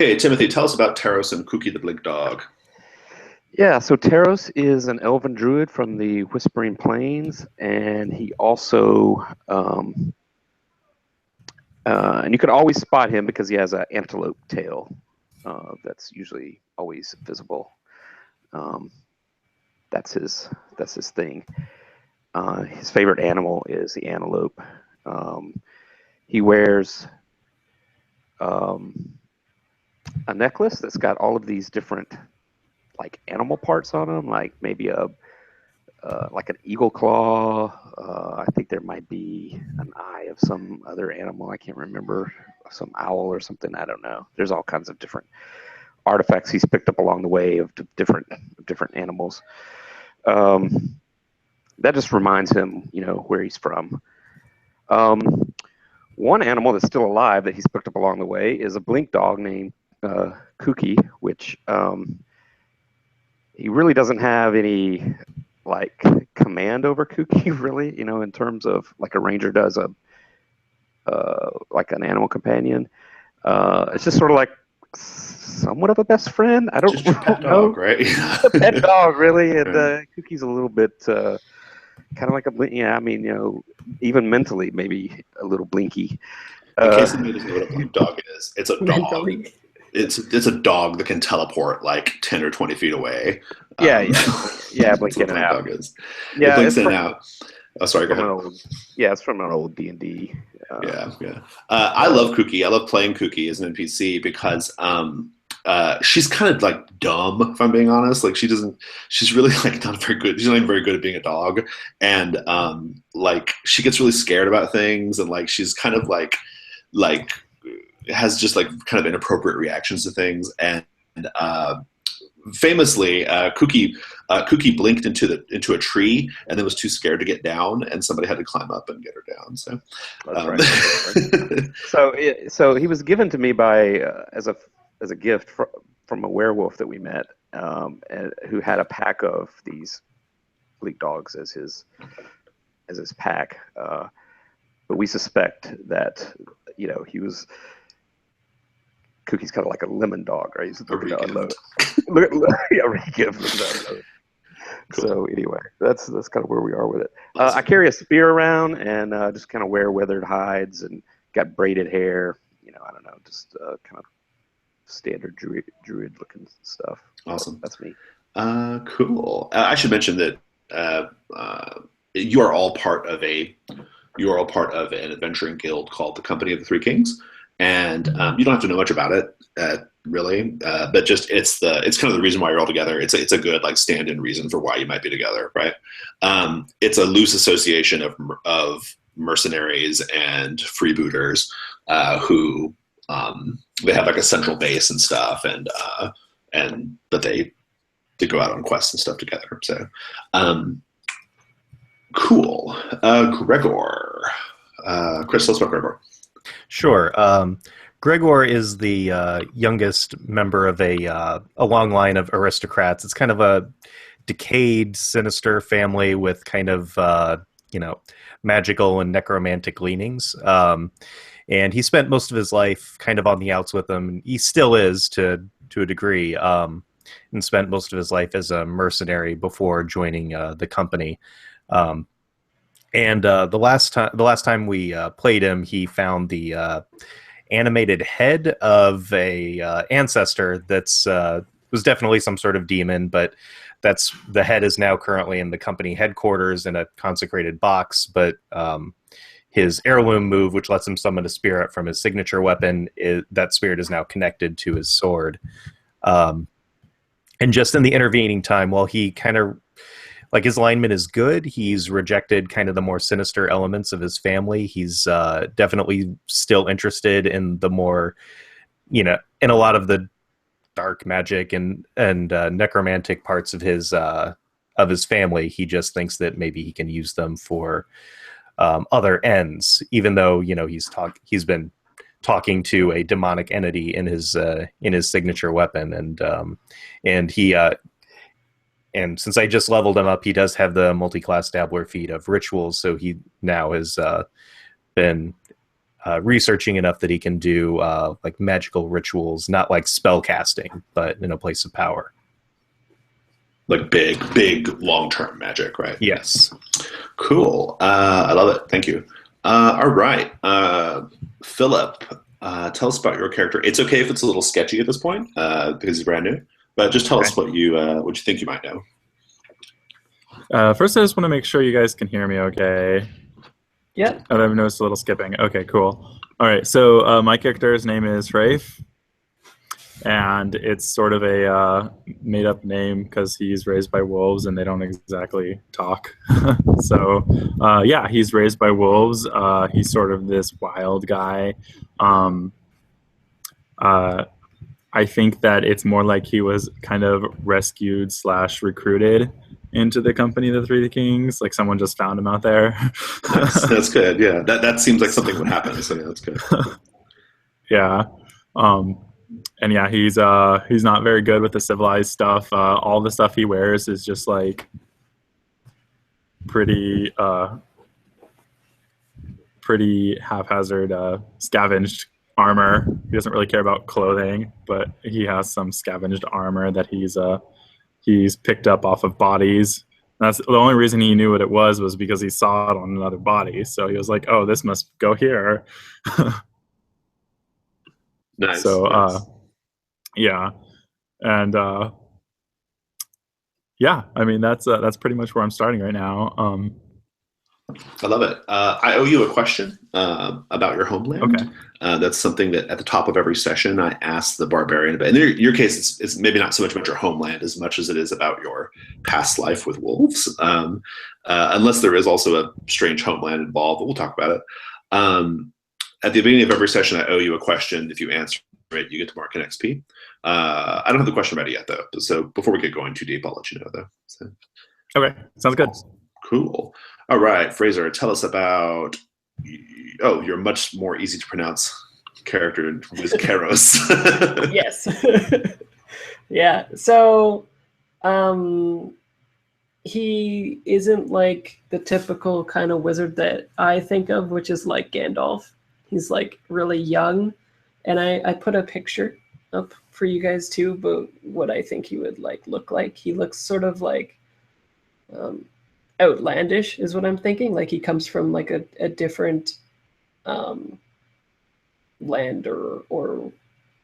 Hey, Timothy, tell us about Taros and Cookie the Blink Dog. Yeah, so Taros is an elven druid from the Whispering Plains, and he also, and you can always spot him because he has an antelope tail that's usually always visible. Um, that's his thing. His favorite animal is the antelope. Um, he wears um, a necklace that's got all of these different like animal parts on him, like maybe a like an eagle claw. I think there might be an eye of some other animal. I can't remember, some owl or something. I don't know. There's all kinds of different artifacts he's picked up along the way of different animals. Um, that just reminds him, where he's from. Um, One animal that's still alive that he's picked up along the way is a blink dog named Kooky, which he really doesn't have any like command over Kooky, really, in terms of like a ranger does a like an animal companion. It's just sort of like somewhat of a best friend. I don't, Just your pet dog, know. right? A pet dog, really, and Right. Kookie's a little bit kind of like yeah. I mean, even mentally, maybe a little blinky. In Uh, case anybody doesn't know what a blink dog is, it's a dog. mentally, It's a dog that can teleport like 10 or 20 feet away. yeah, yeah, yeah, That's blink what in a and blink out. dog is. It Yeah, blinks in and out. Oh, sorry, go from an ahead. old, yeah, it's from an old D&D. Yeah, yeah. I Uh, love Cookie. I love playing Cookie as an NPC because she's kind of like dumb, if I'm being honest. Like she's really like not very good. She's not even very good at being a dog. And like she gets really scared about things and like she's kind of like has just like kind of inappropriate reactions to things. And famously, Cookie blinked into a tree and then was too scared to get down, and somebody had to climb up and get her down. So, that's um, right. That's right. So he was given to me by as a gift from a werewolf that we met, who had a pack of these bleak dogs as his pack. But we suspect that he was Cookie's kind of like a lemon dog, right? He's a looking to regift. unload. Yeah, re-gift. Cool. So anyway, that's kind of where we are with it. I Awesome. carry a spear around and just kind of wear weathered hides and got braided hair. I don't know, just kind of standard druid looking stuff. So Awesome. that's me. Cool. I should mention that uh, uh, you are all part of a you are all part of an adventuring guild called the Company of the Three Kings, and you don't have to know much about it, really, but just it's kind of the reason why you're all together. It's a good like stand-in reason for why you might be together, right? It's a loose association of mercenaries and freebooters who they have like a central base and stuff, and but they go out on quests and stuff together. So um, cool. Gregor. Chris, let's talk Gregor. Sure. Gregor is the youngest member of a long line of aristocrats. It's kind of a decayed, sinister family with kind of magical and necromantic leanings. And he spent most of his life kind of on the outs with them. He still is to a degree, and spent most of his life as a mercenary before joining the company. Um, and the last time we played him, he found the animated head of a ancestor that's was definitely some sort of demon, but that's the head is now currently in the company headquarters in a consecrated box. But his heirloom move, which lets him summon a spirit from his signature weapon, that spirit is now connected to his sword. Um, and just in the intervening time, while he kind of like his alignment is good, he's rejected kind of the more sinister elements of his family. He's definitely still interested in the more, in a lot of the dark magic and necromantic parts of his family. He just thinks that maybe he can use them for other ends, even though he's been talking to a demonic entity in his signature weapon, and he and since I just leveled him up, he does have the multi-class dabbler feat of rituals, so he now has been researching enough that he can do like magical rituals, not like spell casting, but in a place of power. Like big long-term magic, right? Yes. Cool. I love it. Thank you. All right. Philip, tell us about your character. It's okay if it's a little sketchy at this point because he's brand new, but just tell us what you think you might know. First, I just want to make sure you guys can hear me okay. Yep. And I've noticed a little skipping. Okay, cool. All right, so my character's name is Rafe, and it's sort of a made-up name because he's raised by wolves and they don't exactly talk. So, yeah, he's raised by wolves. He's sort of this wild guy. I think that it's more like he was kind of rescued / recruited into the company of the Three Kings. Like someone just found him out there. Nice. That's good. Yeah, that seems like something would happen. So yeah, that's good. Yeah. And yeah, he's not very good with the civilized stuff. All the stuff he wears is just like pretty haphazard scavenged armor. He doesn't really care about clothing, but he has some scavenged armor that he's picked up off of bodies. And that's the only reason he knew what it was because he saw it on another body. So he was like, "Oh, this must go here." Nice. So nice. yeah, and yeah, I mean that's pretty much where I'm starting right now. I love it. I owe you a question about your homeland. Okay. That's something that at the top of every session I ask the barbarian about. And in your case, it's maybe not so much about your homeland as much as it is about your past life with wolves. Unless there is also a strange homeland involved, but we'll talk about it. At the beginning of every session, I owe you a question. If you answer it, you get to mark an XP. I don't have the question ready yet, though. So before we get going too deep, I'll let you know, though. So. Okay, sounds good. Cool. All right, Fraser, tell us about your much more easy to pronounce character with Karos. Yes. Yeah. So he isn't like the typical kind of wizard that I think of, which is like Gandalf. He's like really young, and I put a picture up for you guys too, but what I think he would like look like. He looks sort of like outlandish is what I'm thinking. Like he comes from like a different land or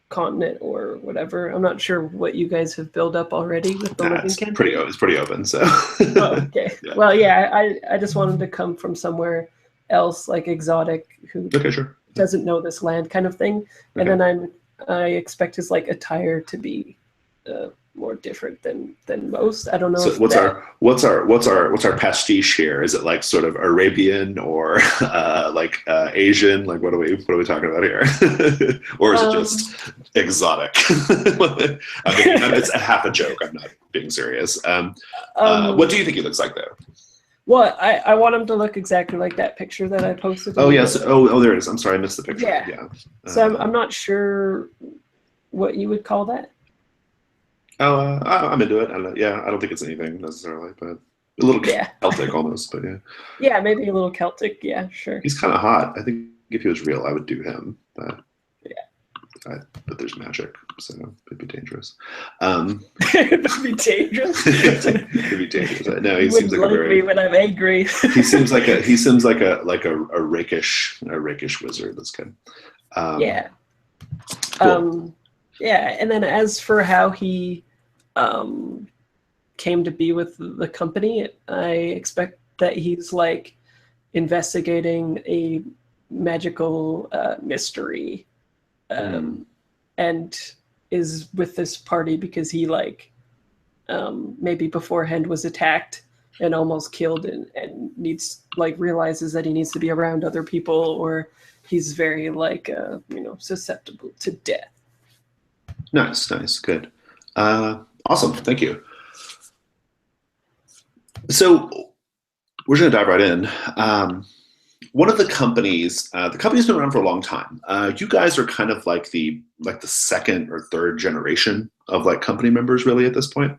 continent or whatever. I'm not sure what you guys have built up already with the living campaign. It's pretty open. So. Oh, okay. Yeah. Well, yeah, I just want him to come from somewhere else, like exotic, who sure. doesn't know this land, kind of thing. Okay. And then I expect his like attire to be more different than most. I don't know. So what's our pastiche here? Is it like sort of Arabian or like Asian? Like what are we talking about here? Or is it just exotic? I mean, it's a half a joke. I'm not being serious. What do you think he looks like though? Well, I want him to look exactly like that picture that I posted. Oh yes. Oh there it is. I'm sorry, I missed the picture. Yeah. So I'm not sure what you would call that. Oh, I'm into it. I don't think it's anything necessarily, but a little Celtic almost, but yeah. Yeah, maybe a little Celtic. Yeah, sure. He's kind of hot. I think if he was real, I would do him, but but there's magic, so it'd be dangerous. It'd be dangerous. It'd be dangerous. No, he seems like a very. Me when I'm angry. he seems like a rakish wizard. That's good. Yeah. Cool. Yeah, and then as for how he came to be with the company, I expect that he's like investigating a magical mystery, and is with this party because he like maybe beforehand was attacked and almost killed and needs like realizes that he needs to be around other people, or he's very like susceptible to death. Nice, good. Awesome, thank you. So we're going to dive right in. One of the company's been around for a long time. You guys are kind of like the second or third generation of like company members really at this point.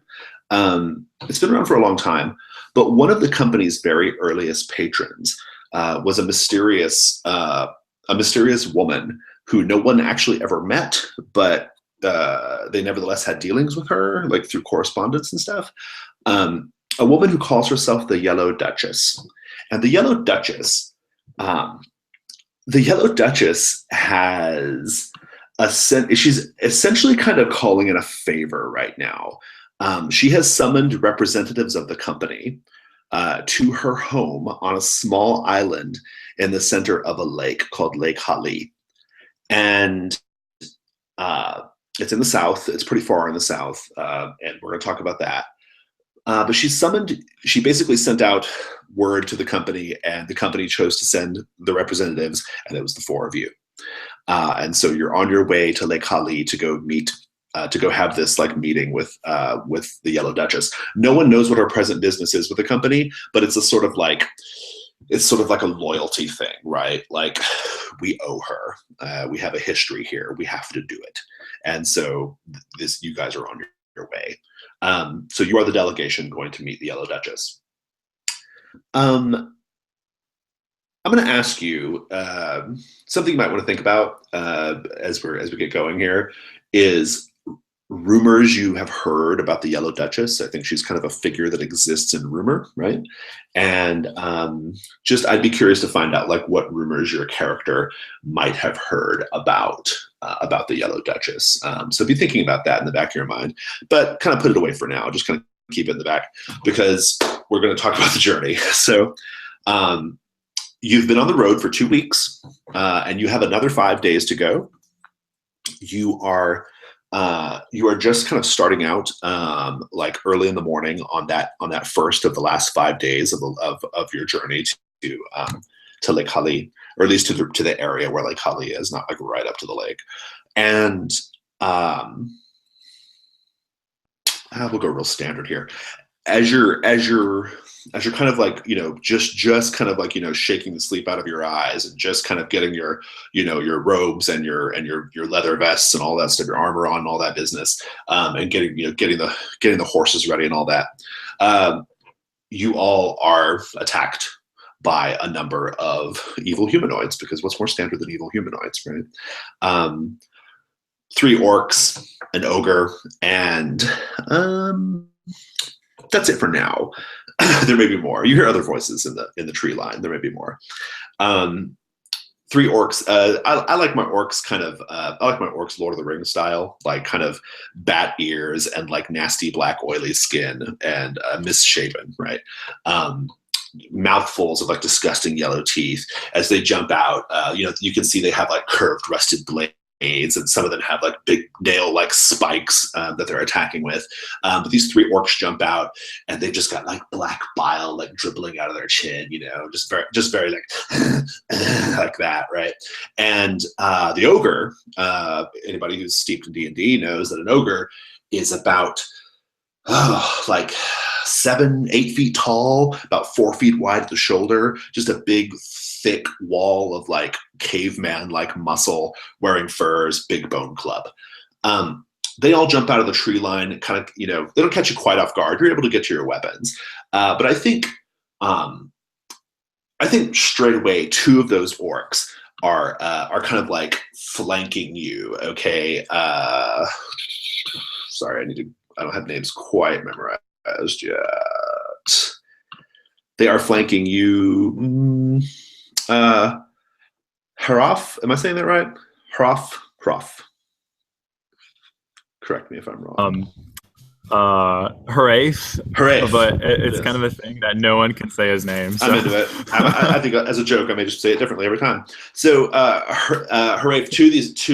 It's been around for a long time, but one of the company's very earliest patrons was a mysterious a mysterious woman who no one actually ever met, but they nevertheless had dealings with her, like through correspondence and stuff. A woman who calls herself the Yellow Duchess. And the Yellow Duchess, has she's essentially kind of calling in a favor right now. She has summoned representatives of the company to her home on a small island in the center of a lake called Lake Hali. And it's in the south. It's pretty far in the south, and we're going to talk about that. But she basically sent out word to the company, and the company chose to send the representatives, and it was the four of you. And so you're on your way to Lake Hali to go meet, to go have this like meeting with the Yellow Duchess. No one knows what her present business is with the company, but it's sort of like a loyalty thing, right? Like, we owe her. We have a history here. We have to do it. And so you guys are on your way. So you are the delegation going to meet the Yellow Duchess. I'm going to ask you something you might want to think about as we get going here is rumors you have heard about the Yellow Duchess. I think she's kind of a figure that exists in rumor, right? And I'd be curious to find out like what rumors your character might have heard about the Yellow Duchess. So be thinking about that in the back of your mind, but kind of put it away for now. Just kind of keep it in the back because we're going to talk about the journey. So you've been on the road for 2 weeks, and you have another 5 days to go. You are just kind of starting out like early in the morning on that first of the last 5 days of your journey to Lake Hali, or at least to the area where Lake Hali is, not like right up to the lake. And we'll go real standard here. As you're kind of like, just kind of like, shaking the sleep out of your eyes and just kind of getting your robes and your leather vests and all that stuff, your armor on and all that business, and getting the horses ready and all that. You all are attacked by a number of evil humanoids, because what's more standard than evil humanoids, right? 3 orcs, an ogre, and that's it for now. There may be more. You hear other voices in the tree line. There may be more. 3 orcs. I like my orcs kind of. I like my orcs Lord of the Rings style, like kind of bat ears and like nasty black oily skin and misshapen, right? Mouthfuls of like disgusting yellow teeth. As they jump out, you can see they have like curved, rusted blades. And some of them have like big nail-like spikes that they're attacking with. But these 3 orcs jump out, and they've just got like black bile like dribbling out of their chin, just very like like that, right? And the ogre, anybody who's steeped in D&D knows that an ogre is about like 7-8 feet tall, about 4 feet wide at the shoulder, just a big thick wall of like caveman like muscle, wearing furs, big bone club. They all jump out of the tree line, kind of, they don't catch you quite off guard. You're able to get to your weapons. But I think straight away 2 of those orcs are kind of like flanking you. Okay. Sorry, I don't have names quite memorized yet. They are flanking you. Haraf, am I saying that right? Haraf. Correct me if I'm wrong. Harafe. Harafe. But it's kind of a thing that no one can say his name. So. I'm into it. I think as a joke, I may just say it differently every time. So Harafe, 2 of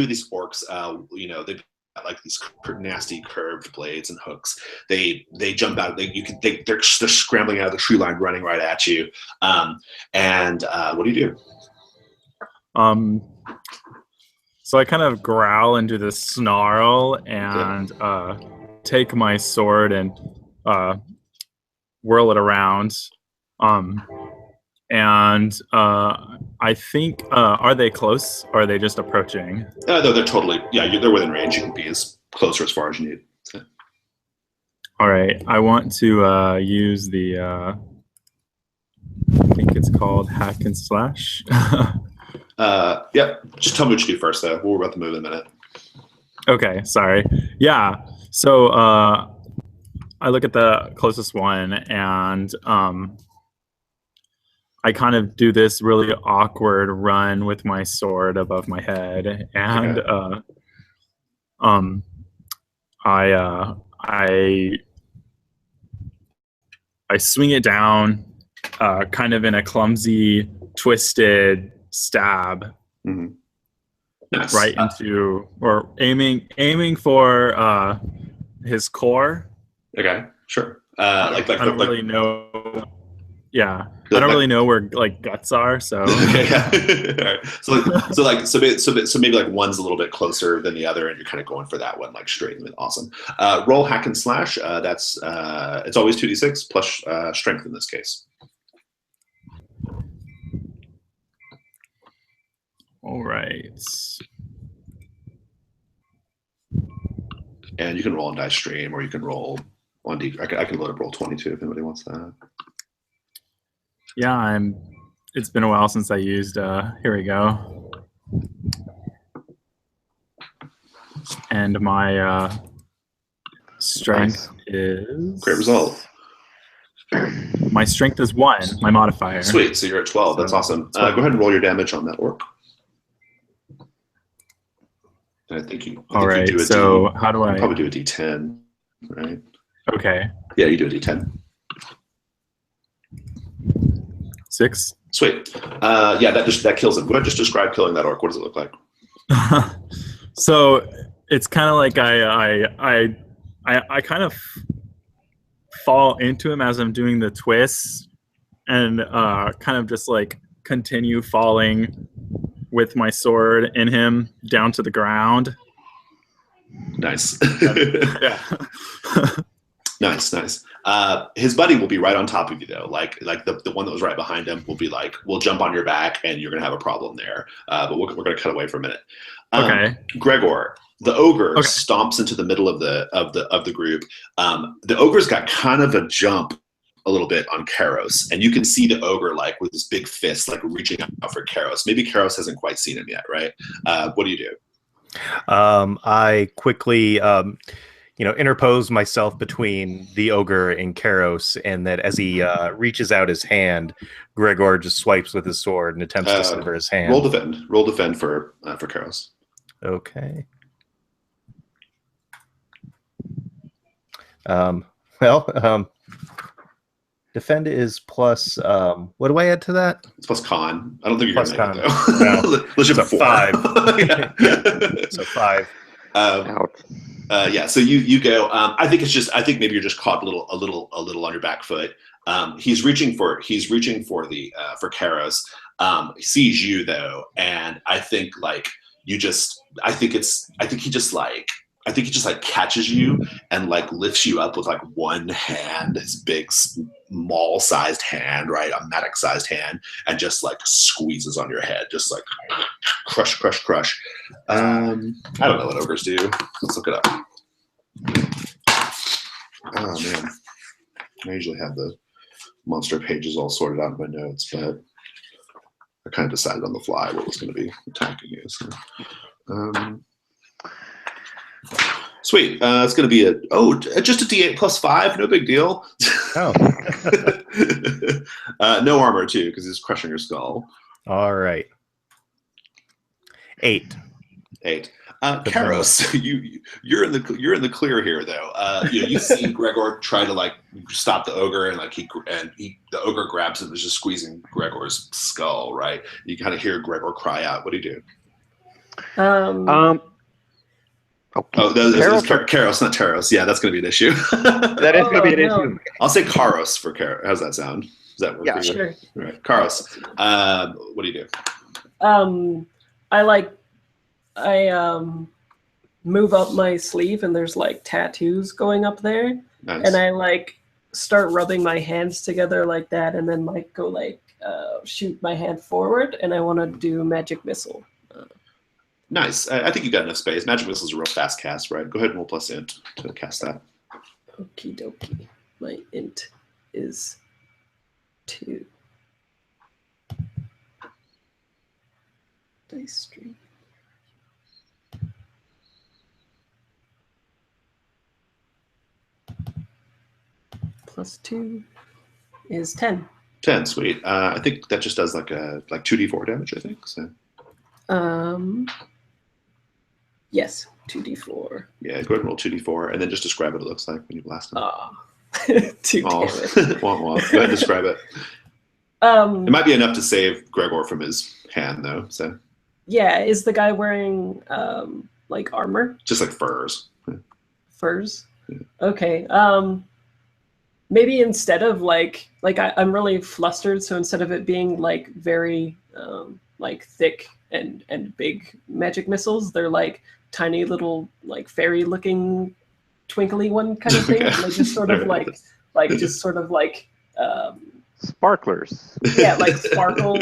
these orcs, they've got like these nasty curved blades and hooks. They jump out. They're scrambling out of the tree line, running right at you. And what do you do? So I kind of growl into the snarl and take my sword and whirl it around. And I think, are they close or are they just approaching? No, they're totally, they're within range. You can be as close or as far as you need. So. All right. I want to use the, I think it's called hack and slash. Yeah. Just tell me what you do first, though. We're about to move in a minute. Okay, sorry. Yeah. So I look at the closest one, and I kind of do this really awkward run with my sword above my head, and Okay. I swing it down, kind of in a clumsy, twisted stab, Mm-hmm. Nice. right into, or aiming for his core. Okay. Sure. I don't really know. Yeah, I don't really know where like guts are. So okay. Yeah. All right. So maybe like one's a little bit closer than the other, and you're kind of going for that one, like straight in. Awesome. Roll hack and slash. That's it's always 2d6 plus strength in this case. all right. And you can roll on dice stream, or you can roll on D. I can load up roll 22 if anybody wants that. Yeah, it's been a while since I used here we go. And my strength is Great result. My strength is 1, my modifier. Sweet. So you're at 12. That's awesome. Go ahead and roll your damage on that orc. And I think you. All right. So how do I probably do a D10, right? Okay. Yeah, you do a D10. 6. Sweet. Yeah, that kills him. Go ahead, just describe killing that orc. What does it look like? So it's kind of like I kind of fall into him as I'm doing the twists, and kind of just like continue falling with my sword in him down to the ground. Nice. Yeah. Nice. His buddy will be right on top of you though. Like the one that was right behind him will be like, we'll jump on your back and you're gonna have a problem there. But we're gonna cut away for a minute. Okay. Gregor, the ogre stomps into the middle of the group. The ogre's got kind of a jump a little bit on Karos, and you can see the ogre like with his big fist like reaching out for Karos. Maybe Karos hasn't quite seen him yet, right? What do you do? I quickly interpose myself between the ogre and Karos, and that as he reaches out his hand, Gregor just swipes with his sword and attempts to sever his hand. Roll defend for Karos. Okay. Defend is plus. What do I add to that? It's plus con. I don't think you're plus going to make con. it though. No. Let's have So 4. 5. Yeah. So 5. Ouch. Yeah. So you go. I think maybe you're just caught a little on your back foot. He's reaching for the for Karos. He sees you though, and I think he just catches you and like lifts you up with like one hand, his big small-sized hand, right, a mattock-sized hand, and just like squeezes on your head, just like crush. I don't know what ogres do. Let's look it up. Oh man, I usually have the monster pages all sorted out in my notes, but I kind of decided on the fly what was going to be attacking you. So. Sweet. It's going to be just a D8 plus 5. No big deal. Oh. No armor too, because he's crushing your skull. All right. 8. Karos, you're in the clear here though. You see Gregor try to like stop the ogre, and like the ogre grabs him and is just squeezing Gregor's skull. Right. You kind of hear Gregor cry out. What do you do? Okay. Oh, it's Karos, not Taros. Yeah, that's going to be an issue. That is going to be an issue. I'll say Karos for Karos. How's that sound? Does that work for you? Sure. All right. Karos, what do you do? I move up my sleeve, and there's like tattoos going up there. Nice. And I like start rubbing my hands together like that, and then like go like shoot my hand forward, and I want to do magic missile. Nice. I think you got enough space. Magic Missile is a real fast cast, right? Go ahead and roll plus int to cast that. Okie dokie. My int is 2. Dice stream. +2 is 10. 10, sweet. I think that just does like 2d4 damage, I think. So. Yes, 2d4. Yeah, go ahead and roll 2d4, and then just describe what it looks like when you blast him. Ah, 2 damage. Womp womp. Go ahead and describe it. It might be enough to save Gregor from his hand, though. So. Yeah, is the guy wearing like armor? Just like furs. Furs? Yeah. Okay. Maybe instead of I'm really flustered, so instead of it being like very like thick and big magic missiles, they're like tiny little like fairy looking twinkly one kind of thing. Okay. And they just sort of like Sparklers. Yeah, like sparkle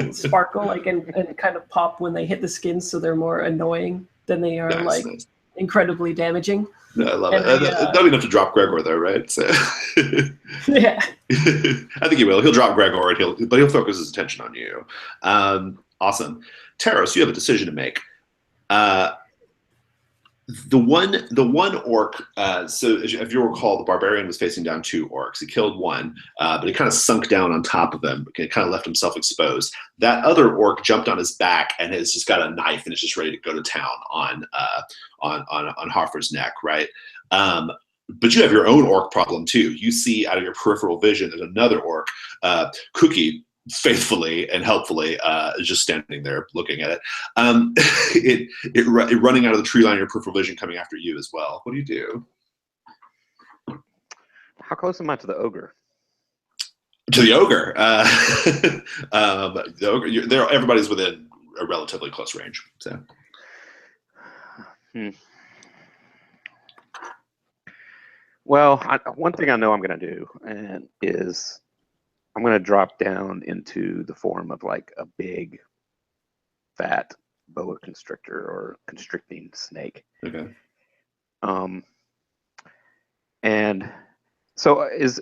like and kind of pop when they hit the skin, so they're more annoying than they are nice. Incredibly damaging. No, I love it. That'll be enough to drop Gregor, though, right? So. Yeah. I think he will. He'll drop Gregor, and he'll focus his attention on you. Awesome. Taros, you have a decision to make. The one orc. So if you recall, the barbarian was facing down 2 orcs. He killed one, but he kind of sunk down on top of them. He kind of left himself exposed. That other orc jumped on his back and has just got a knife and is just ready to go to town on Hoffer's neck, right? But you have your own orc problem too. You see out of your peripheral vision that another orc, Cookie, faithfully and helpfully is just standing there looking at it. It running out of the tree line of your peripheral vision, coming after you as well. What do you do? How close am I to the ogre? To the ogre. The ogre. Everybody's within a relatively close range. So. Well, one thing I know I'm going to do is I'm going to drop down into the form of like a big, fat boa constrictor or constricting snake. Okay. And so is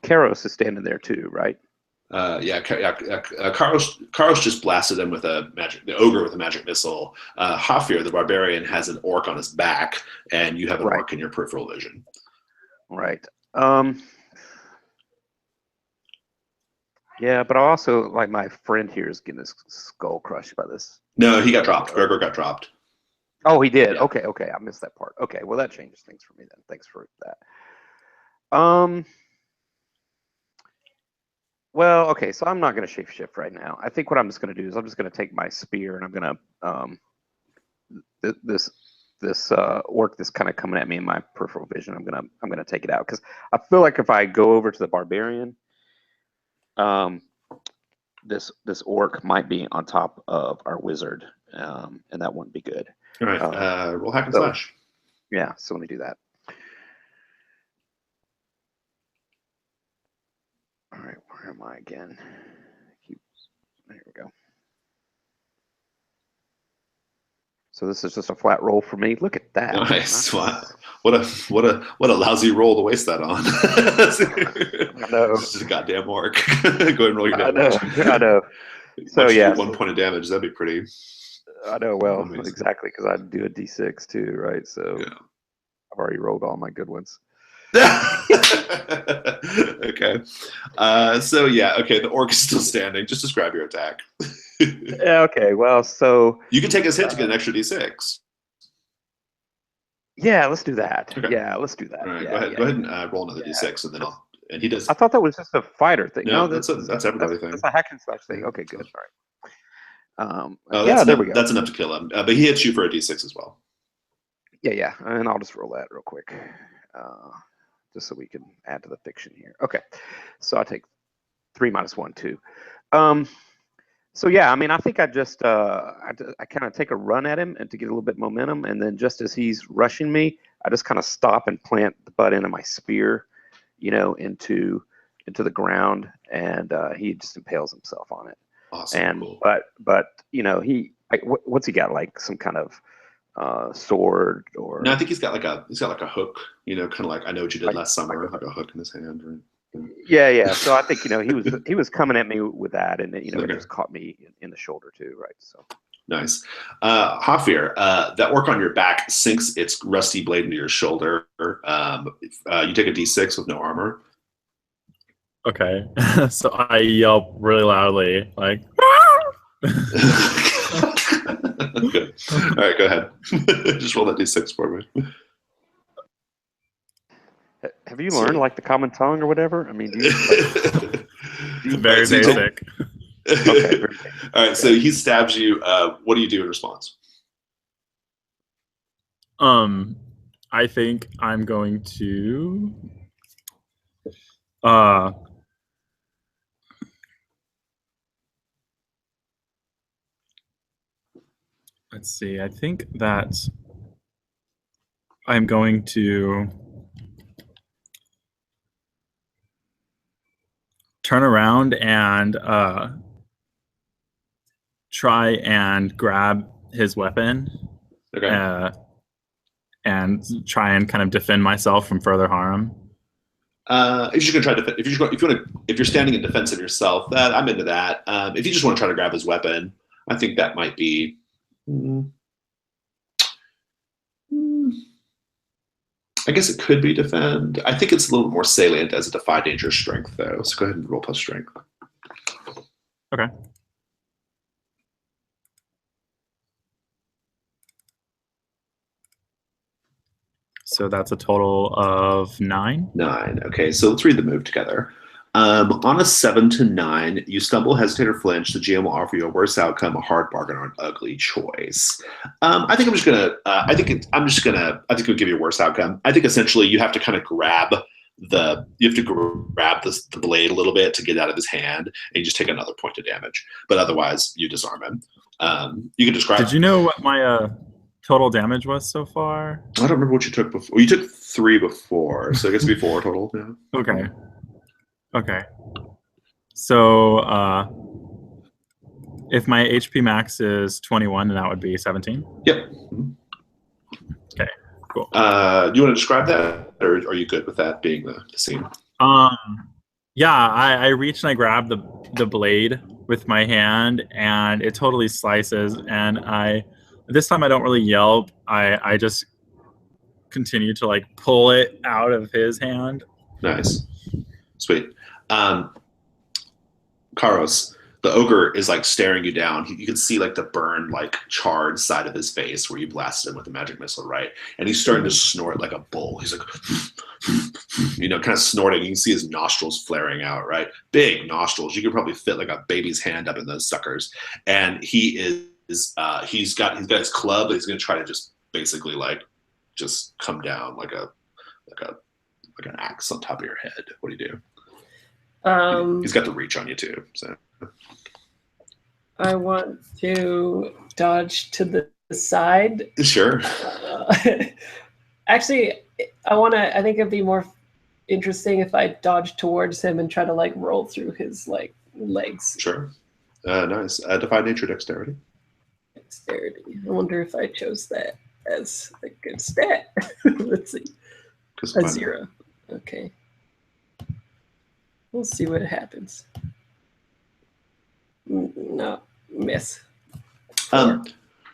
Karos is standing there too, right? Karos just blasted him with the ogre with a magic missile. Hafir, the barbarian, has an orc on his back, and you have an orc in your peripheral vision. Right. Yeah, but also, like, my friend here is getting his skull crushed by this. No, he got dropped. Gregor got dropped. Oh, he did? Yeah. Okay, I missed that part. Okay, well, that changes things for me then. Thanks for that. Well, okay, so I'm not going to shapeshift right now. I think what I'm just going to do is I'm just going to take my spear and I'm going to, this orc that's kind of coming at me in my peripheral vision, I'm gonna take it out, because I feel like if I go over to the barbarian, this orc might be on top of our wizard, and that wouldn't be good. All right, roll hack and slash. Yeah, so let me do that. All right, where am I again? There we go. So this is just a flat roll for me. Look at that. Nice. What a lousy roll to waste that on. I know. It's just a goddamn orc. Go ahead and roll your damage. I know. So yeah, 1 point of damage. That'd be pretty. I know. Well, amazing. exactly, because I do a d6 too, right? So yeah. I've already rolled all my good ones. Okay. So yeah. Okay. The orc is still standing. Just describe your attack. Yeah. Okay. Well, so you can take his hit to get an extra d6. Yeah, let's do that. Okay. Yeah, let's do that. All right. Yeah, go ahead and roll another d6, and then and he does. I thought that was just a fighter thing. No, that's everybody thing. That's a hack and slash thing. Okay, good. All right. Yeah, there we go. That's enough to kill him. But he hits you for a d6 as well. Yeah, and I'll just roll that real quick, just so we can add to the fiction here. Okay, so I take 3 minus 1, 2. So yeah, I mean, I think I just I kind of take a run at him and to get a little bit momentum, and then just as he's rushing me, I just kind of stop and plant the butt end of my spear, into the ground, and he just impales himself on it. Awesome. And cool. but what's he got, like some kind of sword or? No, I think he's got like a hook, kind of like I know what you did last summer, like a hook in his hand, right? Yeah. So I think he was coming at me with that, and then it Okay. just caught me in the shoulder too, right? So Nice. Hafir, that orc on your back sinks its rusty blade into your shoulder. You take a d6 with no armor. Okay. So I yelp really loudly, like. Good. All right, go ahead. Just roll that d6 for me. have you learned like the common tongue or whatever? I mean, do you, Very Right, so you basic. okay, very All right, so he stabs you. What do you do in response? I think I'm going to let's see. I think that I'm going to turn around and try and grab his weapon. Okay. And try and kind of defend myself from further harm. If you're just gonna try to, if you're standing in defense of yourself, I'm into that. If you just want to try to grab his weapon, I think that might be. I guess it could be defend. I think it's a little bit more salient as a defy danger strength, though. So go ahead and roll plus strength. Okay. So that's a total of 9. 9. Okay, so let's read the move together. On a 7 to 9, you stumble, hesitate, or flinch. The GM will offer you a worse outcome, a hard bargain, or an ugly choice. I think I think we'll give you a worse outcome. I think essentially you have to kind of grab the blade a little bit to get out of his hand, and you just take another point of damage. But otherwise, you disarm him. You can describe. Did you know what my total damage was so far? I don't remember what you took before. You took 3 before, so it gets to be 4 total now. Okay. So if my HP max is 21, then that would be 17. Yep. Okay. Cool. Do you want to describe that, or are you good with that being the scene? Yeah, I reach and I grab the blade with my hand, and it totally slices. And this time I don't really yelp. I just continue to like pull it out of his hand. Nice, sweet. Karos, the ogre is like staring you down. You can see like the burned, like charred side of his face where you blasted him with the magic missile, right? And he's starting to snort like a bull. He's like, kind of snorting. You can see his nostrils flaring out, right? Big nostrils. You could probably fit like a baby's hand up in those suckers. And he's got his club. But he's going to try to just basically like just come down like an axe on top of your head. What do you do? He's got the reach on you too. So I want to dodge to the side. Sure. Actually, I think it'd be more interesting if I dodge towards him and try to like roll through his like legs. Sure. Nice. Defy nature dexterity. Dexterity. I wonder if I chose that as a good stat. Let's see. A 0. Okay. We'll see what happens. No, miss.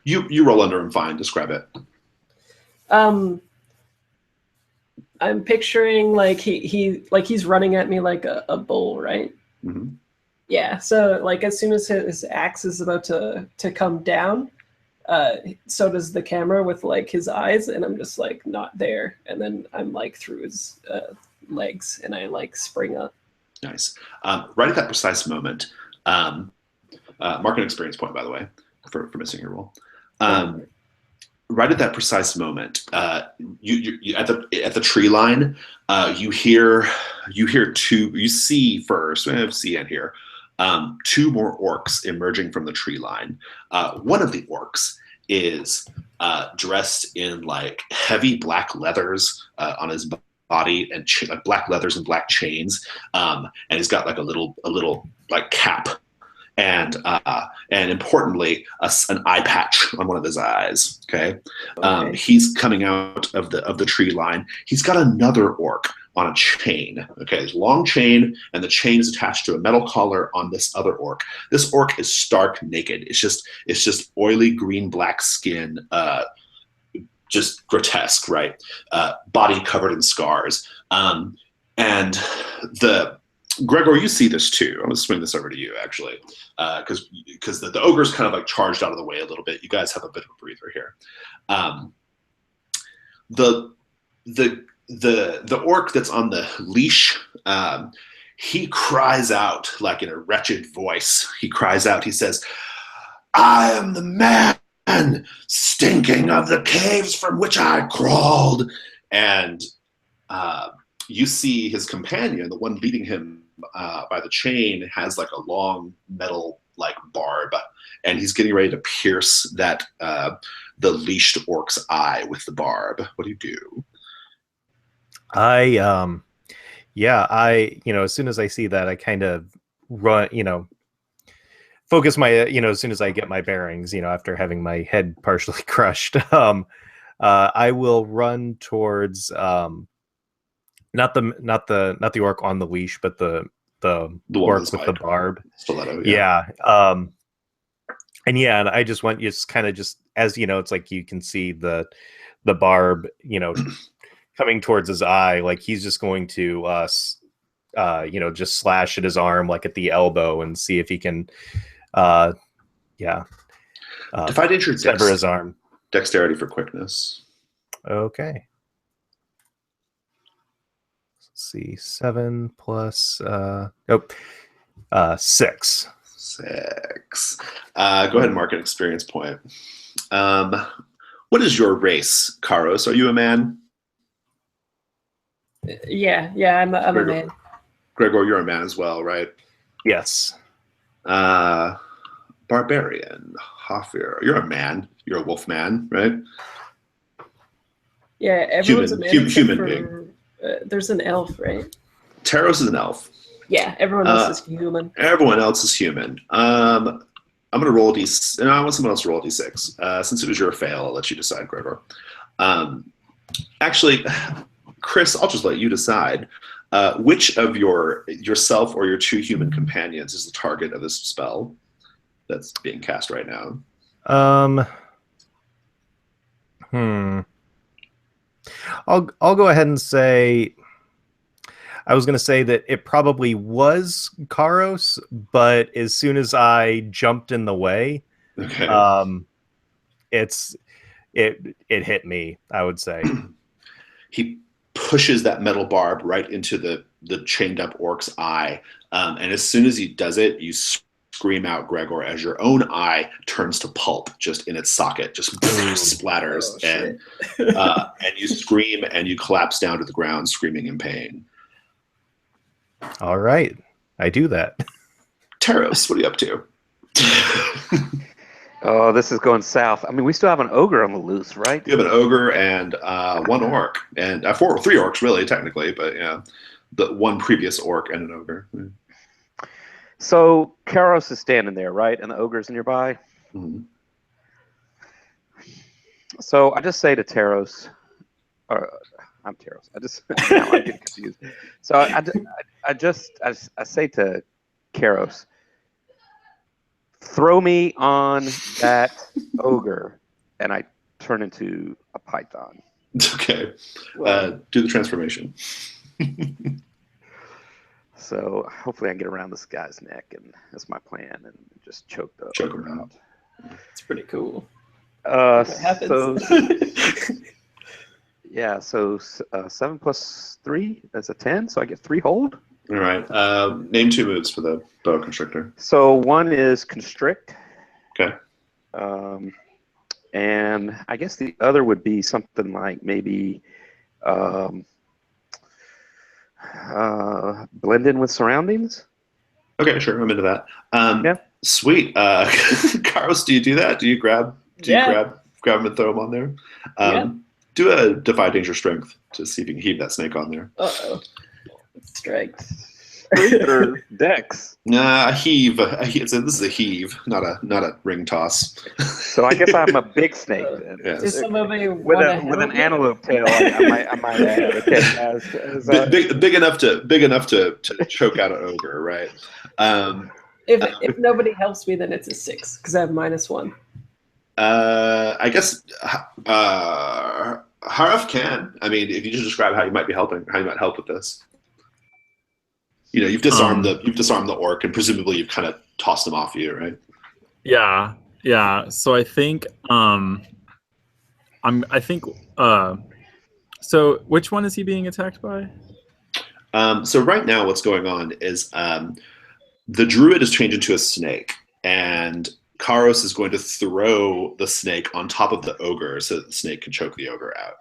You roll under him fine. Describe it. I'm picturing like he's running at me like a bull, right? Mm-hmm. Yeah. So like as soon as his axe is about to come down, so does the camera with like his eyes, and I'm just like not there, and then I'm like through his legs, and I like spring up. Nice. Right at that precise moment, mark an experience point, by the way, for missing your roll. Right at that precise moment, you at the tree line, you see first, see and hear, 2 more orcs emerging from the tree line. One of the orcs is dressed in like heavy black leathers on his body and like black leathers and black chains, and he's got like a little like cap, and importantly an eye patch on one of his eyes. Okay. He's coming out of the tree line. He's got another orc on a chain. Okay, there's a long chain, and the chain is attached to a metal collar on this other orc. This orc is stark naked. It's just oily green-black skin, just grotesque, right? Body covered in scars. And Gregor, you see this too. I'm gonna swing this over to you actually, because the ogre's kind of like charged out of the way a little bit. You guys have a bit of a breather here. The orc that's on the leash, he cries out like in a wretched voice. He cries out. He says, "I am the man, stinking of the caves from which I crawled." And you see his companion, the one leading him by the chain, has like a long metal like barb, and he's getting ready to pierce that the leashed orc's eye with the barb. What do you do? I as soon as I see that, I kind of run, focus my, as soon as I get my bearings, after having my head partially crushed, I will run towards not the orc on the leash, but the orc with the barb. Stiletto, yeah. And I just went, kind of as it's like you can see the barb, coming towards his eye, like he's just going to just slash at his arm, like at the elbow, and see if he can defy danger, sever his arm. Dexterity for quickness. Okay. Let's see, 7 plus 6. 6. Go ahead and mark an experience point. What is your race, Carcosa? Are you a man? Yeah, I'm a man. Gregor, you're a man as well, right? Yes. Barbarian, Hafir, you're a man. You're a wolf man, right? Yeah, everyone's a man. Human being. There's an elf, right? Taros is an elf. Yeah, everyone else is human. Everyone else is human. I'm going to roll a d6. No, I want someone else to roll a d6. Since it was your fail, I'll let you decide, Gregor. Actually, Chris, I'll just let you decide. Which of yourself or your 2 human companions is the target of this spell that's being cast right now? I'll go ahead and say, I was going to say that it probably was Karos, but as soon as I jumped in the way, okay. it hit me, I would say. He pushes that metal barb right into the chained up orc's eye, and as soon as he does it, you scream out, Gregor, as your own eye turns to pulp just in its socket, just splatters, and you scream and you collapse down to the ground, screaming in pain. All right, I do that. Taros, what are you up to? Oh, this is going south. I mean, we still have an ogre on the loose, right? You have an ogre and 1 orc, and 3 orcs really, technically, but yeah, the 1 previous orc and an ogre. Yeah. So Karos is standing there, right, and the ogre's nearby. Mm-hmm. So I just say to Taros, I'm Taros. Now I'm getting confused. So I say to Karos, throw me on that ogre, and I turn into a python. Okay. Do the transformation. So hopefully I can get around this guy's neck, and that's my plan, and just choke the ogre out. It's pretty cool. What happens? So 7 plus 3 is a 10, so I get 3 hold. All right. Name 2 moves for the boa constrictor. So 1 is constrict. Okay. And I guess the other would be something like maybe blend in with surroundings. Okay, sure. I'm into that. Yeah. Sweet. Carlos, do you do that? Do you grab him and throw him on there? Do a defy danger strength to see if you can heave that snake on there. Uh-oh. Strength. strength or dex? Nah, a heave. This is a heave, not a ring toss. So I guess I'm a big snake then. Yes. Does some of you With wanna with an help me? antelope tail, I might add. Okay, Big enough to choke out an ogre, right? If nobody helps me, then it's a 6 because I have -1. I guess Harif can. I mean, if you just describe how you might help with this. You know, you've disarmed the orc, and presumably you've kind of tossed him off you, right? Yeah. So I think so which one is he being attacked by? So right now, what's going on is the druid is changed into a snake, and Karos is going to throw the snake on top of the ogre so that the snake can choke the ogre out.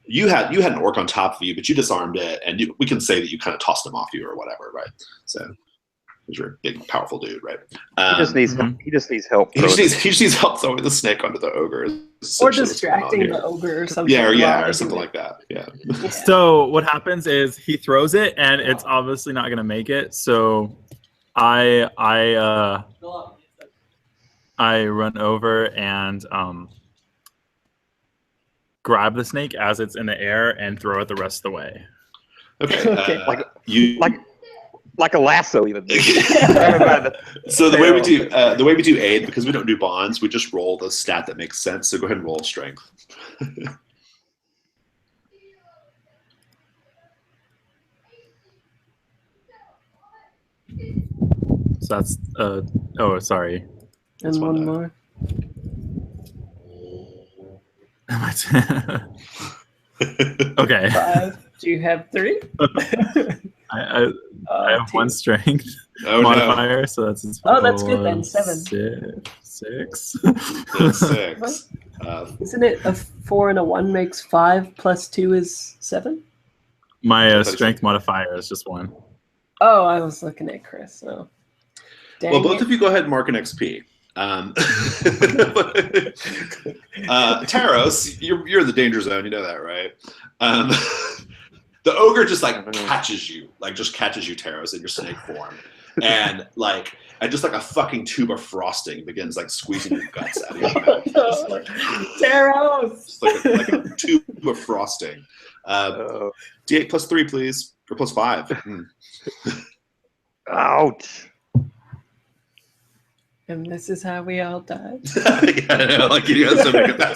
You had an orc on top of you, but you disarmed it, and we can say that you kind of tossed him off you or whatever, right? So you're a big, powerful dude, right? he just needs he just needs help. He just needs help throwing the snake onto the ogre, Or distracting the ogre or something. or something like that. Yeah. So what happens is he throws it, and it's obviously not going to make it. So I run over and grab the snake as it's in the air and throw it the rest of the way. Okay. Like a lasso, even. So the way we do aid, because we don't do bonds, we just roll the stat that makes sense. So go ahead and roll strength. So that's sorry. And That's one one more. Okay. 5. Do you have 3? I have 1 strength modifier, so that's that's good then. 7. 6. That's 6. Isn't it a 4 and a 1 makes 5 plus 2 is 7? My strength modifier is just 1. Oh, I was looking at Chris. Oh. Well, both of you go ahead and mark an XP. Taros, you're in the danger zone. You know that, right? The ogre just catches you, Taros, in your snake form, and just like a fucking tube of frosting begins squeezing your guts out of your mouth. Taros! Just like a tube of frosting. D8 plus 3, please, or plus 5. Ouch. And this is how we all died. That's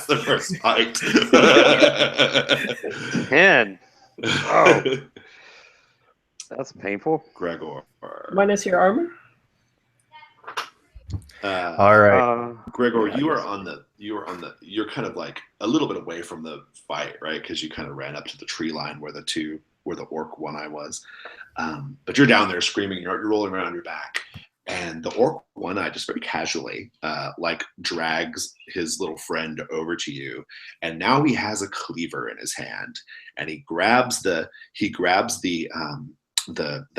the first fight. 10. Oh, that's painful. Gregor. Minus your armor? All right. Gregor, you're kind of a little bit away from the fight, right? Because you kind of ran up to the tree line where the orc one-eye was. But you're down there screaming, you're rolling around on your back. And the orc one-eye just very casually drags his little friend over to you, and now he has a cleaver in his hand, and he grabs the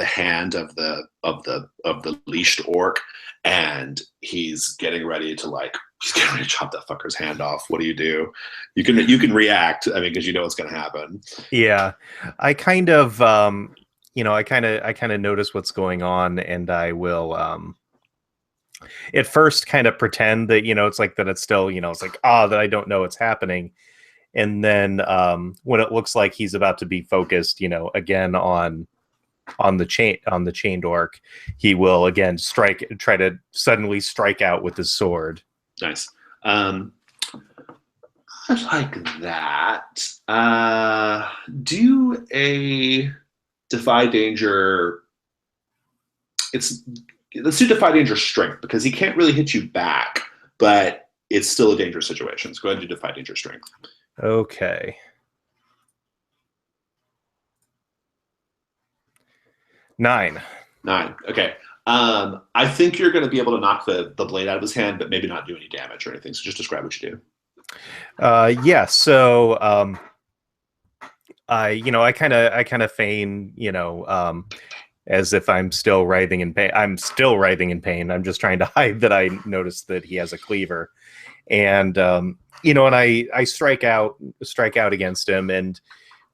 hand of the leashed orc, and he's getting ready to chop that fucker's hand off. What do? You can react, because you know what's going to happen. Yeah, I kind of I kind of notice what's going on, and I will at first kind of pretend that it's that it's still it's that I don't know what's happening, and then when it looks like he's about to be focused again on the chained orc, he will again try to suddenly strike out with his sword. Nice. I like that. Do a defy danger. Let's do defy danger strength, because he can't really hit you back, but it's still a dangerous situation. So go ahead and do defy danger strength. Okay. 9. Okay. I think you're going to be able to knock the blade out of his hand, but maybe not do any damage or anything. So just describe what you do. Yeah. So I kind of feign, as if I'm still writhing in pain. I'm still writhing in pain. I'm just trying to hide that I noticed that he has a cleaver, and and I strike out against him, and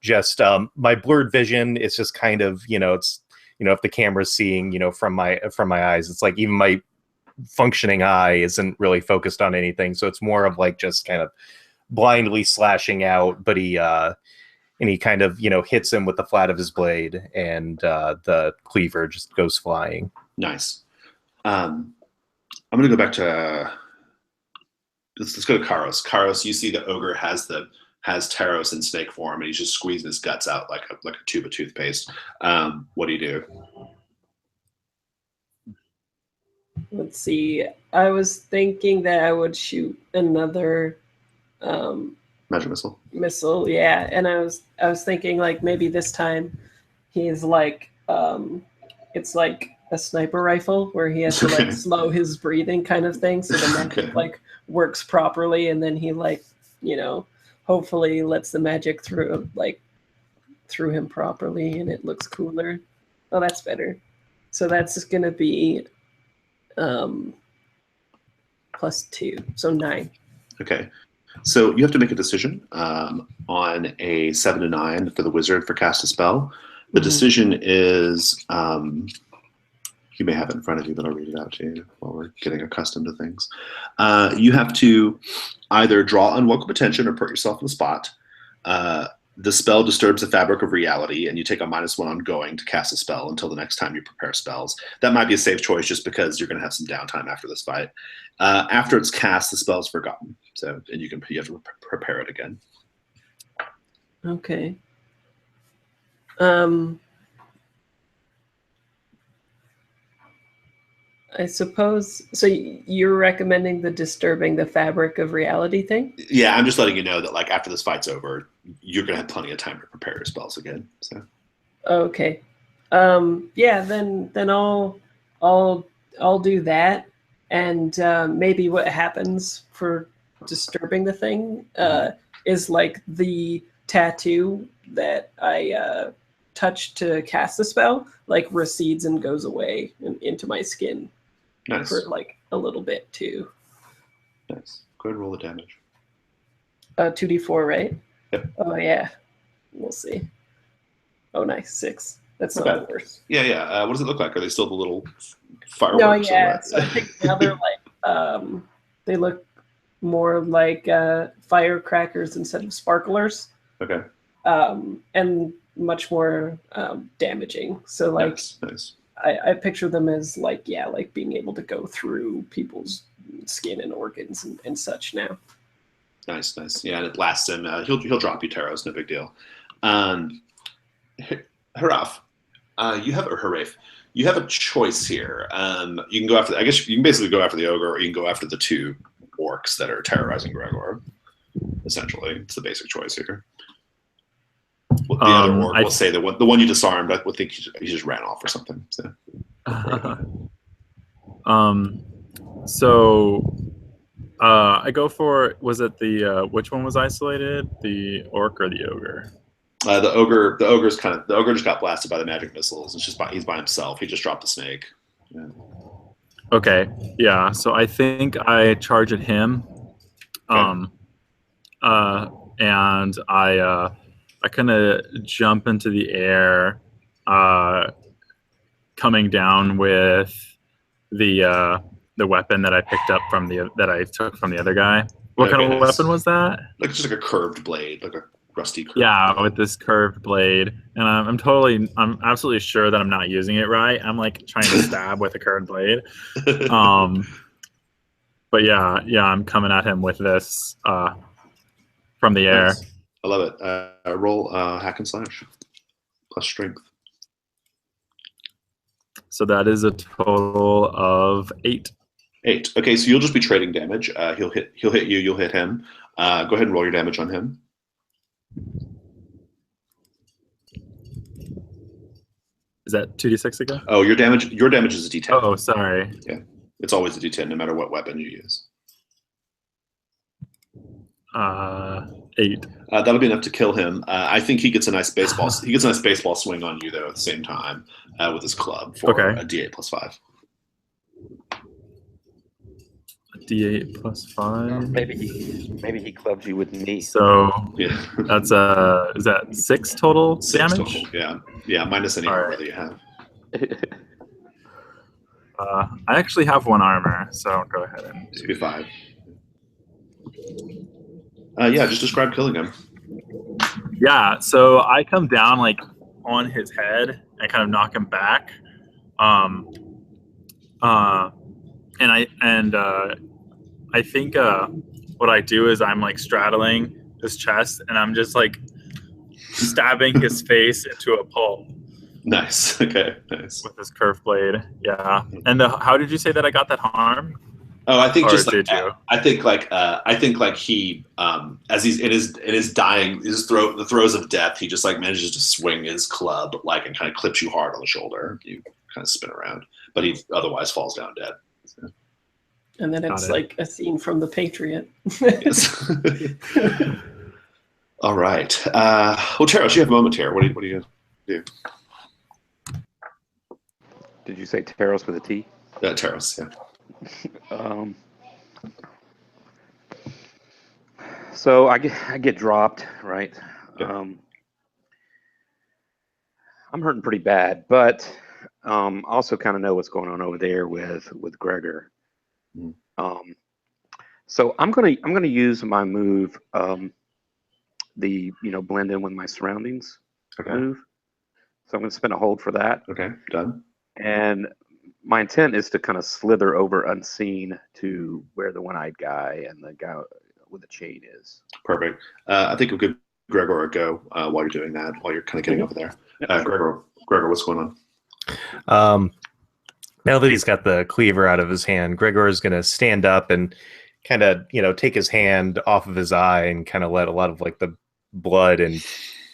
just my blurred vision is just kind of it's if the camera's seeing, from my eyes, it's like even my functioning eye isn't really focused on anything. So it's more of like just kind of blindly slashing out, but he kind of, hits him with the flat of his blade, and the cleaver just goes flying. Nice. I'm going to go back to let's go to Karos. Karos, you see the ogre has Taros in snake form, and he's just squeezing his guts out like a tube of toothpaste. What do you do? Let's see. I was thinking that I would shoot another Magic missile. Yeah, and I was thinking like maybe this time he's like it's like a sniper rifle where he has to like slow his breathing kind of thing, so the magic like works properly, and then he like hopefully lets the magic through him properly, and it looks cooler. Oh, that's better. So that's just gonna be +2, so 9. Okay. So you have to make a decision on a 7 to 9 for the wizard for cast a spell. The decision is, you may have it in front of you, but I'll read it out to you while we're getting accustomed to things. You have to either draw unwelcome attention or put yourself in the spot. The spell disturbs the fabric of reality, and you take a -1 ongoing to cast a spell until the next time you prepare spells. That might be a safe choice just because you're going to have some downtime after this fight. After it's cast, the spell is forgotten, so and you have to prepare it again. Okay. I suppose so. You're recommending the disturbing the fabric of reality thing? Yeah, I'm just letting you know that like after this fight's over, you're gonna have plenty of time to prepare your spells again. So. Okay. Yeah. Then I'll do that, and maybe what happens for disturbing the thing is like the tattoo that I touched to cast the spell like recedes and goes away into my skin. Nice. For like a little bit too. Nice. Go ahead and roll the damage. 2d4, right? Yep. Oh yeah. We'll see. Oh nice, 6. That's not the worst. Yeah. What does it look like? Are they still the little fireworks? No, yeah. So I think now they're like they look more like firecrackers instead of sparklers. Okay. And much more damaging. So like nice. I picture them as like being able to go through people's skin and organs and such now. Nice. Yeah, and it blasts him. He'll drop you, Taros. No big deal. Haraf, Haraf, you have a choice here. You can go after. I guess you can basically go after the ogre, or you can go after the 2 orcs that are terrorizing Gregor. Essentially, it's the basic choice here. Well, the other orc will say the one you disarmed. I would think he just ran off or something. So. I go for, was it the which one was isolated, the orc or the ogre? The ogre. The ogre just got blasted by the magic missiles. It's just he's by himself. He just dropped the snake. Yeah. Okay. Yeah. So I think I charge at him. Okay. And I kind of jump into the air, coming down with the weapon that I picked up that I took from the other guy. What kind of weapon was that? Like just like a curved blade, like a rusty curved blade. With this curved blade, and I'm absolutely sure that I'm not using it right. I'm like trying to stab with a curved blade. But yeah, I'm coming at him with this from the air. Nice. I love it. Roll hack and slash plus strength. So that is a total of 8. 8. Okay, so you'll just be trading damage. He'll hit you. You'll hit him. Go ahead and roll your damage on him. Is that 2d6 again? Oh, your damage is a d10. Oh, sorry. Yeah, it's always a d10, no matter what weapon you use. 8. That'll be enough to kill him. I think he gets a nice baseball. He gets a nice baseball swing on you though at the same time with his club for a d8 plus 5. A d8 plus 5. Maybe he clubbed you with me. So yeah, that's is that 6 total damage? Total. Yeah, minus any armor that you have. I actually have 1 armor, so go ahead and This would be 5. Yeah, just describe killing him. Yeah, so I come down like on his head and kind of knock him back. Um, uh, and I think what I do is I'm like straddling his chest and I'm just like stabbing his face into a pulp Nice. Okay. Nice. with this curved blade. Yeah. And how did you say that I got that harm? Oh, I think Or just like did you? I think like he as he's in his dying the throes of death, he just like manages to swing his club like and kind of clips you hard on the shoulder. You kind of spin around, but he otherwise falls down dead. So. And then it's like a scene from The Patriot. Yes. All right. Well, Taros, you have a moment here. What do you do? Did you say Taros with a T? Taros, yeah. So I get dropped, right? Yeah. I'm hurting pretty bad, but also kind of know what's going on over there with Gregor. Mm. So I'm gonna use my move, the blend in with my surroundings move. So I'm gonna spend a hold for that. Okay, done. And my intent is to kind of slither over unseen to where the one-eyed guy and the guy with the chain is. Perfect. I think we'll give Gregor a go while you're doing that, while you're kind of getting over there. Gregor, what's going on? Now that he's got the cleaver out of his hand, Gregor is going to stand up and kind of, take his hand off of his eye and kind of let a lot of like the blood and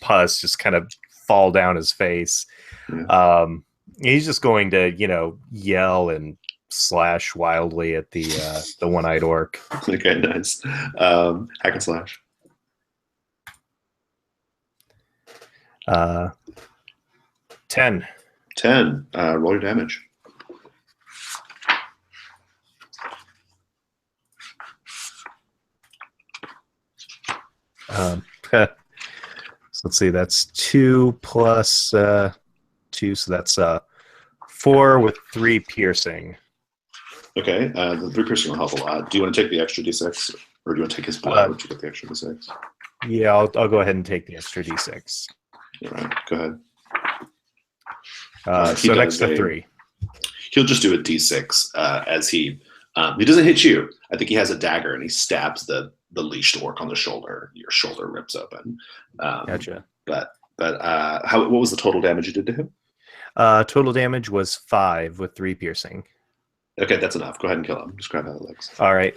pus just kind of fall down his face. Yeah. He's just going to, yell and slash wildly at the one-eyed orc. Okay, nice. Hack and slash. 10. 10. Roll your damage. So let's see, that's 2 plus 2, so that's 4 with 3 piercing. Okay, the 3 piercing will help a lot. Do you want to take the extra d6, or do you want to take his blood? Would you get the extra d6? Yeah, I'll go ahead and take the extra d6. All right, go ahead. So next to 3. He'll just do a d6 as he doesn't hit you. I think he has a dagger and he stabs the leashed orc on the shoulder. Your shoulder rips open. Gotcha. But what was the total damage you did to him? Total damage was 5 with 3 piercing. Okay, that's enough. Go ahead and kill him. Just grab out the legs. All right.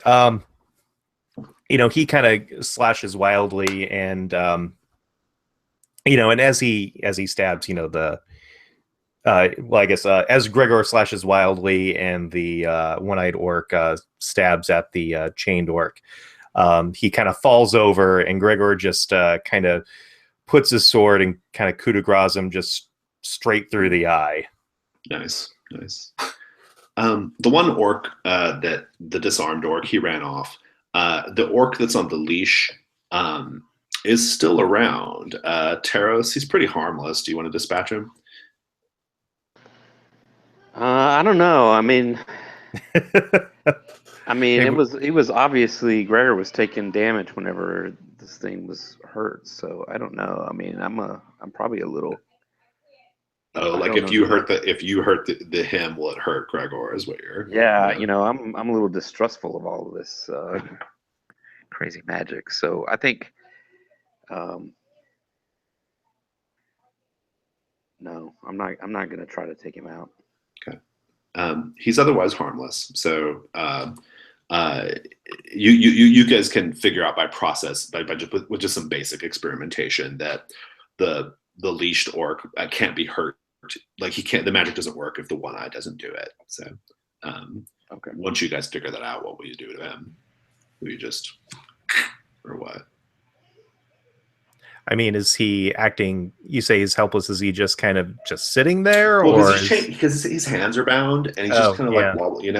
He kind of slashes wildly, and and as he stabs, as Gregor slashes wildly, and the one-eyed orc stabs at the chained orc, he kind of falls over, and Gregor just kind of puts his sword and kind of coup de grace him just straight through the eye. Nice. The one orc that the disarmed orc, he ran off. The orc that's on the leash is still around. Taros, he's pretty harmless. Do you want to dispatch him? I don't know. I mean, it was obviously Gregor was taking damage whenever this thing was hurt. So I don't know. I mean, I'm probably a little. Oh, like if you hurt the him, will it hurt Gregor? Is what you're. Yeah, I'm a little distrustful of all of this crazy magic. So I think, no, I'm not going to try to take him out. Okay, he's otherwise harmless. So you guys can figure out by process by with just some basic experimentation that the leashed orc can't be hurt. Like the magic doesn't work if the one eye doesn't do it. So okay. Once you guys figure that out, what will you do to him? Will you just, or what? I mean, is he acting, you say he's helpless, is he just kind of just sitting there? Well, or because his hands are bound and he's just kind of like wobble, and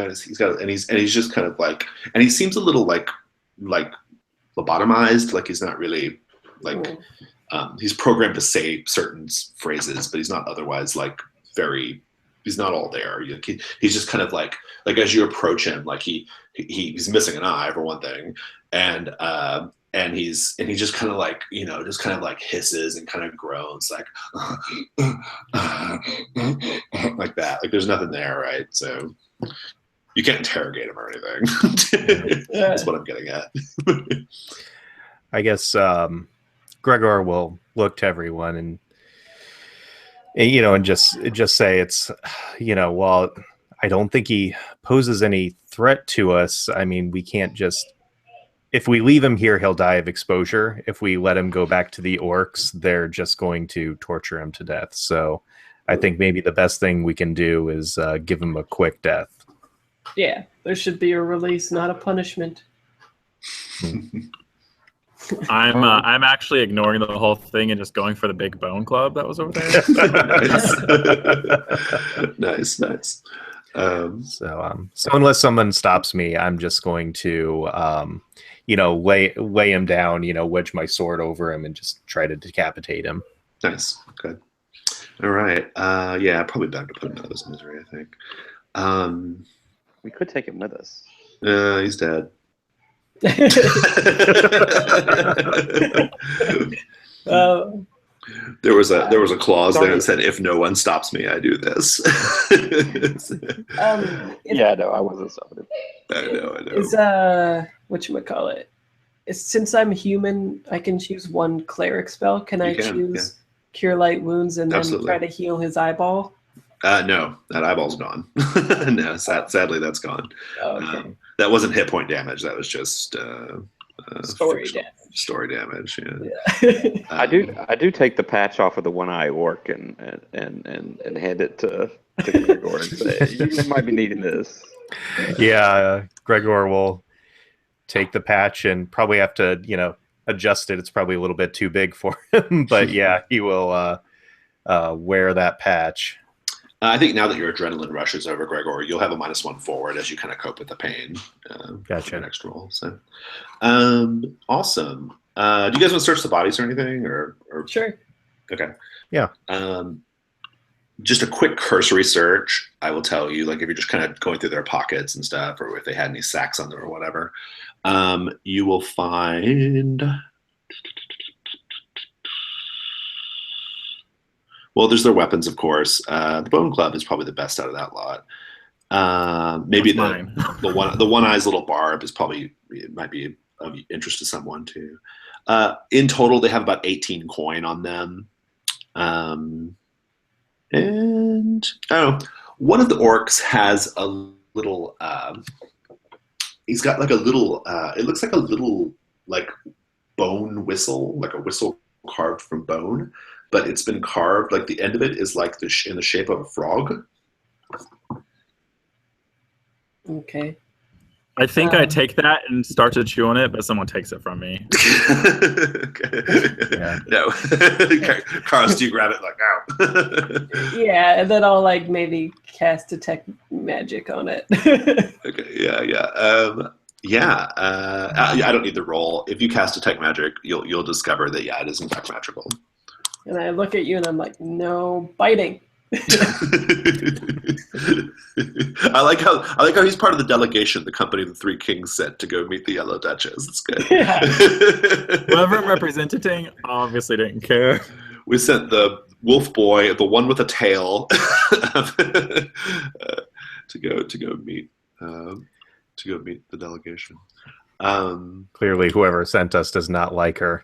he's just kind of like, and he seems a little like lobotomized, like he's not really like, he's programmed to say certain phrases, but he's not otherwise like very he's not all there. He's just kind of like as you approach him, like he's missing an eye for one thing, and he just kind of like just kind of like hisses and kind of groans like like that. Like there's nothing there, right? So you can't interrogate him or anything. That's what I'm getting at. I guess Gregor will look to everyone and just say it's, while I don't think he poses any threat to us. I mean, we can't just, if we leave him here, he'll die of exposure. If we let him go back to the orcs, they're just going to torture him to death. So I think maybe the best thing we can do is give him a quick death. Yeah, there should be a release, not a punishment. I'm actually ignoring the whole thing and just going for the big bone club that was over there. Nice. So unless someone stops me, I'm just going to lay him down, wedge my sword over him and just try to decapitate him. Nice. Good. All right. Yeah, probably better to put him out of his misery, I think. We could take him with us. He's dead. There was a clause there that said, "If no one stops me, I do this." Yeah, no, I wasn't stopping him. I know. Is whatchamacallit? Since I'm human, I can choose one cleric spell. Can I choose Cure Light Wounds and then try to heal his eyeball? No, that eyeball's gone. No, sadly, that's gone. Oh, okay. That wasn't hit point damage. That was just Story damage. Story damage. Yeah. I do take the patch off of the one-eye orc and hand it to Gregor and say, "You might be needing this." Yeah, Gregor will take the patch and probably have to adjust it. It's probably a little bit too big for him, but yeah, he will wear that patch. I think now that your adrenaline rushes over, Gregor, you'll have a -1 forward as you kind of cope with the pain. Gotcha. For your next roll. So, awesome. Do you guys want to search the bodies or anything? Or Sure. Okay. Yeah. Just a quick cursory search. I will tell you, like if you're just kind of going through their pockets and stuff, or if they had any sacks on them or whatever, you will find. Well, there's their weapons, of course. The bone club is probably the best out of that lot. Maybe the one eye's little barb is probably, it might be of interest to someone too. In total, they have about 18 coin on them. And one of the orcs has a little. He's got like a little. It looks like a little like bone whistle, like a whistle carved from bone. But it's been carved, like the end of it is like in the shape of a frog. Okay. I think I take that and start to chew on it, but someone takes it from me. Yeah. No. Carlos, do you grab it like now? Yeah, and then I'll like maybe cast Detect Magic on it. Okay, yeah. I don't need the roll. If you cast Detect Magic, you'll discover that it is in fact magical. And I look at you and I'm like, no biting. I like how he's part of the delegation the company of the Three Kings sent to go meet the Yellow Duchess. It's good. Yeah. Whoever represented obviously didn't care. We sent the wolf boy, the one with a tail, to go meet the delegation. Clearly, whoever sent us does not like her.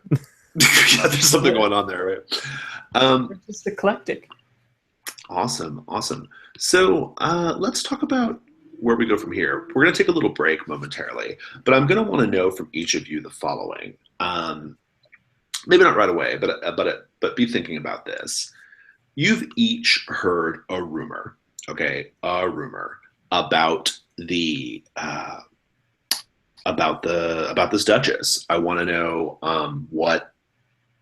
Yeah, there's something going on there, right? We're just eclectic. Awesome. So let's talk about where we go from here. We're going to take a little break momentarily, but I'm going to want to know from each of you the following. Maybe not right away, but be thinking about this. You've each heard a rumor, okay? A rumor about about this Duchess. I want to know what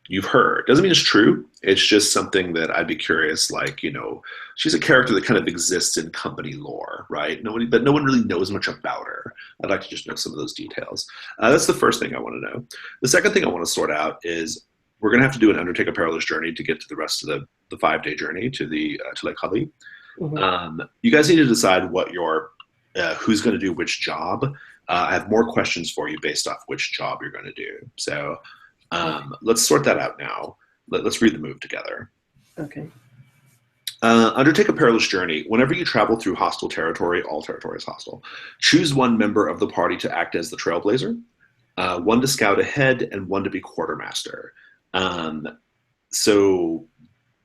you've heard. Doesn't mean it's true. It's just something that I'd be curious, like, she's a character that kind of exists in company lore, right? But no one really knows much about her. I'd like to just know some of those details. That's the first thing I want to know. The second thing I want to sort out is we're going to have to undertake a perilous journey to get to the rest of the 5-day journey to Lake Hali. You guys need to decide what your who's going to do which job. I have more questions for you based off which job you're going to do. So let's sort that out now. Let's read the move together. Okay. Undertake a perilous journey. Whenever you travel through hostile territory, all territory is hostile, choose one member of the party to act as the trailblazer, one to scout ahead, and one to be quartermaster. So,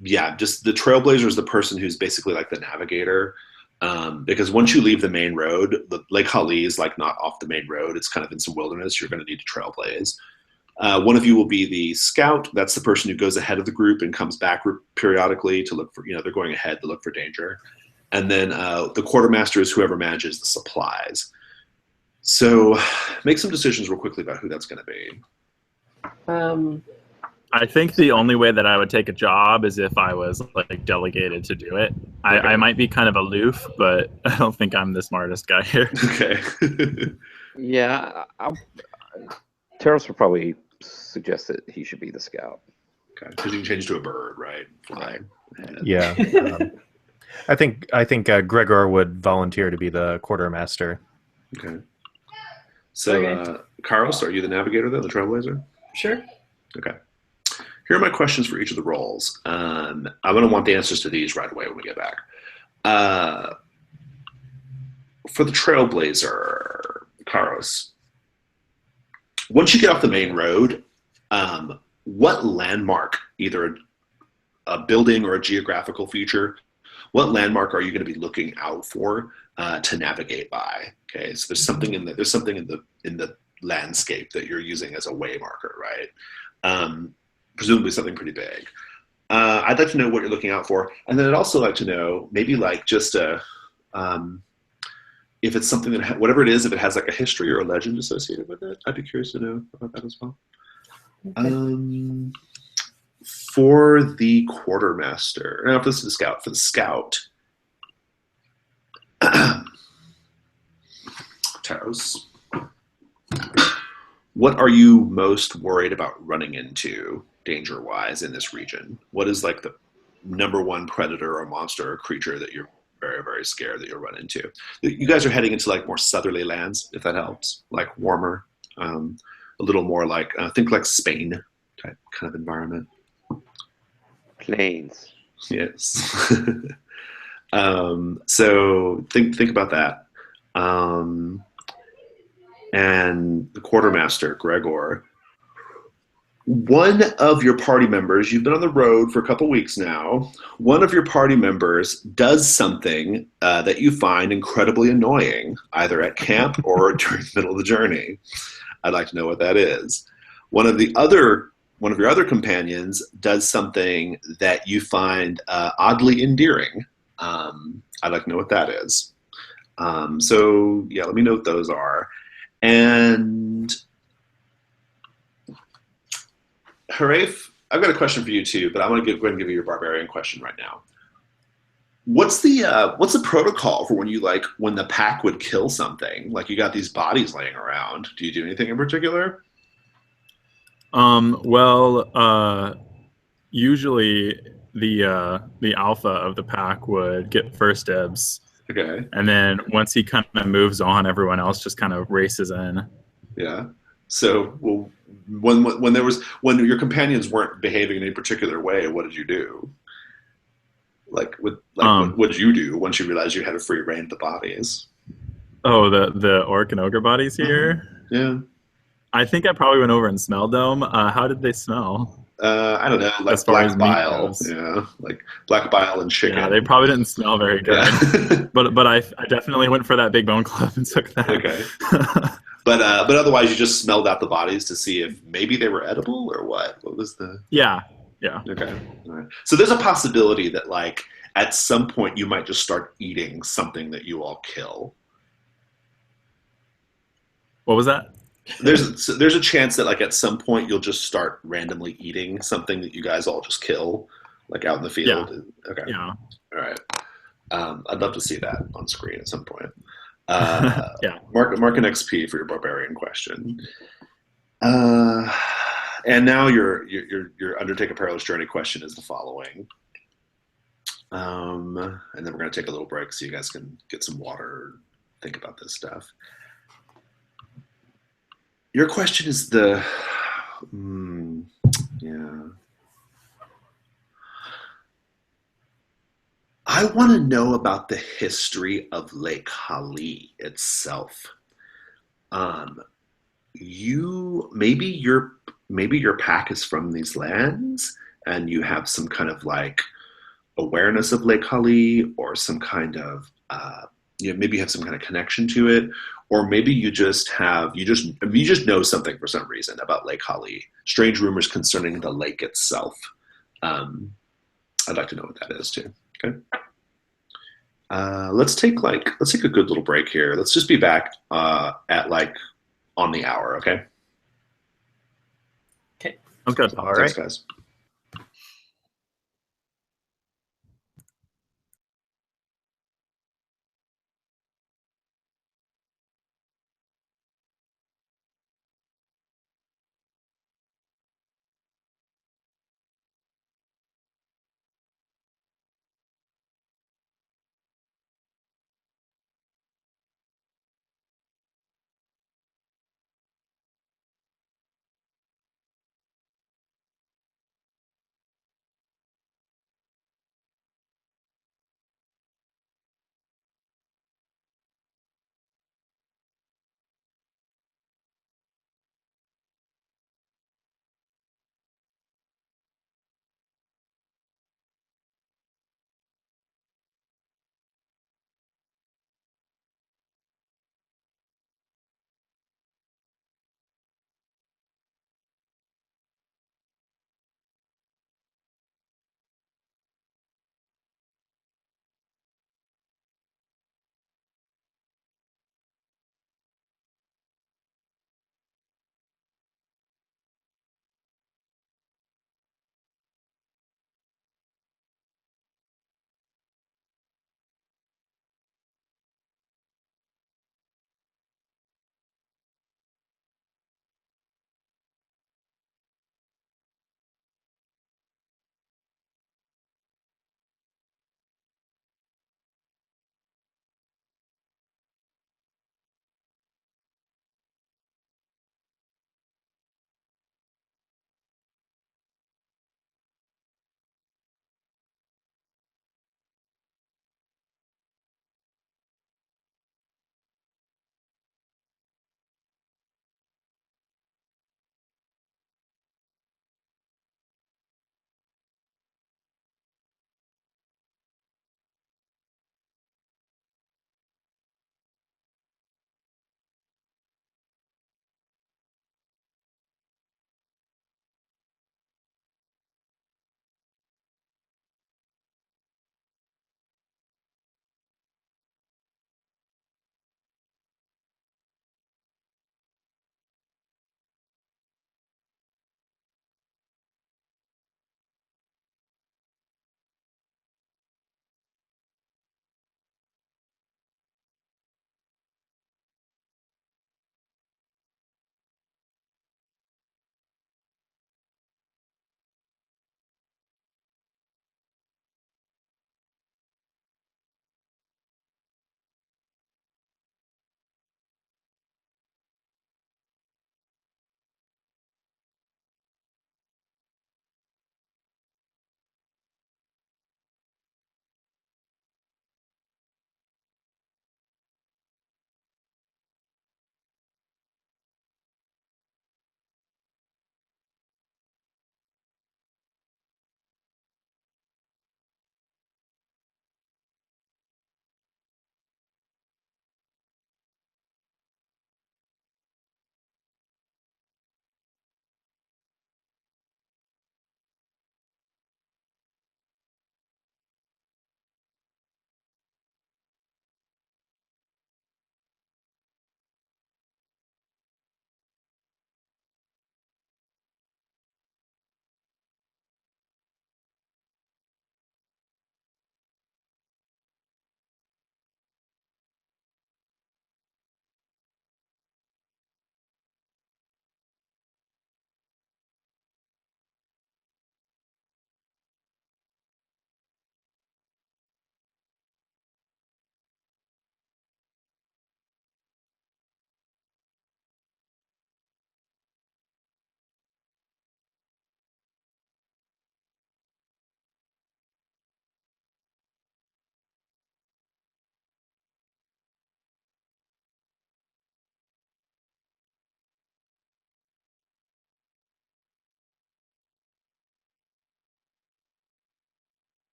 yeah, just the trailblazer is the person who's basically like the navigator. Because once you leave the main road, Lake Hali is like not off the main road. It's kind of in some wilderness. You're going to need to trailblaze. One of you will be the scout. That's the person who goes ahead of the group and comes back periodically to look for, they're going ahead to look for danger. And then the quartermaster is whoever manages the supplies. So make some decisions real quickly about who that's going to be. I think the only way that I would take a job is if I was like delegated to do it. Okay. I might be kind of aloof, but I don't think I'm the smartest guy here. Okay. Yeah, Terrace would probably suggest that he should be the scout. Okay, because you can change to a bird, right? Fly. Yeah. I think Gregor would volunteer to be the quartermaster. Okay. So, Carlos, are you the navigator then, the trailblazer? Sure. Okay. Here are my questions for each of the roles. I'm going to want the answers to these right away when we get back. For the trailblazer, Carlos, once you get off the main road, what landmark, either a building or a geographical feature, what landmark are you going to be looking out for to navigate by? Okay, so there's something in the landscape that you're using as a way marker, right? Presumably something pretty big. I'd like to know what you're looking out for, and then I'd also like to know maybe like just if it's something that whatever it is, if it has like a history or a legend associated with it. I'd be curious to know about that as well. Okay. For the quartermaster, no, this is the scout. For the scout, Taros, what are you most worried about running into danger-wise in this region? What is like the number one predator or monster or creature that you're very, very scared that you'll run into? You guys are heading into like more southerly lands, if that helps, like warmer, a little more like, think like Spain type kind of environment. Plains. Yes. So think about that. And the quartermaster, Gregor, one of your party members, you've been on the road for a couple weeks now, one of your party members does something that you find incredibly annoying, either at camp or during the middle of the journey. I'd like to know what that is. One of your other companions does something that you find oddly endearing. I'd like to know what that is. So yeah, let me know what those are. And Harif, I've got a question for you too, but I want to go ahead and give you your barbarian question right now. What's the protocol for when the pack would kill something? Like you got these bodies laying around. Do you do anything in particular? Usually the alpha of the pack would get first dibs. Okay. And then once he kind of moves on, everyone else just kind of races in. Yeah. So, well, when your companions weren't behaving in any particular way, what did you do? What did you do once you realized you had a free reign of the bodies? Oh, the orc and ogre bodies here? Yeah. I think I probably went over and smelled them. How did they smell? I don't know, like as far black as bile. Yeah, like black bile and chicken. Yeah, they probably didn't smell very good. Yeah. but I definitely went for that big bone club and took that. Okay. But otherwise, you just smelled out the bodies to see if maybe they were edible or what? What was the? Yeah. Okay. All right. So there's a possibility that like at some point you might just start eating something that you all kill. What was that? There's a chance that like at some point you'll just start randomly eating something that you guys all just kill, like out in the field. Yeah. Okay. Yeah. All right. I'd love to see that on screen at some point. Yeah. Mark an XP for your barbarian question. And now your undertake a perilous journey question is the following. And then we're going to take a little break so you guys can get some water, think about this stuff. Your question is yeah. I want to know about the history of Lake Hali itself. Um, you maybe your pack is from these lands, and you have some kind of like awareness of Lake Hali, or some kind of maybe you have some kind of connection to it, or maybe you just know something for some reason about Lake Hali. Strange rumors concerning the lake itself. I'd like to know what that is too. Okay. Let's take a good little break here. Let's just be back at like on the hour. Okay. Okay. I'm good. All Thanks, right. guys.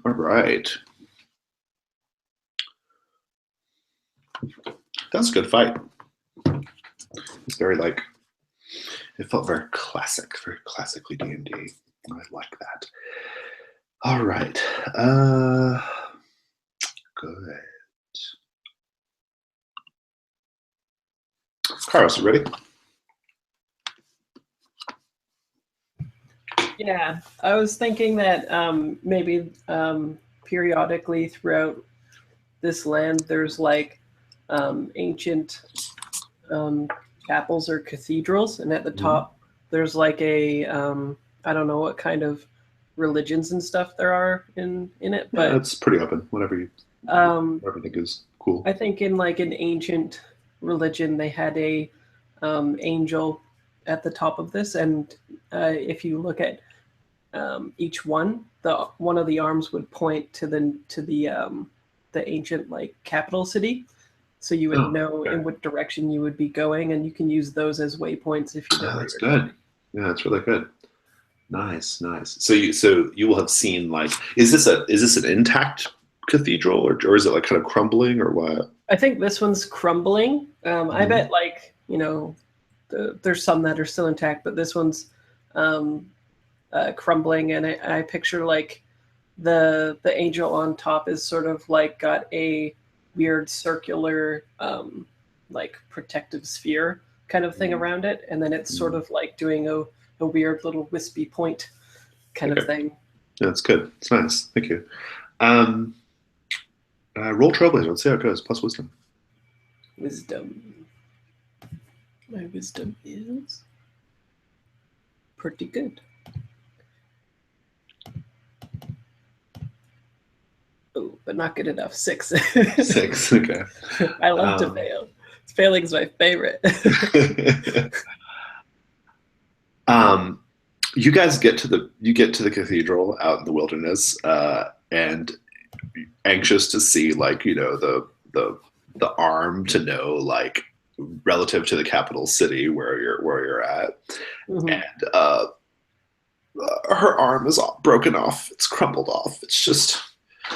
All right. That's a good fight. It's very like, it felt very classic, very classically D&D. I like that. All right. Good. Carlos, you ready? Yeah, I was thinking that maybe periodically throughout this land, there's like ancient chapels or cathedrals, and at the top there's like a I don't know what kind of religions and stuff there are in it, but it's pretty open. Whatever you think is cool. I think in like an ancient religion they had a angel at the top of this, and if you look at each one, one of the arms would point to the ancient like capital city, so you would know in what direction you would be going, and you can use those as waypoints if you know where That's you're good. going. Yeah, that's really good. Nice. So you will have seen like, is this an intact cathedral or is it like kind of crumbling or what? I think this one's crumbling. I bet like there's some that are still intact, but this one's crumbling, and I picture like the angel on top is sort of like got a weird circular like protective sphere kind of thing around it, and then it's sort of like doing a weird little wispy point kind of thing. Yeah, that's good. It's nice. Thank you. Roll Trailblazer. Let's see how it goes. Plus wisdom. Wisdom. My wisdom is pretty good. Oh, but not good enough. 6. 6. Okay. I love to fail. Failing's my favorite. You guys get to the cathedral out in the wilderness, and anxious to see like the arm to know like relative to the capital city where you're at, and her arm is all broken off. It's crumpled off. It's just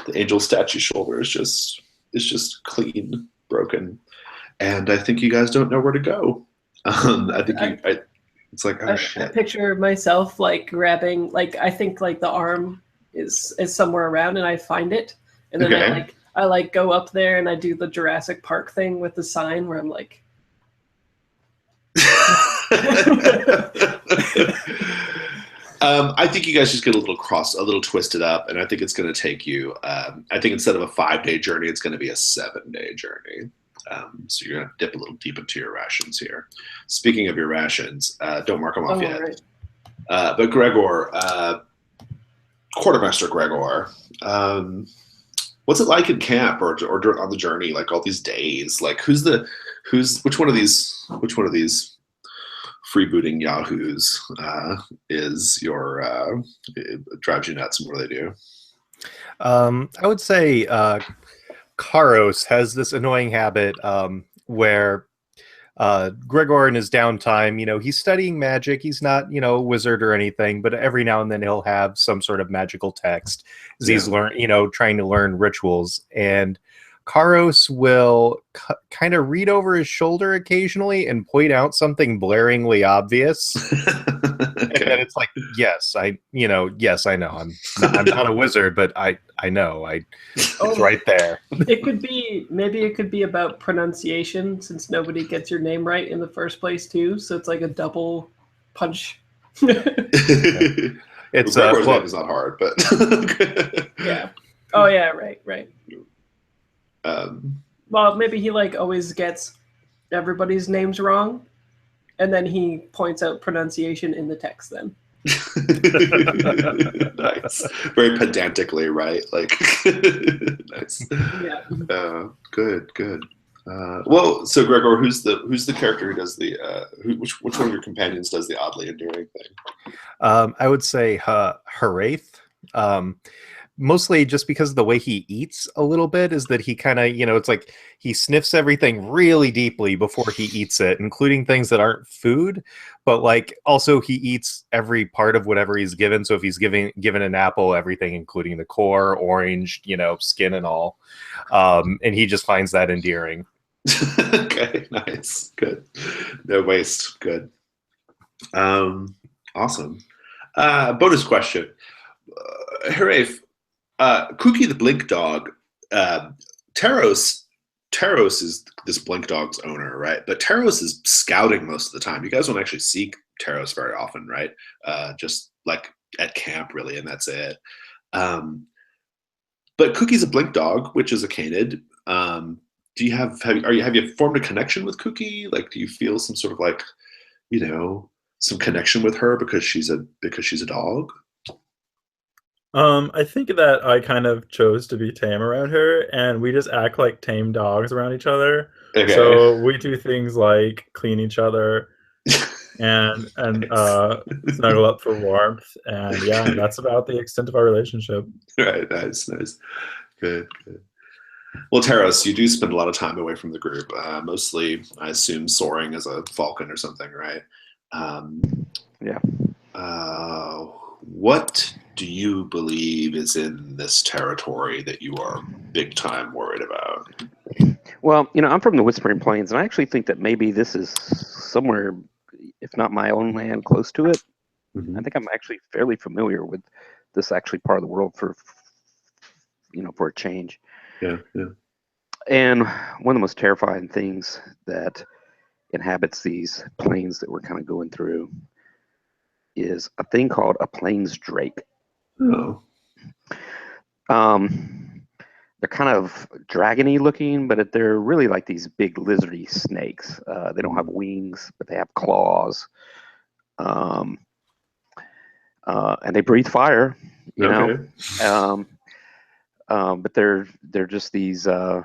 the angel statue shoulder is just clean broken, and I think you guys don't know where to go. It's like, oh shit. I picture myself like grabbing, like I think like the arm is somewhere around, and I find it, and then I go up there and I do the Jurassic Park thing with the sign where I'm like. I think you guys just get a little twisted up, and I think it's going to take you. I think instead of a 5-day journey, it's going to be a 7-day journey. So you're going to dip a little deep into your rations here. Speaking of your rations, don't mark them off yet. Right. But Gregor, Quartermaster Gregor, what's it like in camp or on the journey? Like all these days, like which one of these freebooting yahoos is your drives you nuts, and what do they do? I would say Karos has this annoying habit where Gregor in his downtime, he's studying magic. He's not, a wizard or anything, but every now and then he'll have some sort of magical text as he's trying to learn rituals. And Karos will kind of read over his shoulder occasionally and point out something blaringly obvious. And then it's like, yes, I know. I'm not a wizard, but I know. It's right there. It could be about pronunciation, since nobody gets your name right in the first place too. So it's like a double punch. It's name is not hard, but yeah. Oh yeah, right. Well, maybe he like always gets everybody's names wrong, and then he points out pronunciation in the text then. Nice. Very pedantically, right? Like, nice. Yeah. Good. Well, so Gregor, who's the character who does the which one of your companions does the oddly endearing thing? I would say Haraith. mostly just because of the way he eats a little bit, is that he kind of, it's like he sniffs everything really deeply before he eats it, including things that aren't food, but like also he eats every part of whatever he's given. So if he's given an apple, everything including the core, orange, skin and all. And he just finds that endearing. Okay, nice. Good. No waste. Good. Awesome. Bonus question. Hooray. Cookie the Blink Dog. Taros is this Blink Dog's owner, right? But Taros is scouting most of the time. You guys don't actually see Taros very often, right? Just like at camp, really, and that's it. But Cookie's a Blink Dog, which is a canid. Do you have you formed a connection with Cookie? Like, do you feel some sort of like, some connection with her because she's a dog? I think that I kind of chose to be tame around her, and we just act like tame dogs around each other. Okay. So we do things like clean each other and Nice. snuggle up for warmth, and yeah, that's about the extent of our relationship. Right. Nice. Good. Well, Taros, you do spend a lot of time away from the group, mostly, I assume, soaring as a falcon or something, right? Yeah. What do you believe is in this territory that you are big time worried about? Well, I'm from the Whispering Plains, and I actually think that maybe this is somewhere, if not my own land, close to it. Mm-hmm. I think I'm actually fairly familiar with this actually part of the world for a change. Yeah. And one of the most terrifying things that inhabits these plains that we're kind of going through is a thing called a plains drake. Oh. They're kind of dragony looking, but they're really like these big lizardy snakes. They don't have wings, but they have claws. And they breathe fire, Okay. but they're just these, and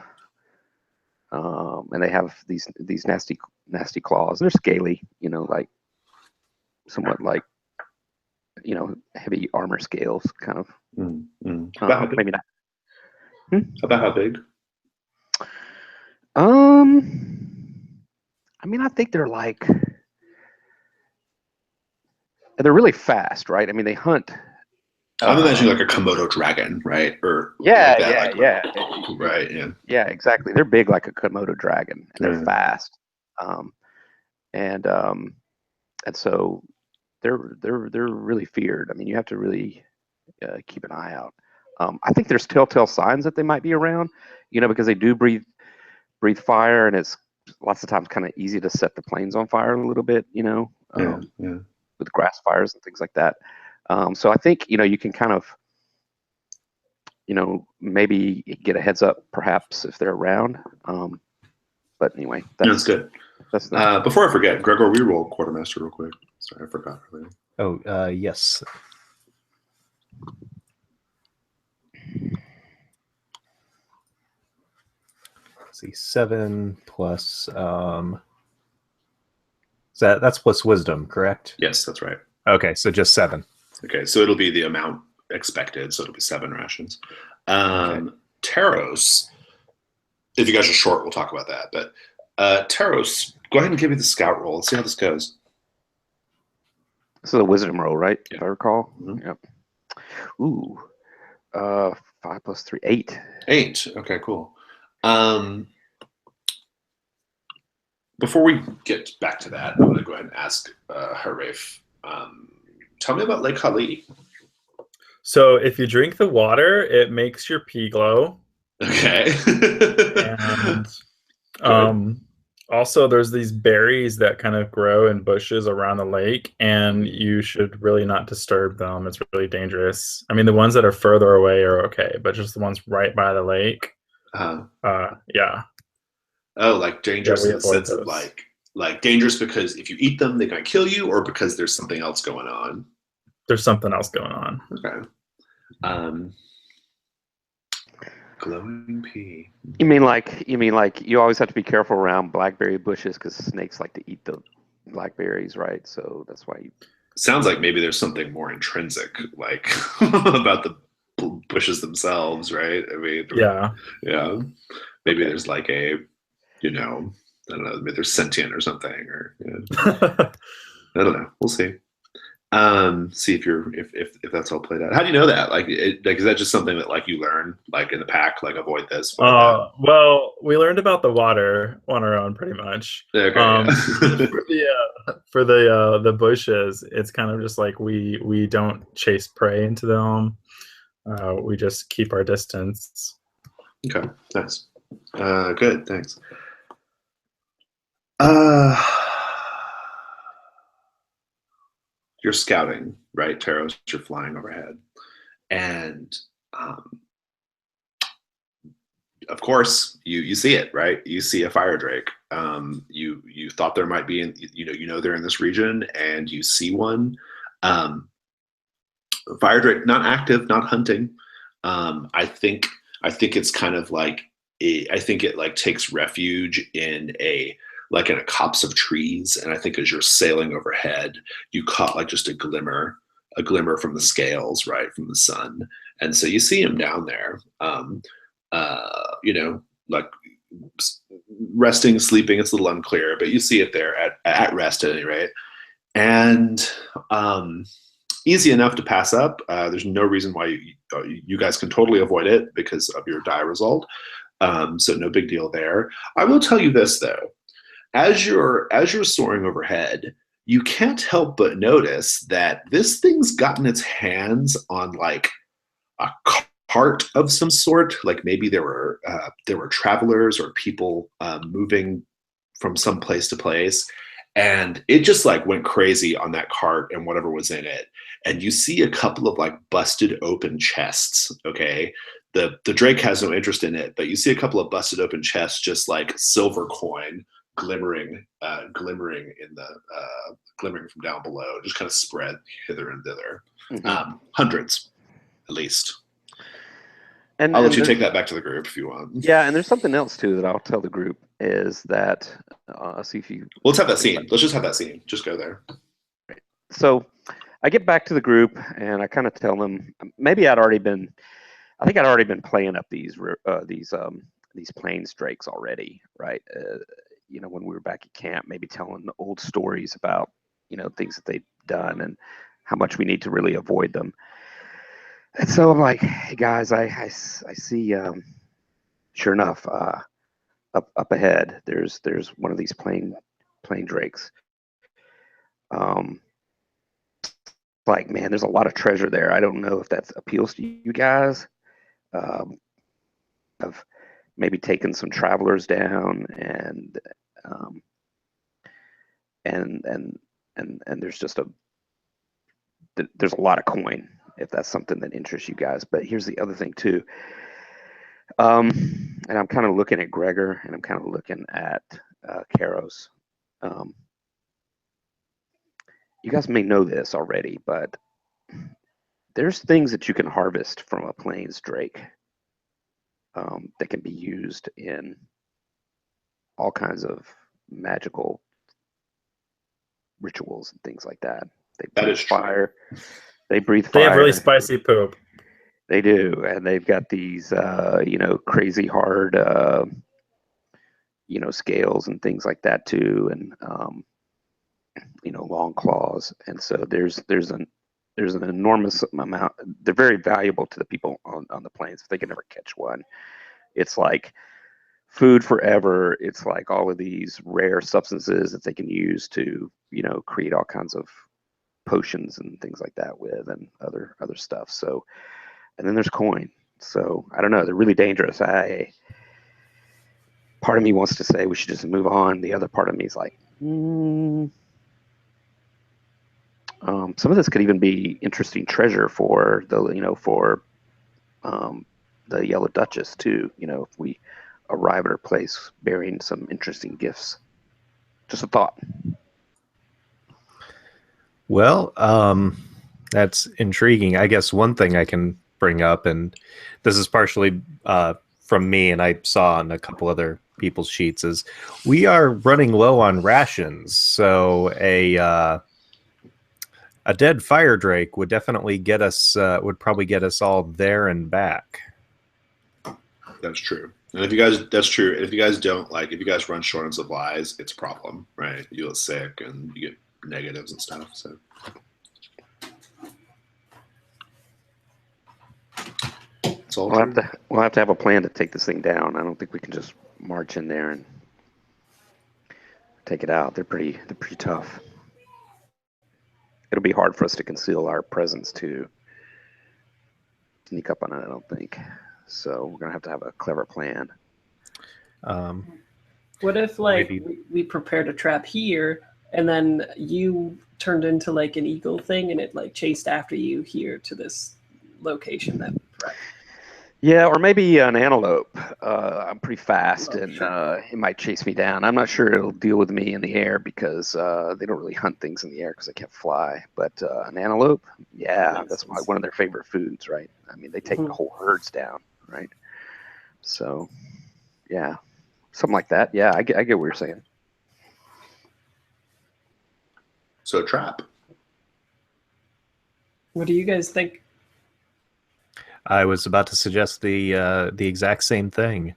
they have these nasty claws. They're scaly, like somewhat like heavy armor scales, kind of. Maybe not. About how big? I think they're really fast, right? I mean, they hunt. I'm imagining like a Komodo dragon, right? Or yeah, like that, yeah. Right. Yeah. Yeah, exactly. They're big like a Komodo dragon, and they're Yeah. fast. And so they're really feared. I mean, you have to really keep an eye out. I think there's telltale signs that they might be around, because they do breathe fire, and it's lots of times kind of easy to set the plains on fire a little bit, with grass fires and things like that. So I think you can kind of maybe get a heads up perhaps if they're around. But anyway, that's good. That's before I forget, Gregor, we roll quartermaster real quick. Sorry, I forgot earlier. Oh, yes. Let's see, 7 plus that's plus wisdom, correct? Yes, that's right. Okay, so just 7. Okay, so it'll be the amount expected, so it'll be 7 rations. Okay. Taros, if you guys are short, we'll talk about that. But Taros, go ahead and give me the scout roll. Let's see how this goes. This is a wisdom roll, right? Yeah. If I recall. Mm-hmm. Yep. Ooh. 5 plus 3, 8. 8. Okay, cool. Before we get back to that, I'm going to go ahead and ask Harif. Tell me about Lake Hali. So if you drink the water, it makes your pee glow. Okay. And also there's these berries that kind of grow in bushes around the lake, and you should really not disturb them. It's really dangerous. I mean, the ones that are further away are okay, but just the ones right by the lake. Yeah. Oh, like dangerous in the sense those. of like dangerous because if you eat them, they can kill you, or because there's something else going on? There's something else going on. Okay. Glowing pea. You mean like you always have to be careful around blackberry bushes because snakes like to eat the blackberries, right? So that's why you. Sounds like maybe there's something more intrinsic, like about the bushes themselves, right? I mean, Yeah. yeah. Maybe Okay. there's like a, I don't know, maybe there's sentient or something, or I don't know. We'll see. See if you're if that's all played out. How do you know that? Like, is that just something that like you learn like in the pack? Like, avoid this, avoid that. Well, we learned about the water on our own, pretty much. Okay, yeah. For the bushes, it's kind of just like we don't chase prey into them. We just keep our distance. Okay, nice. Good, thanks. Uh, you're scouting, right, Taros? You're flying overhead, and um, of course, you see it, right? You see a fire drake. You thought there might be, they're in this region, and you see one. Fire drake, not active, not hunting. I think it's kind of like I think it like takes refuge in a copse of trees, and I think as you're sailing overhead, you caught like just a glimmer from the scales, right, from the sun, and so you see him down there. Like resting, sleeping. It's a little unclear, but you see it there at rest at any rate, and easy enough to pass up. There's no reason why you guys can totally avoid it because of your die result. So no big deal there. I will tell you this though, as you're soaring overhead, you can't help but notice that this thing's gotten its hands on like a cart of some sort. Like maybe there were travelers or people moving from some place to place, and it just like went crazy on that cart and whatever was in it. And you see a couple of like busted open chests. Okay, the drake has no interest in it, but you see a couple of busted open chests, just like silver coin glimmering in the glimmering from down below, just kind of spread hither and thither. Hundreds at least. I'll let you take that back to the group if you want. Yeah, and there's something else too that I'll tell the group is that see if you. Let's have that scene. Let's just have that scene. Just go there. So I get back to the group and I kind of tell them maybe I think I'd already been playing up these plains drakes already, right? When we were back at camp, maybe telling the old stories about things that they've done and how much we need to really avoid them. And so I'm like, hey guys, I see, sure enough, up ahead, there's one of these plain drakes. Like, man, there's a lot of treasure there. I don't know if that appeals to you guys. I've maybe taken some travelers down, and there's a lot of coin, if that's something that interests you guys. But here's the other thing too. And I'm kind of looking at Gregor, and I'm kind of looking at Karos. You guys may know this already, but there's things that you can harvest from a plains drake that can be used in all kinds of magical rituals and things like that. They breathe fire. They breathe fire. They have really spicy poop. They do, and they've got these, crazy hard, scales and things like that too, and long claws. And so there's an enormous amount. They're very valuable to the people on the plains if they can ever catch one. It's like food forever. It's like all of these rare substances that they can use to create all kinds of potions and things like that with, and other stuff. So, and then there's coin. So I don't know, they're really dangerous. Part of me wants to say we should just move on. The other part of me is like, some of this could even be interesting treasure for the the Yellow Duchess too. If we arrive at her place bearing some interesting gifts. Just a thought. Well, that's intriguing. I guess one thing I can bring up, and this is partially from me, and I saw on a couple other people's sheets, is we are running low on rations. So A dead fire drake would definitely get us. Would probably get us all there and back. That's true. And if you guys, that's true. If you guys don't like, if you guys run short on supplies, it's a problem, right? You get sick and you get negatives and stuff. So it's all true. We'll have to have a plan to take this thing down. I don't think we can just march in there and take it out. They're pretty tough. It'll be hard for us to conceal our presence to sneak up on it, I don't think. So we're gonna have to have a clever plan. What if we prepared a trap here and then you turned into like an eagle thing and it like chased after you here to this location that we prepped? Yeah, or maybe an antelope. I'm pretty fast, and it might chase me down. I'm not sure it'll deal with me in the air because they don't really hunt things in the air because they can't fly. But an antelope, yeah, that's one of their favorite foods, right? I mean, they take whole herds down, right? So, yeah, something like that. Yeah, I get what you're saying. So trap. What do you guys think? I was about to suggest the exact same thing.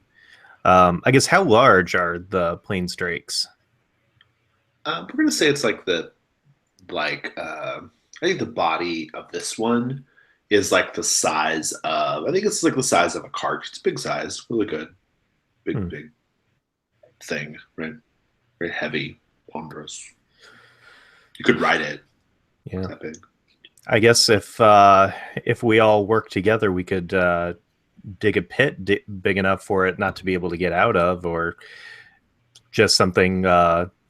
I guess how large are the plains drakes? We're gonna say it's like I think the body of this one is like the size of, I think it's like the size of a cart. It's big size, really good, big thing, right? Very heavy, ponderous. You could ride it. Yeah, it's that big. I guess if we all work together, we could dig a pit big enough for it not to be able to get out of, or just something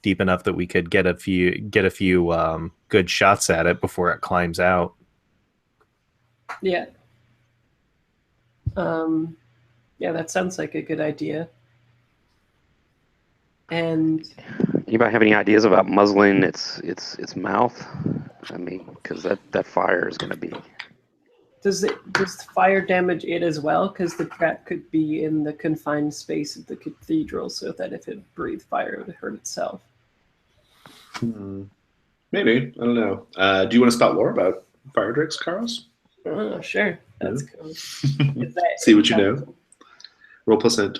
deep enough that we could get a few good shots at it before it climbs out. Yeah. Yeah, that sounds like a good idea. And anybody have any ideas about muzzling its mouth? I mean, because that fire is going to be. Does fire damage it as well? Because the trap could be in the confined space of the cathedral, so that if it breathed fire, it would hurt itself. Maybe, I don't know. Do you want to spout lore about fire drakes, Carlos? Oh, sure. That's cool. See what you know. Roll %.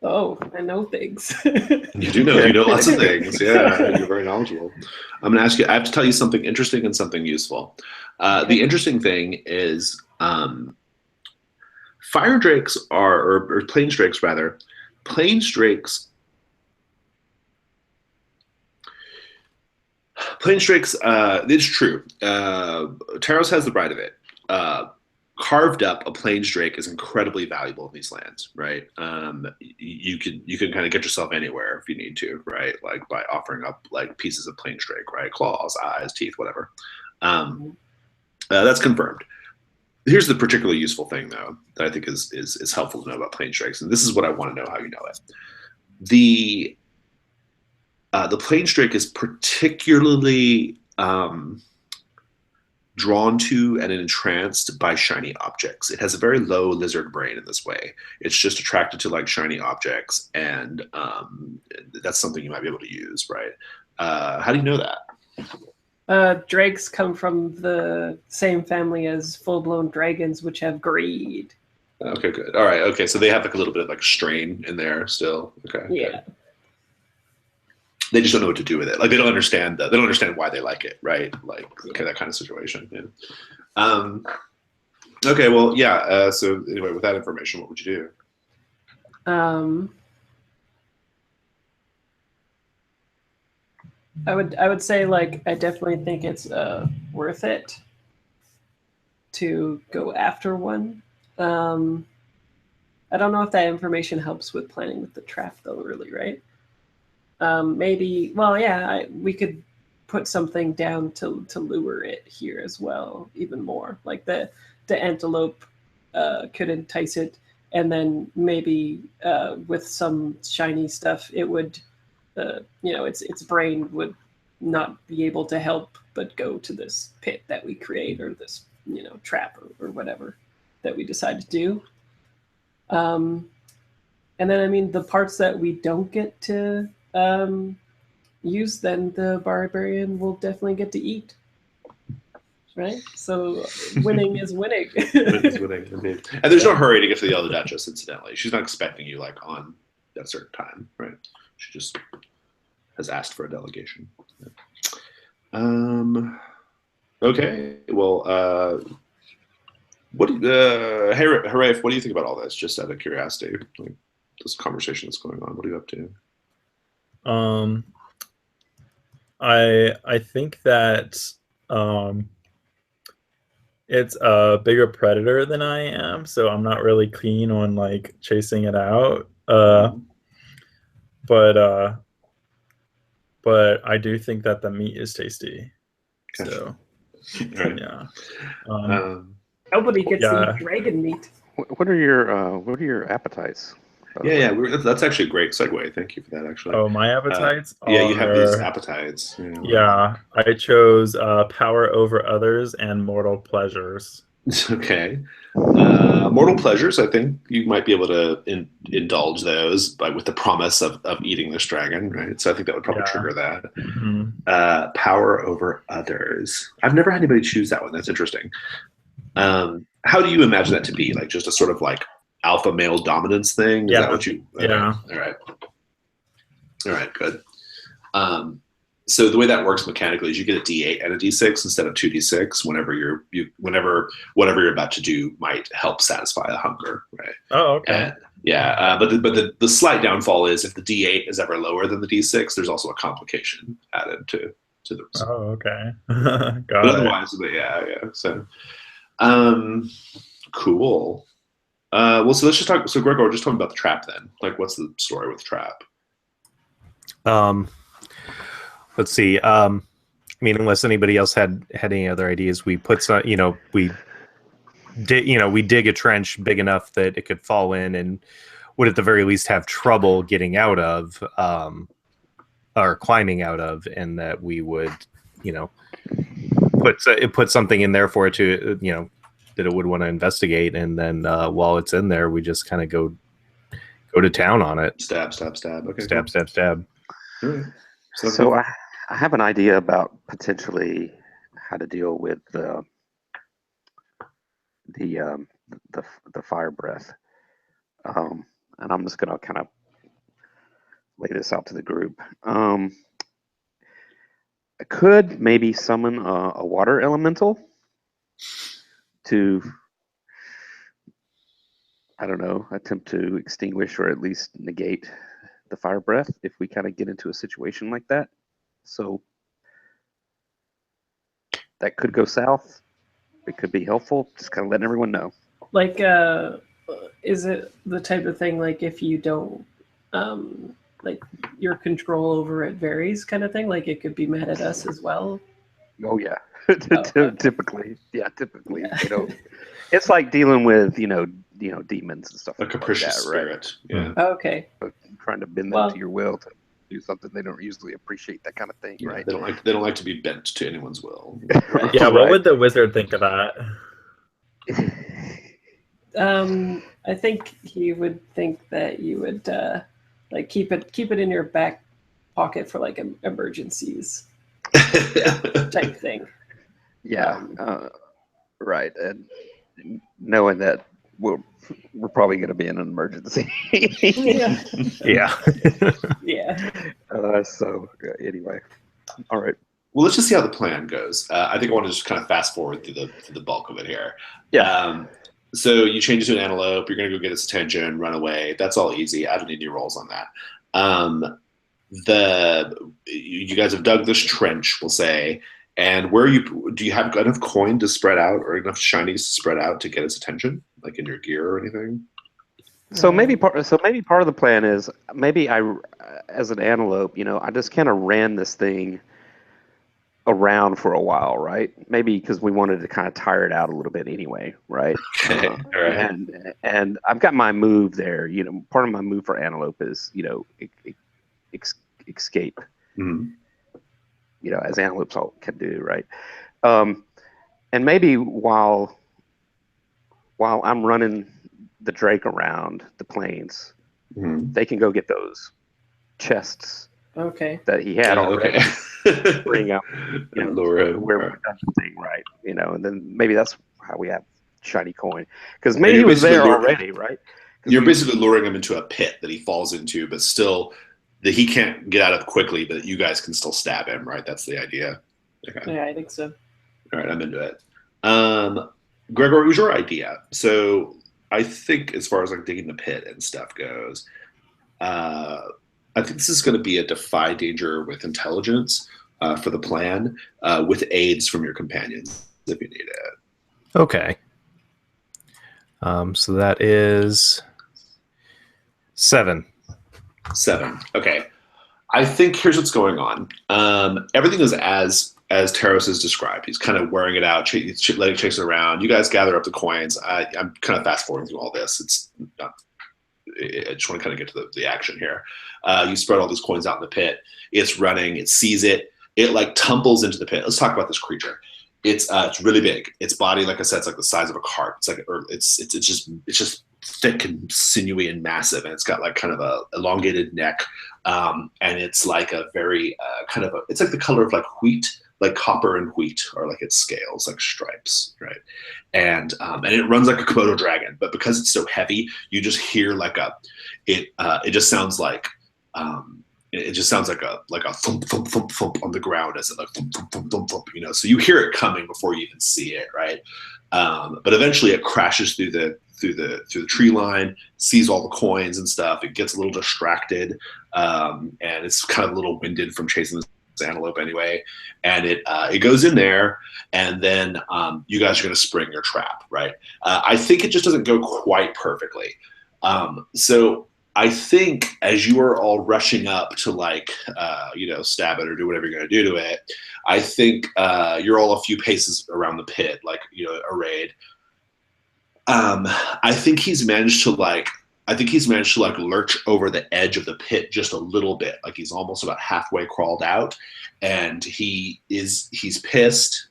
Oh, I know things. You do know. You know lots of things. Yeah, you're very knowledgeable. I'm going to ask you. I have to tell you something interesting and something useful. The interesting thing is, fire drakes or plains drakes rather. Plains drakes. It's true. Taros has the right of it. Carved up, a plains drake is incredibly valuable in these lands, right? You can kind of get yourself anywhere if you need to, right? Like by offering up like pieces of plains drake, right? Claws, eyes, teeth, whatever. That's confirmed. Here's the particularly useful thing, though, that I think is helpful to know about plains drakes, and this is what I want to know how you know it. The plains drake is particularly drawn to and entranced by shiny objects. It has a very low lizard brain in this way. It's just attracted to like shiny objects, and that's something you might be able to use, right? How do you know that? Drakes come from the same family as full-blown dragons, which have greed. Okay, good. All right. Okay, so they have like a little bit of like strain in there still. Okay. Yeah. Good. They just don't know what to do with it. Like they don't understand that. They don't understand why they like it, right? Like okay, that kind of situation. Yeah. Okay. Well, yeah. So anyway, with that information, what would you do? I would say like I definitely think it's worth it to go after one. I don't know if that information helps with planning with the trap though, really, right? Maybe, well, yeah, we could put something down to lure it here as well, even more. Like the antelope could entice it, and then maybe with some shiny stuff, it would, its brain would not be able to help but go to this pit that we create or this, trap or whatever that we decide to do. And then, I mean, the parts that we don't get to use, then the barbarian will definitely get to eat. Right? So winning is winning. It's winning, indeed. And there's no hurry to get to the Yellow Duchess, incidentally. She's not expecting you like on that certain time, right? She just has asked for a delegation. Okay. Well, hey, Rafe, what do you think about all this? Just out of curiosity, like this conversation that's going on. What are you up to? I think that it's a bigger predator than I am, so I'm not really keen on like chasing it out. But I do think that the meat is tasty. Gotcha. So Right. yeah. Nobody gets to eat dragon meat. What are your appetites? Yeah. That's actually a great segue. Thank you for that. Actually. Oh, my appetites. Yeah, you have these appetites. Yeah, I chose power over others and mortal pleasures. Okay. Mortal pleasures, I think you might be able to indulge those, but with the promise of eating this dragon, right? So I think that would probably trigger that. Mm-hmm. Power over others. I've never had anybody choose that one. That's interesting. How do you imagine that to be? Like just a sort of like alpha male dominance thing? Is that what you? Okay. Yeah. All right. Good. So the way that works mechanically is you get a D8 and a D6 instead of 2D6 whenever whenever whatever you're about to do might help satisfy a hunger, right? Oh, okay. And, yeah, but the slight downfall is if the D8 is ever lower than the D6, there's also a complication added to those. Oh, okay. But Got it. otherwise, yeah. So, cool. Well, so let's just talk. So, Gregor, just talking about the trap then. Like, what's the story with the trap? Let's see. I mean, unless anybody else had any other ideas, we put some. We dig a trench big enough that it could fall in, and would at the very least have trouble getting out of, or climbing out of, and that we would, put something in there for it to, that it would want to investigate, and then while it's in there, we just kind of go to town on it. Stab. Okay. Stab. All right. So I have an idea about potentially how to deal with the fire breath, and I'm just gonna kind of lay this out to the group. I could maybe summon a water elemental to, I don't know, attempt to extinguish or at least negate the fire breath if we kind of get into a situation like that. So that could go south. It could be helpful. Just kind of letting everyone know. Like, is it the type of thing like if you don't, like your control over it varies kind of thing? Like it could be mad at us as well? Oh yeah. Okay. Typically. It's like dealing with, demons and stuff. A capricious like that, spirit. Right? Yeah. Okay. But trying to bend them to your will to do something they don't usually appreciate, that kind of thing, right? They don't like to be bent to anyone's will. Right. Yeah, what would the wizard think of that? I think he would think that you would like keep it in your back pocket for like emergencies type thing. Yeah, right. And knowing that we're probably going to be in an emergency. Yeah. Yeah. So anyway, all right. Well, let's just see how the plan goes. I think I want to just kind of fast forward through the bulk of it here. Yeah. So you change it to an antelope. You're going to go get its attention, run away. That's all easy. I don't need any rolls on that. You guys have dug this trench, we'll say, and do you have enough coin to spread out or enough shinies to spread out to get its attention, like in your gear or anything? So maybe part of the plan is maybe I, as an antelope, I just kind of ran this thing around for a while, right? Maybe because we wanted to kind of tire it out a little bit anyway, right? Okay. All right. And I've got my move there. Part of my move for antelope is escape. Mm-hmm. As antelopes all can do, right? And maybe while I'm running the Drake around the plains, Mm-hmm. they can go get those chests Okay. that he had already. Okay. Bring up, Lure him. where Right. we've done the thing right, and then maybe that's how we have shiny coin, because And maybe he you're was basically there already, right? 'Cause you're basically luring him into a pit that he falls into, but still that he can't get out of quickly, but you guys can still stab him, right? That's the idea. Okay. Yeah, I think so. All right, I'm into it. Gregor, it was your idea. So I think as far as like digging the pit and stuff goes, uh, I think this is going to be a defy danger with intelligence for the plan, with aids from your companions if you need it. Okay. So that is 7. 7. Okay. I think here's what's going on. Everything is as Taros has described. He's kind of wearing it out, letting chase it around. You guys gather up the coins. I'm kind of fast forwarding through all this. It's not, I just want to kind of get to the action here. You spread all these coins out in the pit. It's running. It sees it. It like tumbles into the pit. Let's talk about this creature. It's really big. Its body, like I said, it's like the size of a cart. It's like, or it's just thick and sinewy and massive, and it's got like kind of a elongated neck, and it's like a very it's like the color of like wheat, like copper and wheat, or like its scales, like stripes, right? And it runs like a Komodo dragon, but because it's so heavy, you just hear like it just sounds like it just sounds like a thump thump thump thump on the ground as it like thump thump thump thump thump, so you hear it coming before you even see it, right? But eventually it crashes through the tree line, sees all the coins and stuff. It gets a little distracted, and it's kind of a little winded from chasing this antelope anyway. And it goes in there, and then you guys are going to spring your trap, right? I think it just doesn't go quite perfectly. So I think as you are all rushing up to stab it or do whatever you're going to do to it, I think you're all a few paces around the pit, arrayed. I think he's managed to lurch over the edge of the pit just a little bit, like he's almost about halfway crawled out, and he's pissed.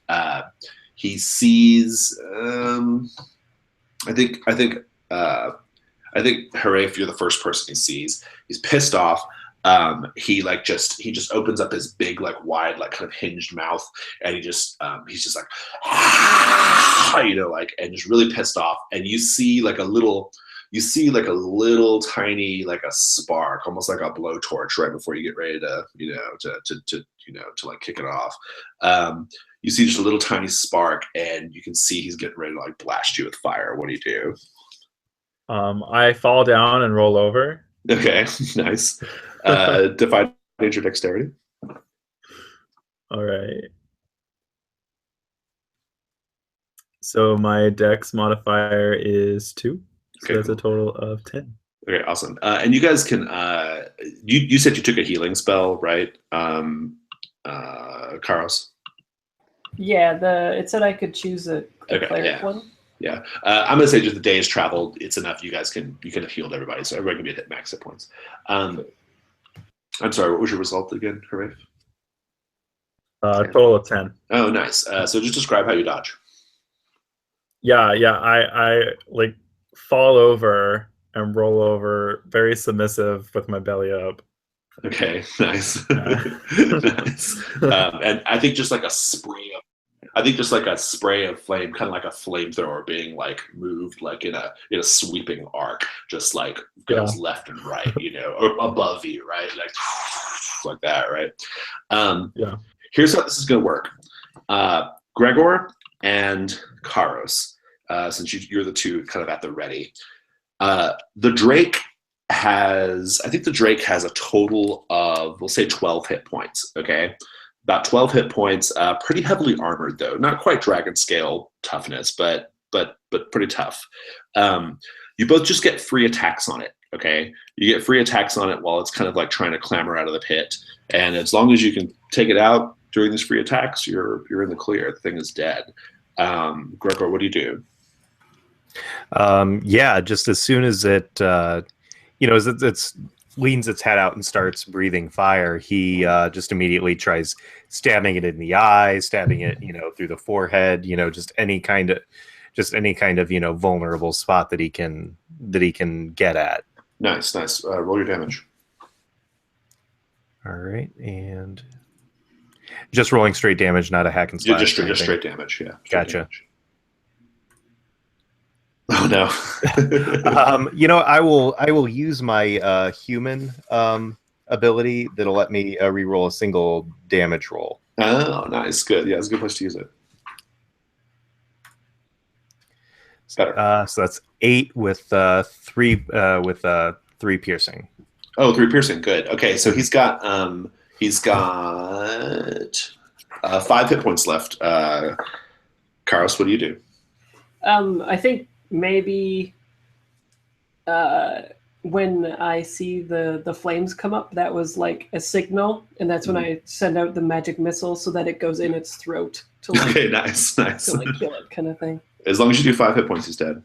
He sees. I think Harif, you're the first person he sees. He's pissed off. He just opens up his big, like wide, like kind of hinged mouth, and he's just like, and just really pissed off. And you see like a little tiny, like a spark, almost like a blowtorch, right before you get ready to like kick it off. You see just a little tiny spark, and you can see he's getting ready to like blast you with fire. What do you do? I fall down and roll over. Okay, nice. Defy danger dexterity. All right. So my dex modifier is 2. So Okay, that's cool. a total of 10. Okay, awesome. And you guys can. You said you took a healing spell, right? Karos. Yeah, it said I could choose a cleric one. Yeah, I'm gonna say just the day has traveled. It's enough. You guys you can have healed everybody, so everybody can be at max hit points. I'm sorry. What was your result again, Harif? Total of 10. Oh, nice. So just describe how you dodge. Yeah. I like fall over and roll over, very submissive with my belly up. Okay, nice. Nice. And I think just like a spray of flame, kind of like a flamethrower being like moved like in a sweeping arc, just like goes left and right, or above you, right? Like that, right? Here's how this is going to work. Gregor and Karos, since you're the two kind of at the ready. The Drake has a total of, we'll say, 12 hit points. Okay, about 12 hit points. Pretty heavily armored though, not quite dragon scale toughness, but pretty tough. You both just get free attacks on it. Okay, you get free attacks on it while it's kind of like trying to clamber out of the pit, and as long as you can take it out during these free attacks, you're in the clear. The thing is dead. Gregor, what do you do? Just as soon as it as it leans its head out and starts breathing fire, he just immediately tries stabbing it in the eye, stabbing it through the forehead, just any kind of vulnerable spot that he can get at. Nice. Roll your damage. All right, and just rolling straight damage, not a hack and slash. Just straight damage. Yeah. Gotcha. Damage. Oh no. I will use my human ability that'll let me re-roll a single damage roll. Oh, nice. Good. Yeah, it's a good place to use it. It's better. So that's 8 with 3 piercing. Oh, 3 piercing. Good. Okay, so he's got 5 hit points left. Karos, what do you do? I think maybe when I see the flames come up, that was like a signal, and that's when I send out the magic missile so that it goes in its throat to like, Okay, nice. to like kill it, kind of thing. As long as you do 5 hit points, he's dead.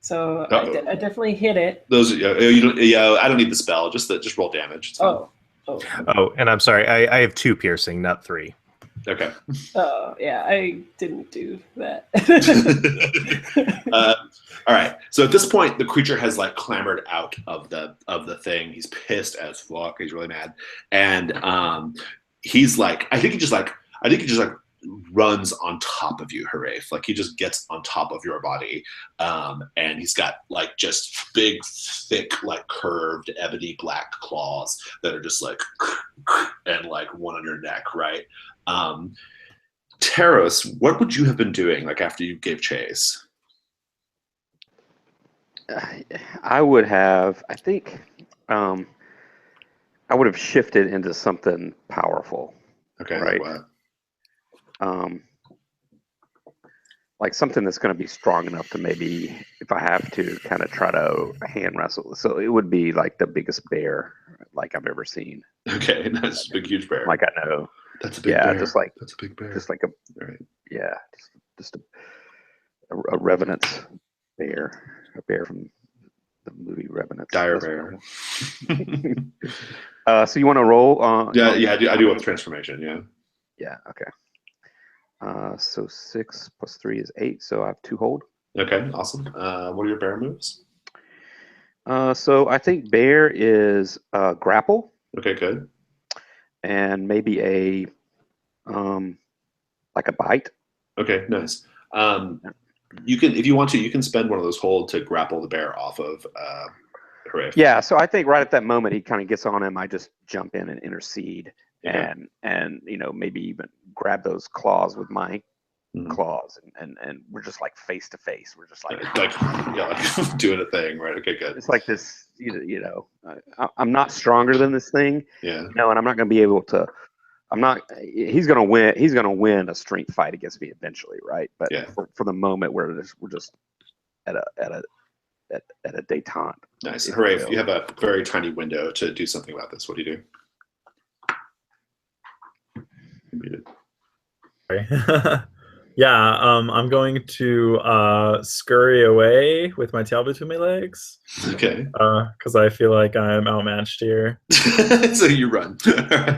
So I definitely hit it. Those, you don't. Yeah, I don't need the spell. Just roll damage. It's fine. Oh, and I'm sorry. I have 2 piercing, not 3. Okay. Oh yeah, I didn't do that. All right. So at this point, the creature has like clambered out of the thing. He's pissed as fuck. He's really mad, and he's like, I think he just runs on top of you, Harafe. Like he just gets on top of your body, and he's got like just big, thick, like curved ebony black claws that are just like, and like one on your neck, right? Taros, what would you have been doing like after you gave chase? I would have, I think, I would have shifted into something powerful. Okay, right. Like what? Like something that's going to be strong enough to maybe, if I have to, kind of try to hand wrestle. So it would be like the biggest bear like I've ever seen. Okay, that's a big, huge bear. Like I know. That's a big bear. Just like that's a big bear. Just like a right. Yeah, just a revenant bear, a bear from the movie Revenant. Dire bear. So you want to roll? Yeah, I do want the transformation. Yeah. Yeah. Okay. So 6 plus 3 is 8. So I have 2 hold. Okay, awesome. What are your bear moves? So I think bear is grapple. Okay, good. And maybe a like a bite. Okay, nice. You can, if you want to, you can spend one of those hold to grapple the bear off of Harafe. Yeah. So I think right at that moment he kind of gets on him. I just jump in and intercede, and maybe even grab those claws with my claws, and we're just like face to face. We're just like doing a thing, right? Okay, good. It's like this, I'm not stronger than this thing, and I'm not going to be able to. He's going to win. He's going to win a strength fight against me eventually, right? But for the moment, we're just at a détente. Nice. Harafe, you have a very tiny window to do something about this. What do you do? Yeah, I'm going to scurry away with my tail between my legs. Okay. Because I feel like I'm outmatched here. So you run. All right.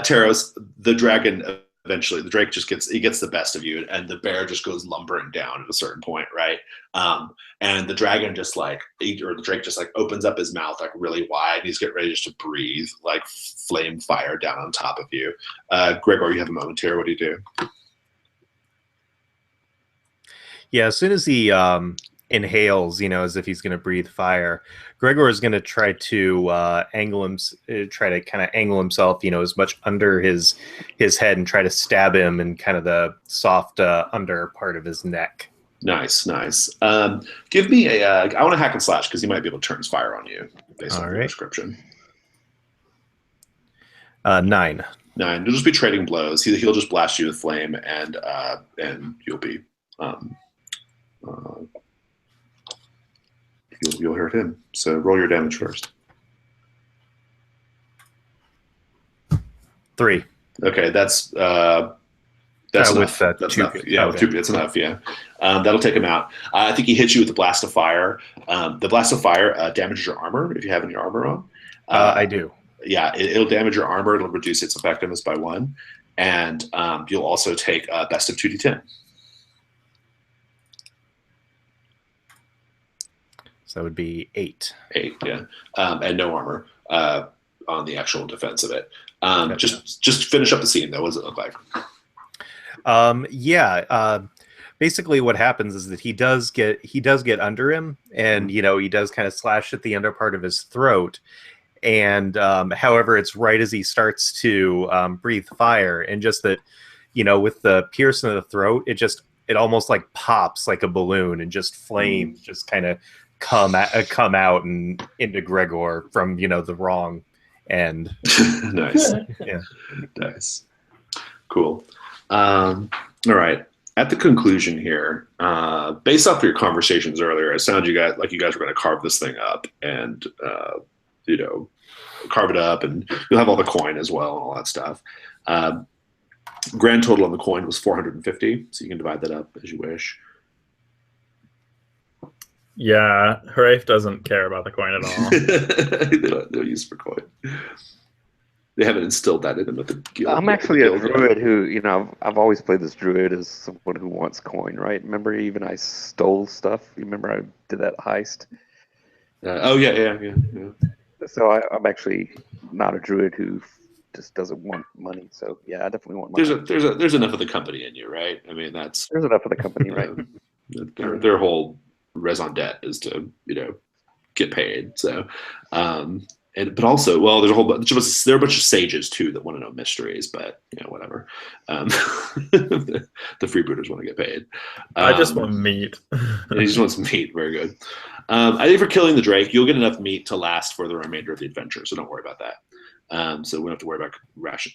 Taros, the dragon eventually, the drake gets the best of you, and the bear just goes lumbering down at a certain point, right? And the dragon the drake just like opens up his mouth like really wide. He's getting ready just to breathe like flame fire down on top of you. Gregor, you have a moment here. What do you do? Yeah, as soon as he inhales, as if he's going to breathe fire, Gregor is going to try to angle himself, as much under his head, and try to stab him in kind of the soft under part of his neck. Nice. Give me I want to hack and slash because he might be able to turn his fire on you based on your description. 9. You'll just be trading blows. He'll just blast you with flame, and you'll be you'll hurt him. So roll your damage first. 3. Okay, that's with enough. That's enough. Yeah, with 2, that's enough. Yeah, that'll take him out. I think he hits you with the blast of fire. The blast of fire damages your armor if you have any armor on. I do. Yeah, it'll damage your armor. It'll reduce its effectiveness by 1, and you'll also take best of 2d10. So that would be 8. 8, yeah. And no armor on the actual defense of it. Gotcha. Just finish up the scene, though. What does it look like? Basically what happens is that he does get under him, and he does kind of slash at the under part of his throat, and however, it's right as he starts to breathe fire, and just that, with the piercing of the throat, it almost like pops like a balloon, and just flames just kind of come out and into Gregor from the wrong end. Nice. Yeah. Nice. Cool. All right. At the conclusion here, based off your conversations earlier, it sounded you guys were going to carve this thing up and carve it up, and you'll have all the coin as well and all that stuff. Grand total on the coin was 450, so you can divide that up as you wish. Yeah, Hraif doesn't care about the coin at all. They don't have no use for coin. They haven't instilled that in them with the guild. I'm actually a druid who, I've always played this druid as someone who wants coin, right? Remember, even I stole stuff. You remember I did that heist? Yeah. So I'm actually not a druid who just doesn't want money. So yeah, I definitely want money. There's enough of the company in you, right? I mean, there's enough of the company, right? Their whole raison d'etre is to get paid. So, but also, well, there's a whole bunch of us. There are a bunch of sages too that want to know mysteries, but whatever. The freebooters want to get paid. I just want meat. He just wants meat. Very good. I think for killing the Drake, you'll get enough meat to last for the remainder of the adventure, so don't worry about that. So we don't have to worry about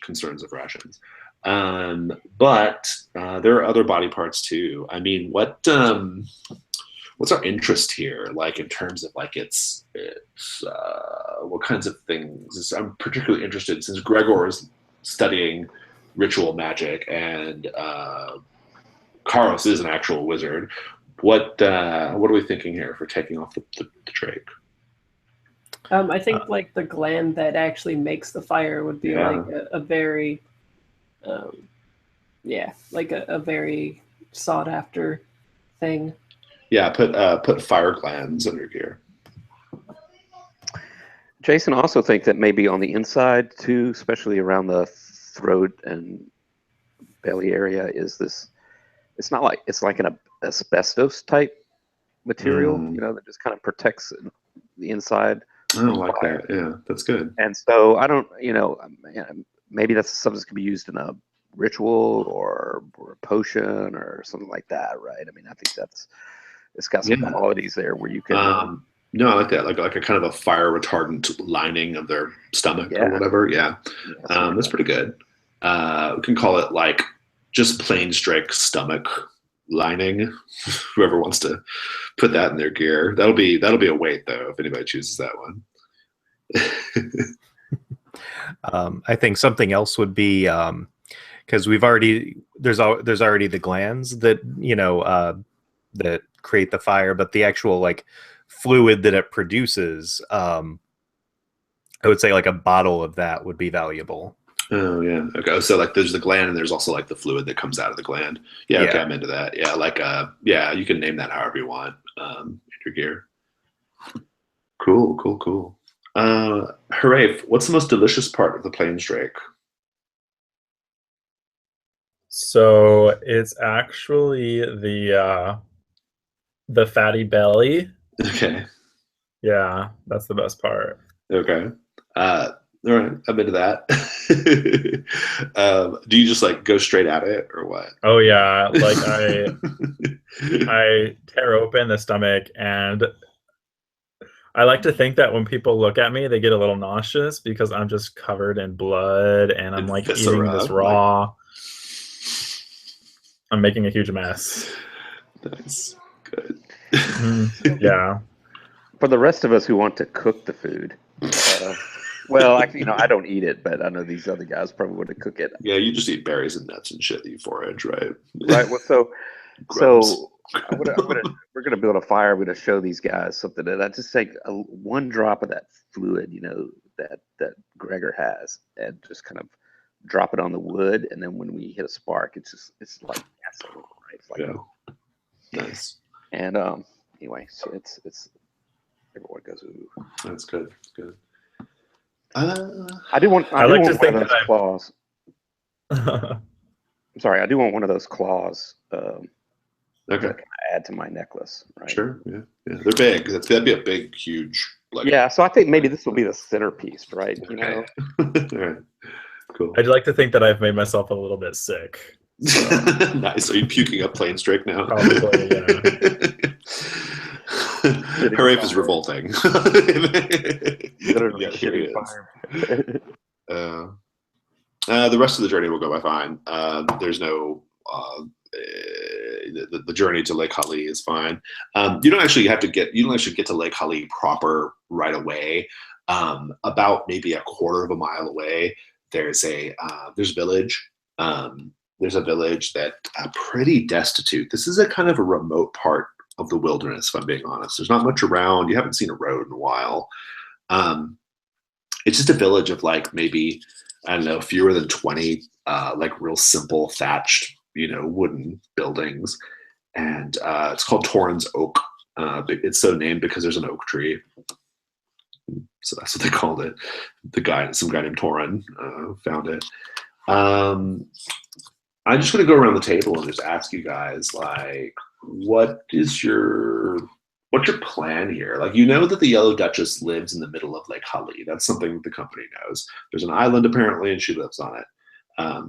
concerns of rations. But there are other body parts too. I mean, what's our interest here? Like in terms of like it's what kinds of things? I'm particularly interested since Gregor is studying ritual magic and Carlos is an actual wizard. What are we thinking here for taking off the Drake? I think like the gland that actually makes the fire would be like a very, like a very sought after thing. Yeah, put fire glands under gear. Jason also think that maybe on the inside too, especially around the throat and belly area, is this? It's not like it's like an asbestos type material, that just kind of protects the inside. I don't like that. Yeah, that's good. And so I don't, maybe that's something that can be used in a ritual or a potion or something like that, right? I mean, I think it's got some qualities there where you can. No, I like that. Like a kind of a fire retardant lining of their stomach or whatever. Yeah, that's pretty good. We can call it like just plain Drake stomach lining. Whoever wants to put that in their gear, that'll be a weight though if anybody chooses that one. I think something else would be because there's already the glands that that create the fire, but the actual like fluid that it produces, I would say like a bottle of that would be valuable. Oh yeah. Okay. So like there's the gland and there's also like the fluid that comes out of the gland. Yeah. Okay. I'm into that. Yeah. Like you can name that however you want in your gear. Cool. Hraif, what's the most delicious part of the Plains Drake? So it's actually the fatty belly. Okay. Yeah, that's the best part. Okay. All right, I'm into that. Do you just like go straight at it or what? Oh yeah, like I tear open the stomach, and I like to think that when people look at me, they get a little nauseous because I'm just covered in blood and I'm like eating this raw. I'm making a huge mess. Nice. Good. Yeah. For the rest of us who want to cook the food, well, actually, I don't eat it, but I know these other guys probably want to cook it. Yeah, you just eat berries and nuts and shit that you forage, right? Right. Well, we're gonna build a fire. We're gonna show these guys something, and I just take one drop of that fluid, that Gregor has, and just kind of drop it on the wood, and then when we hit a spark, it's like gasoline, right? It's like nice. And anyway, so it's Everyone goes, ooh. That's good. That's good. I do want I like to one think of those that claws. I'm sorry, I do want one of those claws okay. that can add to my necklace, right? Sure. Yeah. Yeah. They're big. That'd be a big, huge. Like, Yeah, so I think maybe this will be the centerpiece, right? You okay. know? All right. Cool. I'd like to think that I've made myself a little bit sick. So. Nice. Are you puking up Plain Strike now? Probably, yeah. Hooray is revolting. Literally Yeah, here he shitting is. The rest of the journey will go by fine. There's no the journey to Lake Hali is fine. You don't actually get to Lake Hali proper right away. About maybe a quarter of a mile away, there's a village. There's a village that pretty destitute. This is a kind of a remote part of the wilderness, if I'm being honest. There's not much around. You haven't seen a road in a while. It's just a village of like maybe, I don't know, fewer than 20 like real simple thatched, wooden buildings. And it's called Torrens Oak. It's so named because there's an oak tree. So that's what they called it. Some guy named Torren found it. I'm just going to go around the table and just ask you guys, like, what's your plan here? Like, that the Yellow Duchess lives in the middle of Lake Hali. That's something the company knows. There's an island apparently, and she lives on it.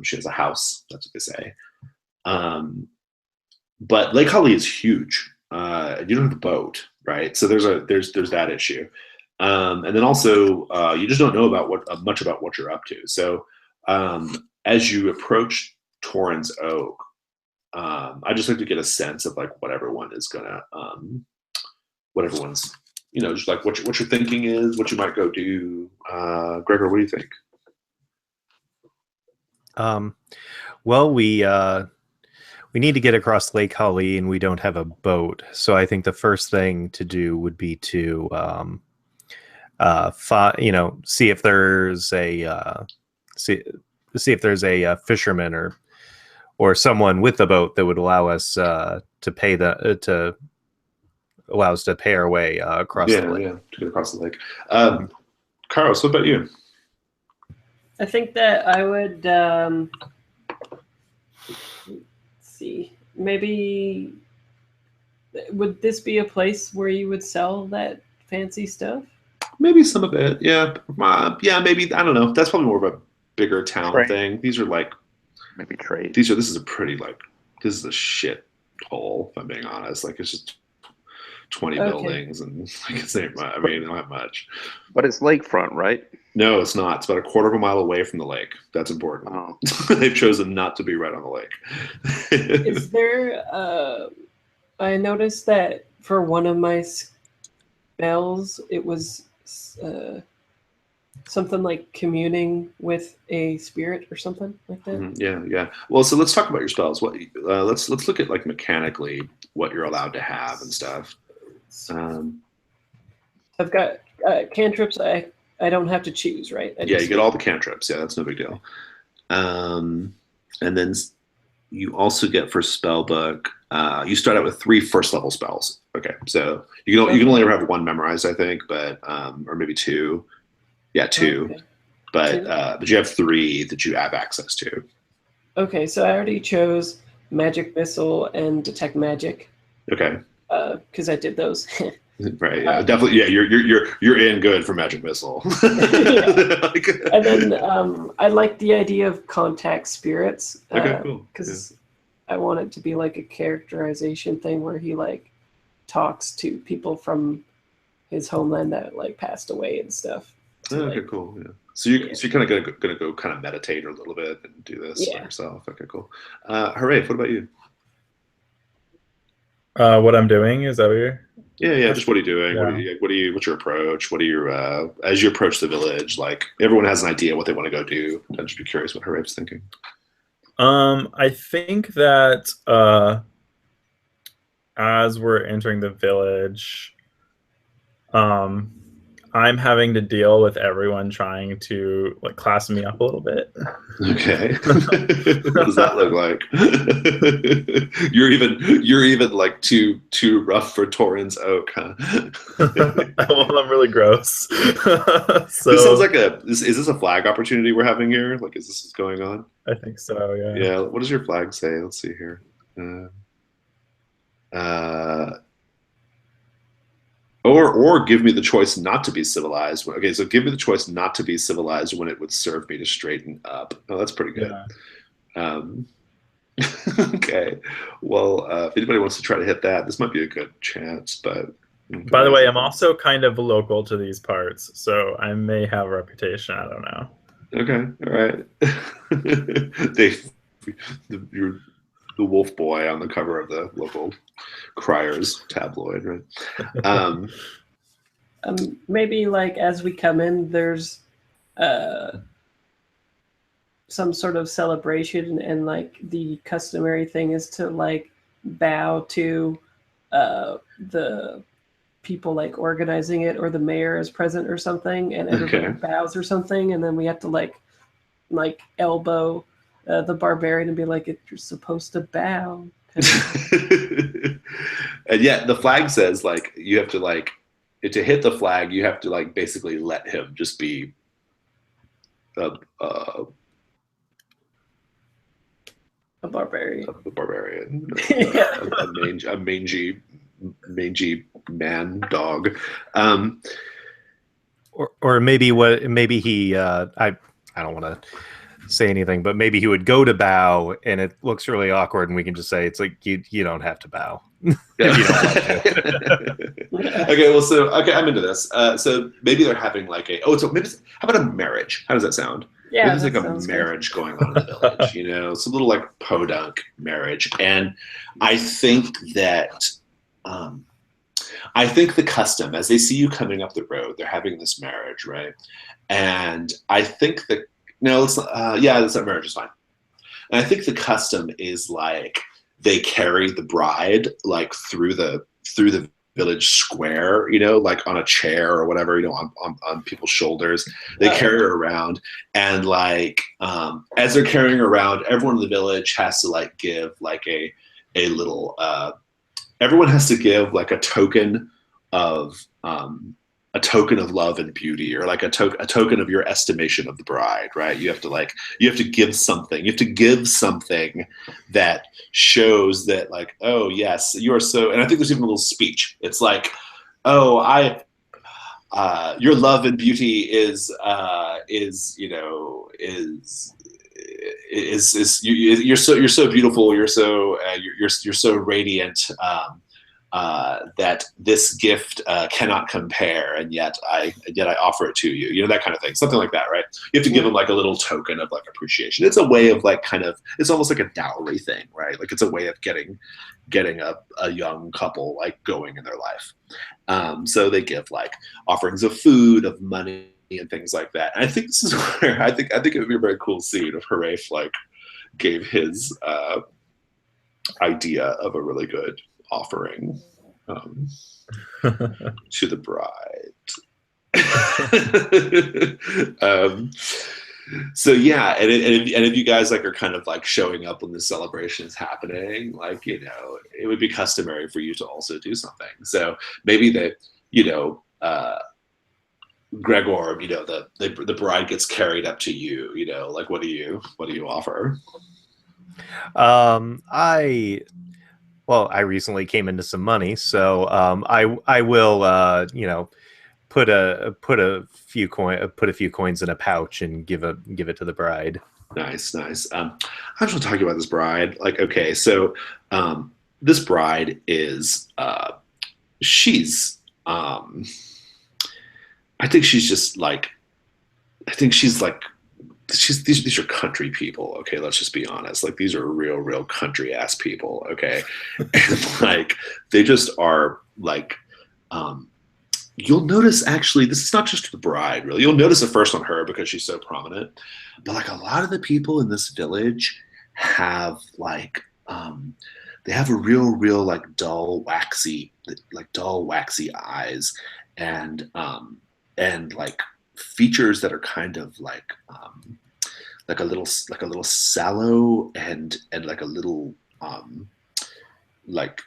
She has a house. That's what they say. But Lake Hali is huge. You don't have a boat, right? So there's that issue. And then also, you just don't know much about what you're up to. So as you approach Torrens Oak, I just like to get a sense of like what everyone's just like what your thinking is, what you might go do. Gregor, what do you think? Well, we need to get across Lake Hali, and we don't have a boat. So I think the first thing to do would be to see if there's a see if there's a fisherman or someone with a boat that would allow us to pay our way across the lake. Yeah, to get across the lake. Carlos, what about you? I think that I would see. Maybe would this be a place where you would sell that fancy stuff? Maybe some of it, yeah. Maybe, I don't know. That's probably more of a bigger town thing. These are like maybe trade. This is a pretty this is a shit hole, if I'm being honest. Like, it's just 20 buildings, and like it's not much. I mean, not much. But it's lakefront, right? No, it's not. It's about a quarter of a mile away from the lake. That's important. Oh. They've chosen not to be right on the lake. Is there? I noticed that for one of my spells, it was something like communing with a spirit or something like that. Mm-hmm. Yeah. Well, so let's talk about your spells. Let's look at like mechanically what you're allowed to have and stuff. I've got cantrips. I don't have to choose, right? You get all the cantrips. Yeah, that's no big deal. And then you also get for spellbook. You start out with 3 first level spells. Okay, so you can only ever have 1 memorized, I think, but or maybe 2. Yeah, 2. Okay. But you have 3 that you have access to. Okay, so I already chose Magic Missile and Detect Magic. Okay. Because I did those. Right. Yeah. Definitely. Yeah. You're in good for Magic Missile. And then I like the idea of contact spirits. Okay. Cool. Because I want it to be like a characterization thing where he like talks to people from his homeland that like passed away and stuff. Okay. Cool. Yeah. So you're kind of gonna go kind of meditate a little bit and do this for yourself. Okay. Cool. Hooray! What about you? What I'm doing, is that what you're? Yeah. Just what are you doing? Yeah. What's your approach? What are your as you approach the village? Like, everyone has an idea what they want to go do. I'd just be curious what Hooray's thinking. I think that as we're entering the village, I'm having to deal with everyone trying to like class me up a little bit. Okay. What does that look like? You're even like too rough for Torrens Oak, huh? Well, I'm really gross. This sounds So like is this a flag opportunity we're having here? Like, is this what's going on? I think so, yeah. Yeah. What does your flag say? Let's see here. Uh, or give me the choice not to be civilized. Okay, so give me the choice not to be civilized when it would serve me to straighten up. Oh, that's pretty good. Yeah. Um, okay. Well, if anybody wants to try to hit that, this might be a good chance. But By the way, I'm also kind of local to these parts, so I may have a reputation. I don't know. okay. All right. You're the wolf boy on the cover of the local Criers tabloid, right? Maybe like as we come in, there's some sort of celebration, and like the customary thing is to like bow to the people like organizing it, or the mayor is present or something, and everybody Okay. bows or something, and then we have to like elbow the barbarian and be like, "You're supposed to bow." And yet the flag says like you have to like to hit the flag, you have to like basically let him just be a barbarian. a barbarian, Yeah. a mangy man dog. Or maybe he I don't want to say anything, but maybe he would go to bow and it looks really awkward, and we can just say it's like you don't have to bow. If you don't want to. Okay, well, so okay, I'm into this. So maybe they're having like so maybe how about a marriage? How does that sound? Yeah, maybe there's that like a sounds marriage going on in the village, you know, some little like podunk marriage, and I think that I think the custom, as they see you coming up the road, they're having this marriage, right? And I think that no, it's yeah, that marriage is fine. And I think the custom is like they carry the bride like through the village square, you know, like on a chair or whatever, you know, on people's shoulders. They carry her around, and like as they're carrying her around, everyone in the village has to like give like a little everyone has to give like a token of love and beauty, or like a token of your estimation of the bride, right? You have to give something. You have to give something that shows that like, oh yes, you are so. And I think there's even a little speech. It's like, oh, your love and beauty is you know is you're so beautiful. You're so you're so radiant. That this gift cannot compare, and yet I offer it to you. You know, that kind of thing, something like that, right? You have to give them like a little token of like appreciation. It's a way of like kind of, it's almost like a dowry thing, right? Like it's a way of getting a young couple like going in their life. So they give like offerings of food, of money, and things like that. And I think this is where I think it would be a very cool scene if Harafe like gave his idea of a really good offering to the bride. So yeah, and if you guys like are kind of like showing up when the celebration is happening, like, you know, it would be customary for you to also do something. So maybe that, you know, Gregor, you know, the bride gets carried up to you, you know, like what do you offer? I recently came into some money, so I will you know, put a few coins in a pouch and give it to the bride. Nice. I just want to talk about this bride. Like, okay, so this bride is she's I think she's just like these are country people. Okay, let's just be honest. Like these are real country ass people. Okay, and like they just are like. You'll notice actually this is not just the bride really. You'll notice it first on her because she's so prominent, but like a lot of the people in this village have like they have a real like dull waxy eyes, and like features that are kind of like a little sallow and like a little like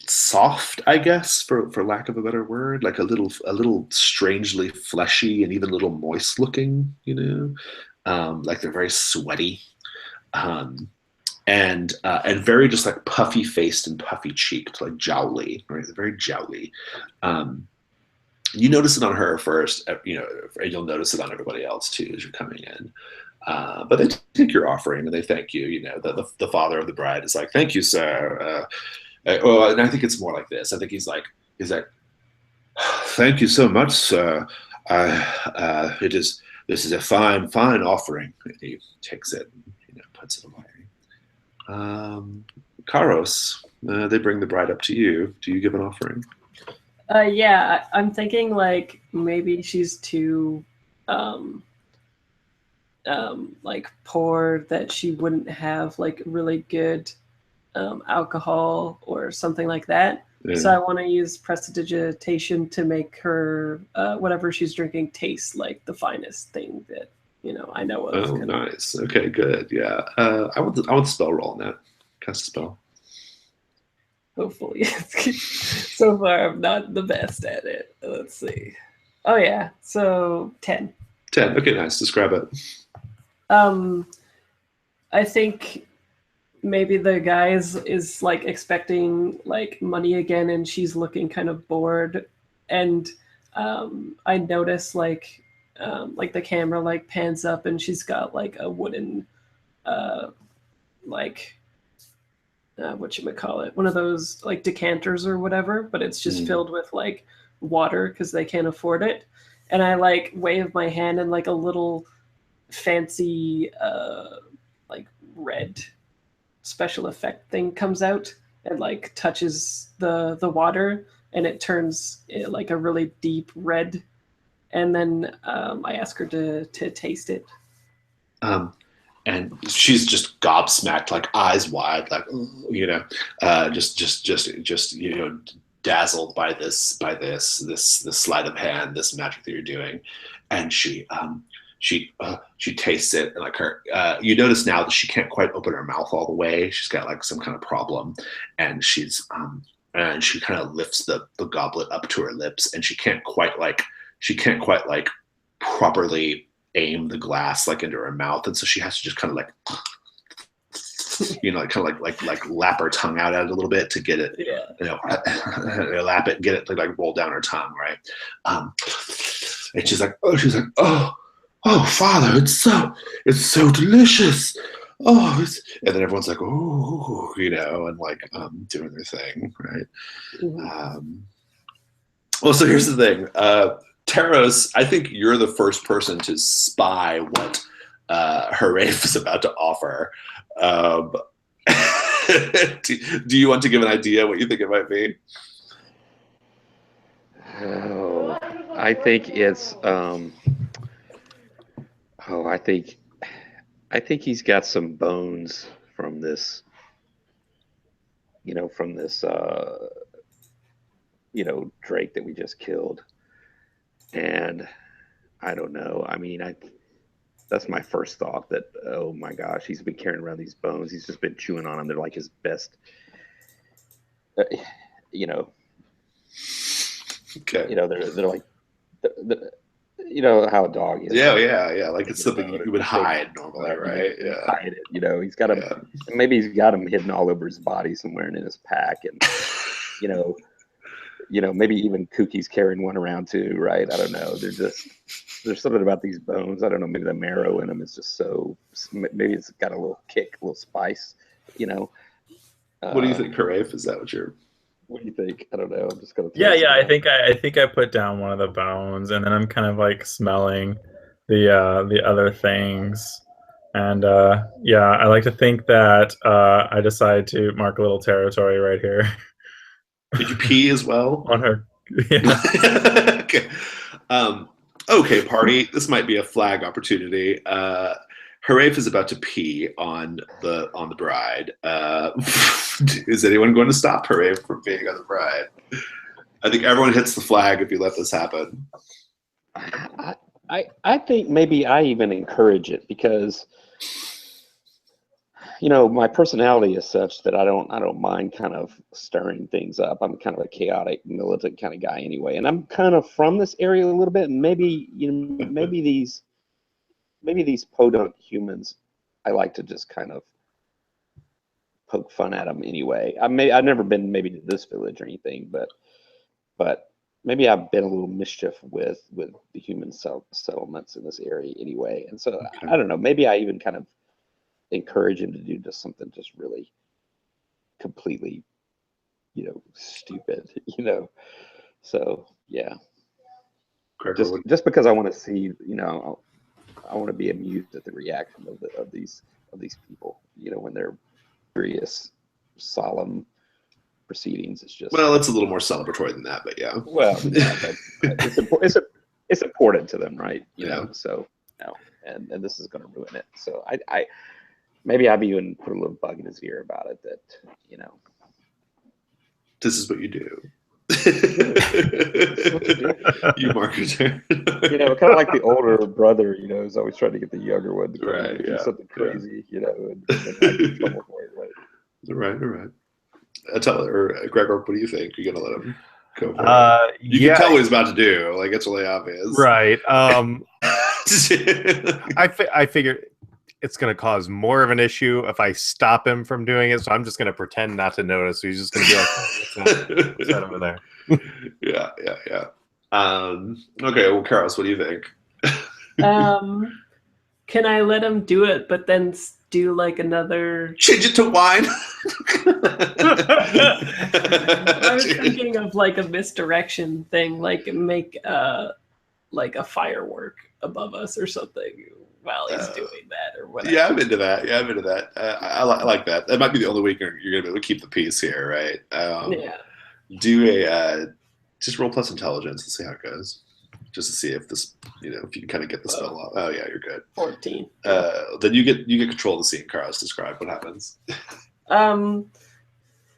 soft, I guess, for lack of a better word, like a little strangely fleshy and even a little moist looking, like they're very sweaty, um, and very just like puffy faced and puffy cheeked, like jowly, right? They're very jowly. You notice it on her first, and you'll notice it on everybody else too as you're coming in. But they take your offering and they thank you. The father of the bride is like, "Thank you, sir." Well, and I think it's more like this. I think he's like, "Thank you so much, sir. This is a fine offering." And he takes it, and, puts it away. Karos, they bring the bride up to you. Do you give an offering? Yeah, I'm thinking like maybe she's too like poor that she wouldn't have like really good alcohol or something like that. Yeah. So I want to use prestidigitation to make her whatever she's drinking taste like the finest thing that I know of. Oh, nice. Okay, good. Yeah. I want the spell roll on that. Cast a spell. Hopefully. So far, I'm not the best at it. Let's see. Oh, yeah. So 10. 10. Okay, nice. Describe it. I think maybe the guy is like expecting like money again, and she's looking kind of bored. And I notice like the camera like pans up, and she's got like a wooden like whatchamacallit, one of those like decanters or whatever, but it's just filled with like water because they can't afford it. And I like wave my hand, and like a little fancy like red special effect thing comes out and like touches the water, and it turns like a really deep red. And then I ask her to taste it. And she's just gobsmacked, like eyes wide, like just dazzled by this sleight of hand, this magic that you're doing. And she tastes it, and like you notice now that she can't quite open her mouth all the way. She's got like some kind of problem, and she kind of lifts the goblet up to her lips, and she can't quite properly aim the glass like into her mouth, and so she has to just kind of like like lap her tongue out at it a little bit to get it, lap it and get it to like roll down her tongue, right? And she's like, oh father, it's so delicious. And then everyone's like, oh, and like doing their thing, right? Mm-hmm. Well, so here's the thing. Taros, I think you're the first person to spy what Harafe is about to offer. Do you want to give an idea what you think it might be? Oh, I think it's. I think he's got some bones from this. From this. Drake that we just killed. And I don't know. I mean, that's my first thought, that, oh my gosh, he's been carrying around these bones. He's just been chewing on them. They're like his best, Okay. they're like, how a dog is. Yeah. Like it's something you would hide normally, right? Yeah. Hide it. He's got him. Yeah. Maybe he's got him hidden all over his body somewhere and in his pack, and maybe even Kookie's carrying one around too, right? I don't know. There's something about these bones. I don't know. Maybe the marrow in them is just so. Maybe it's got a little kick, a little spice. What do you think, Harafe? Is that what you're? What do you think? I don't know. I'm just gonna. Yeah. I think I put down one of the bones, and then I'm kind of like smelling the other things, and I like to think that I decide to mark a little territory right here. Did you pee as well? On her. Yeah. Okay. Okay, party. This might be a flag opportunity. Harafe is about to pee on the bride. Is anyone going to stop Harafe from peeing on the bride? I think everyone hits the flag if you let this happen. I think maybe I even encourage it because, you know, my personality is such that I don't mind kind of stirring things up. I'm kind of a chaotic, militant kind of guy anyway, and I'm kind of from this area a little bit. And maybe, you know, maybe these podunk humans, I like to just kind of poke fun at them anyway. I've never been maybe to this village or anything, but maybe I've been a little mischief with the human settlements in this area anyway. And so I don't know. Maybe I even kind of encourage him to do just something just really completely, you know, stupid, you know. So yeah, just because I want to see, you know, I want to be amused at the reaction of these people, you know, when they're serious, solemn proceedings. It's just, well, it's a little more celebratory than that, but yeah. Well, yeah, but it's important to them, right? You know, so you know, and this is going to ruin it. So I maybe I've even put a little bug in his ear about it that, you know, this is what you do. What you do. You marketer. You know, kind of like the older brother, you know, is always trying to get the younger one to do something crazy, you know, and might be in trouble for it, right? Right. Gregor, what do you think? You're gonna let him go for it? You can tell what he's about to do. Like, it's really obvious, right? I figure it's going to cause more of an issue if I stop him from doing it. So I'm just going to pretend not to notice. So he's just going to be like, "What's that over there?" Yeah. Okay. Well, Karos, what do you think? Can I let him do it, but then do like another? Change it to wine. I was thinking of like a misdirection thing, like make like a firework above us or something while he's doing that or whatever. Yeah, I'm into that. I like that. That might be the only way you're going to be able to keep the peace here, right? Yeah. Do a just roll plus intelligence and see how it goes. Just to see if this, you know, if you can kind of get the spell off. Oh yeah, you're good. 14. Then you get control of the scene. Carlos, describe what happens.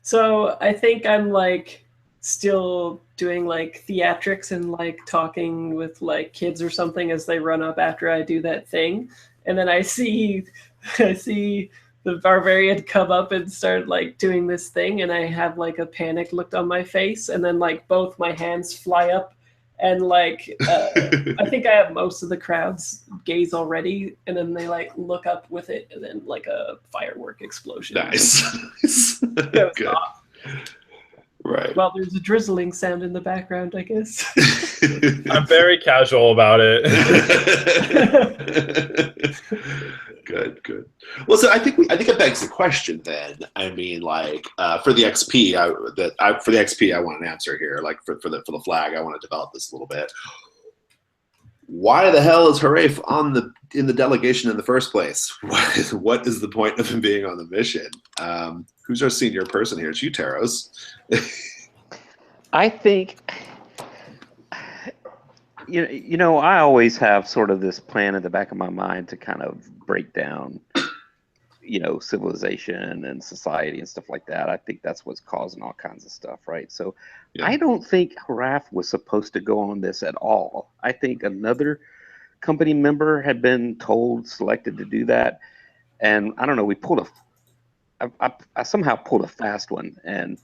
So I think I'm like still doing like theatrics and like talking with like kids or something as they run up after I do that thing, and then I see the barbarian come up and start like doing this thing, and I have like a panic look on my face, and then like both my hands fly up, and like I think I have most of the crowd's gaze already, and then they like look up with it, and then like a firework explosion. Nice. Good. Off. Right. Well, there's a drizzling sound in the background, I guess. I'm very casual about it. Good. Well, so I think it begs the question then. I mean, like for the XP, I want an answer here. Like for the flag, I want to develop this a little bit. Why the hell is Harafe in the delegation in the first place? What is the point of him being on the mission? Who's our senior person here? It's you, Taros. I think, you know, I always have sort of this plan in the back of my mind to kind of break down, you know, civilization and society and stuff like that. I think that's what's causing all kinds of stuff, right? So yeah. I don't think Haraf was supposed to go on this at all. I think another company member had been selected to do that. And I don't know, I somehow pulled a fast one, and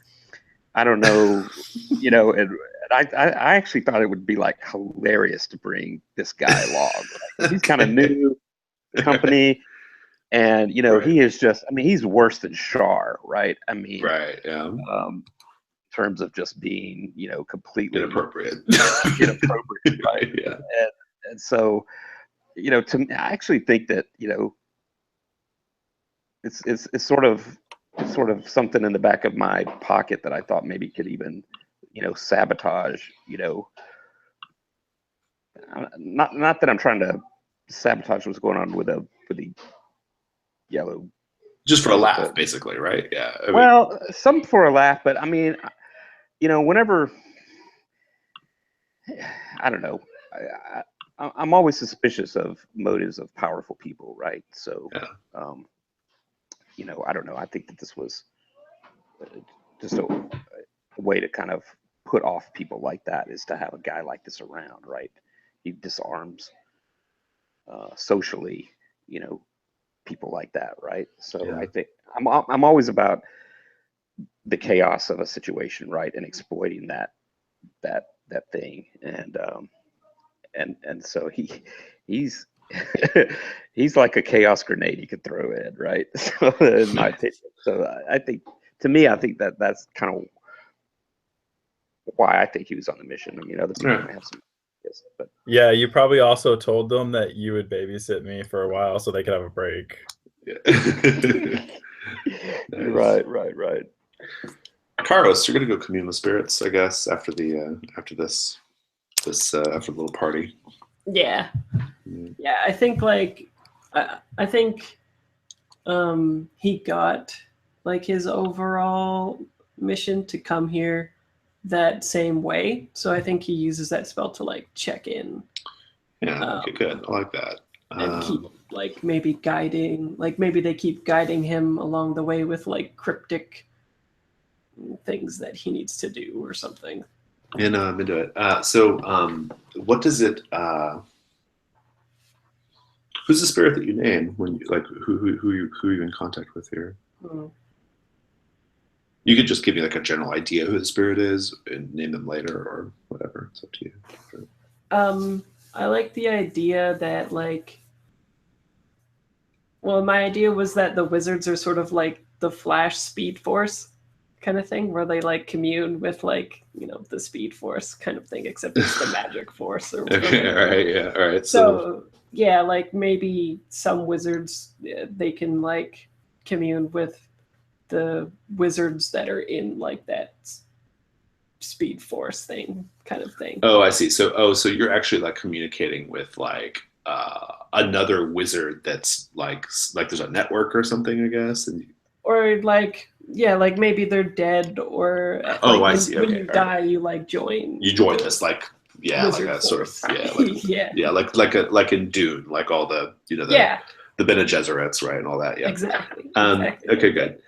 I don't know, you know, and I actually thought it would be like hilarious to bring this guy along. Like, he's kind of new to the company, and you know, he is just, I mean, he's worse than Shar, right? I mean, yeah. In terms of just being, you know, completely inappropriate, right? Yeah. And so, you know, I actually think that, you know, it's sort of something in the back of my pocket that I thought maybe could even, you know, sabotage, you know, not that I'm trying to sabotage what's going on with the yellow. Just for a laugh, basically, right? Yeah. I mean, well, some for a laugh, but I mean, you know, whenever, I don't know, I'm always suspicious of motives of powerful people, right? So, yeah. You know, I don't know. I think that this was just a way to kind of put off people like that is to have a guy like this around, right? He disarms socially, people like that, right? So Yeah. I think I'm always about the chaos of a situation, right, and exploiting that thing, and so he's he's like a chaos grenade you could throw in, right? So in my opinion, so I think that's kind of why I think he was on the mission. I mean, other people Right. may have some ideas, but Yeah, you probably also told them that you would babysit me for a while so they could have a break. Yeah. Nice. right. Carlos, you're gonna go commune with spirits, I guess, after after this after the little party. Yeah. Mm. Yeah, I think I think he got like his overall mission to come here that same way. So I think he uses that spell to like check in. Yeah. Okay. Good. I like that. And keep like maybe guiding, like maybe they keep guiding him along the way with like cryptic things that he needs to do or something. And I'm into it. So, what does it? Who's the spirit that you name when you like who are you in contact with here? You could just give me like a general idea who the spirit is and name them later or whatever. It's up to you. I like the idea that my idea was that the wizards are sort of like the Flash Speed Force kind of thing, where they like commune with the Speed Force kind of thing, except it's the magic force or whatever. Okay, all right, yeah, all right. So yeah, like maybe some wizards, they can like commune with the wizards that are in like that Speed Force thing kind of thing. Oh, I see. So you're actually like communicating with like another wizard that's like there's a network or something, I guess. Or like maybe they're dead, or I see. When Okay, you die, you like join. You join this like wizard like a force. sort of like in Dune, like all the the Bene Gesserits, right, and all that. Yeah, exactly. Okay, good.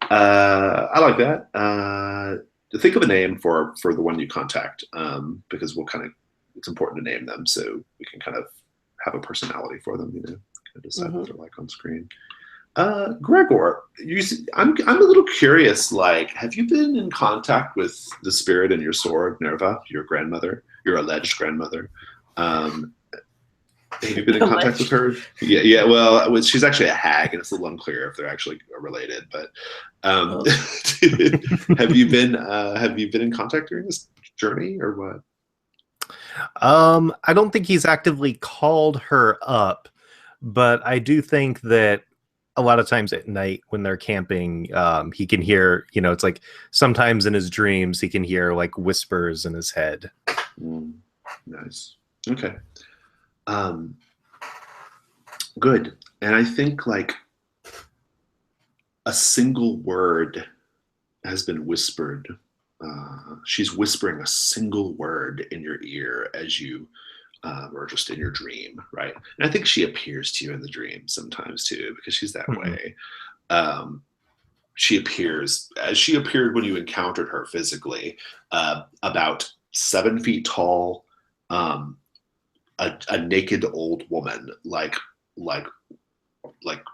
I like that. Think of a name for the one you contact, because it's important to name them so we can kind of have a personality for them, kind of decide what they're like on screen. Gregor, I'm a little curious. Like, have you been in contact with the spirit in your sword, Nerva, your grandmother, your alleged grandmother? Have you been in contact with her? Yeah. Well, she's actually a hag, and it's a little unclear if they're actually related. But have you been in contact during this journey, or what? I don't think he's actively called her up, but I do think that a lot of times at night when they're camping, he can hear, it's like sometimes in his dreams he can hear like whispers in his head. Nice. Okay. Good. And I think like a single word has been whispered. She's whispering a single word in your ear as you, or just in your dream, right? And I think she appears to you in the dream sometimes too, because she's that way. She appears as she appeared when you encountered her physically, about 7 feet tall, a naked old woman, like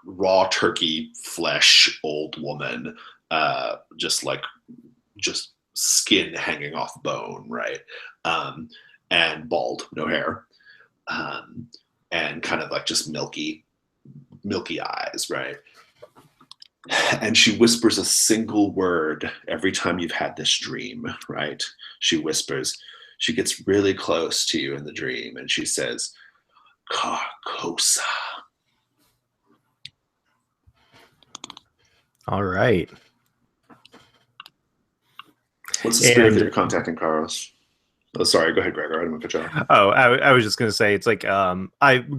raw turkey flesh old woman, just skin hanging off bone, right? And bald, no hair, and kind of like just milky eyes, right? And she whispers a single word every time you've had this dream, right? She whispers, she gets really close to you in the dream, and she says, Carcosa. All right. What's the spirit that you're contacting, Carlos? Oh, sorry, go ahead, Gregor. I didn't want to cut you off. Oh, I was just going to say, it's like,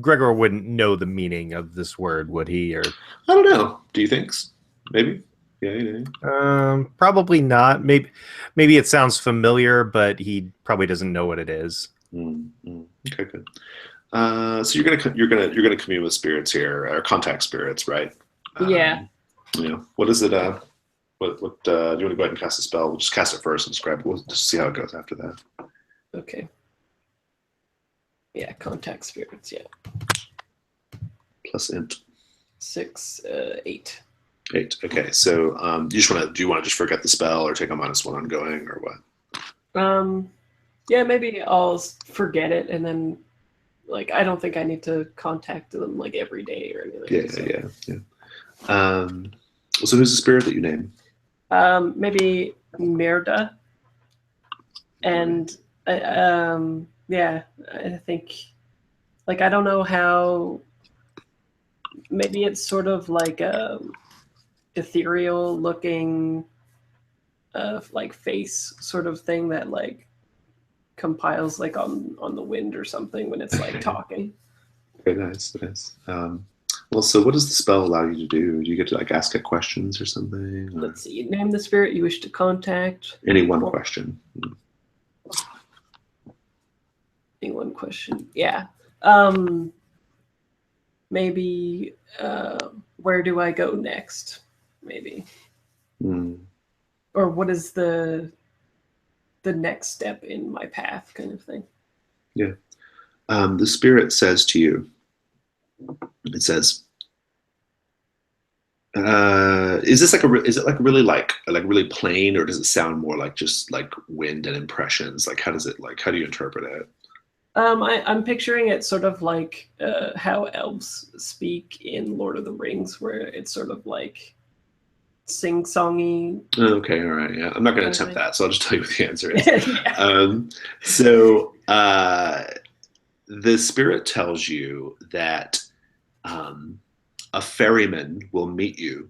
Gregor wouldn't know the meaning of this word, would he? Or I don't know. Do you think? Maybe. Yeah. Probably not. Maybe it sounds familiar, but he probably doesn't know what it is. Okay, good. So you're gonna commune with spirits here, or contact spirits, right? Yeah. What is it? What do you want to go ahead and cast a spell? We'll just cast it first and describe. We'll just see how it goes after that. Okay. Yeah, contact spirits. Yeah. Plus int 6, 8. 8. Okay, so do you want to just forget the spell or take a -1 ongoing or what? Yeah, maybe I'll forget it, and then like I don't think I need to contact them like every day or anything. Yeah. So who's the spirit that you name? Maybe Merda, and yeah, I think like I don't know how. Maybe it's sort of like a ethereal looking, like face sort of thing that like compiles like on the wind or something when it's like talking. Okay, nice. Well, so what does the spell allow you to do? Do you get to like ask it questions or something? Or Let's see. Name the spirit you wish to contact. any one question. Any one question. Yeah. Maybe where do I go next? Maybe. Or what is the next step in my path, kind of thing. Yeah. The spirit says to you, it says, is this is it like really like really plain, or does it sound more like just like wind and impressions? Like how do you interpret it? I'm picturing it sort of like how elves speak in Lord of the Rings, where it's sort of like sing-songy. Okay, all right, yeah. I'm not going to attempt that, so I'll just tell you what the answer is. Yeah. So the spirit tells you that a ferryman will meet you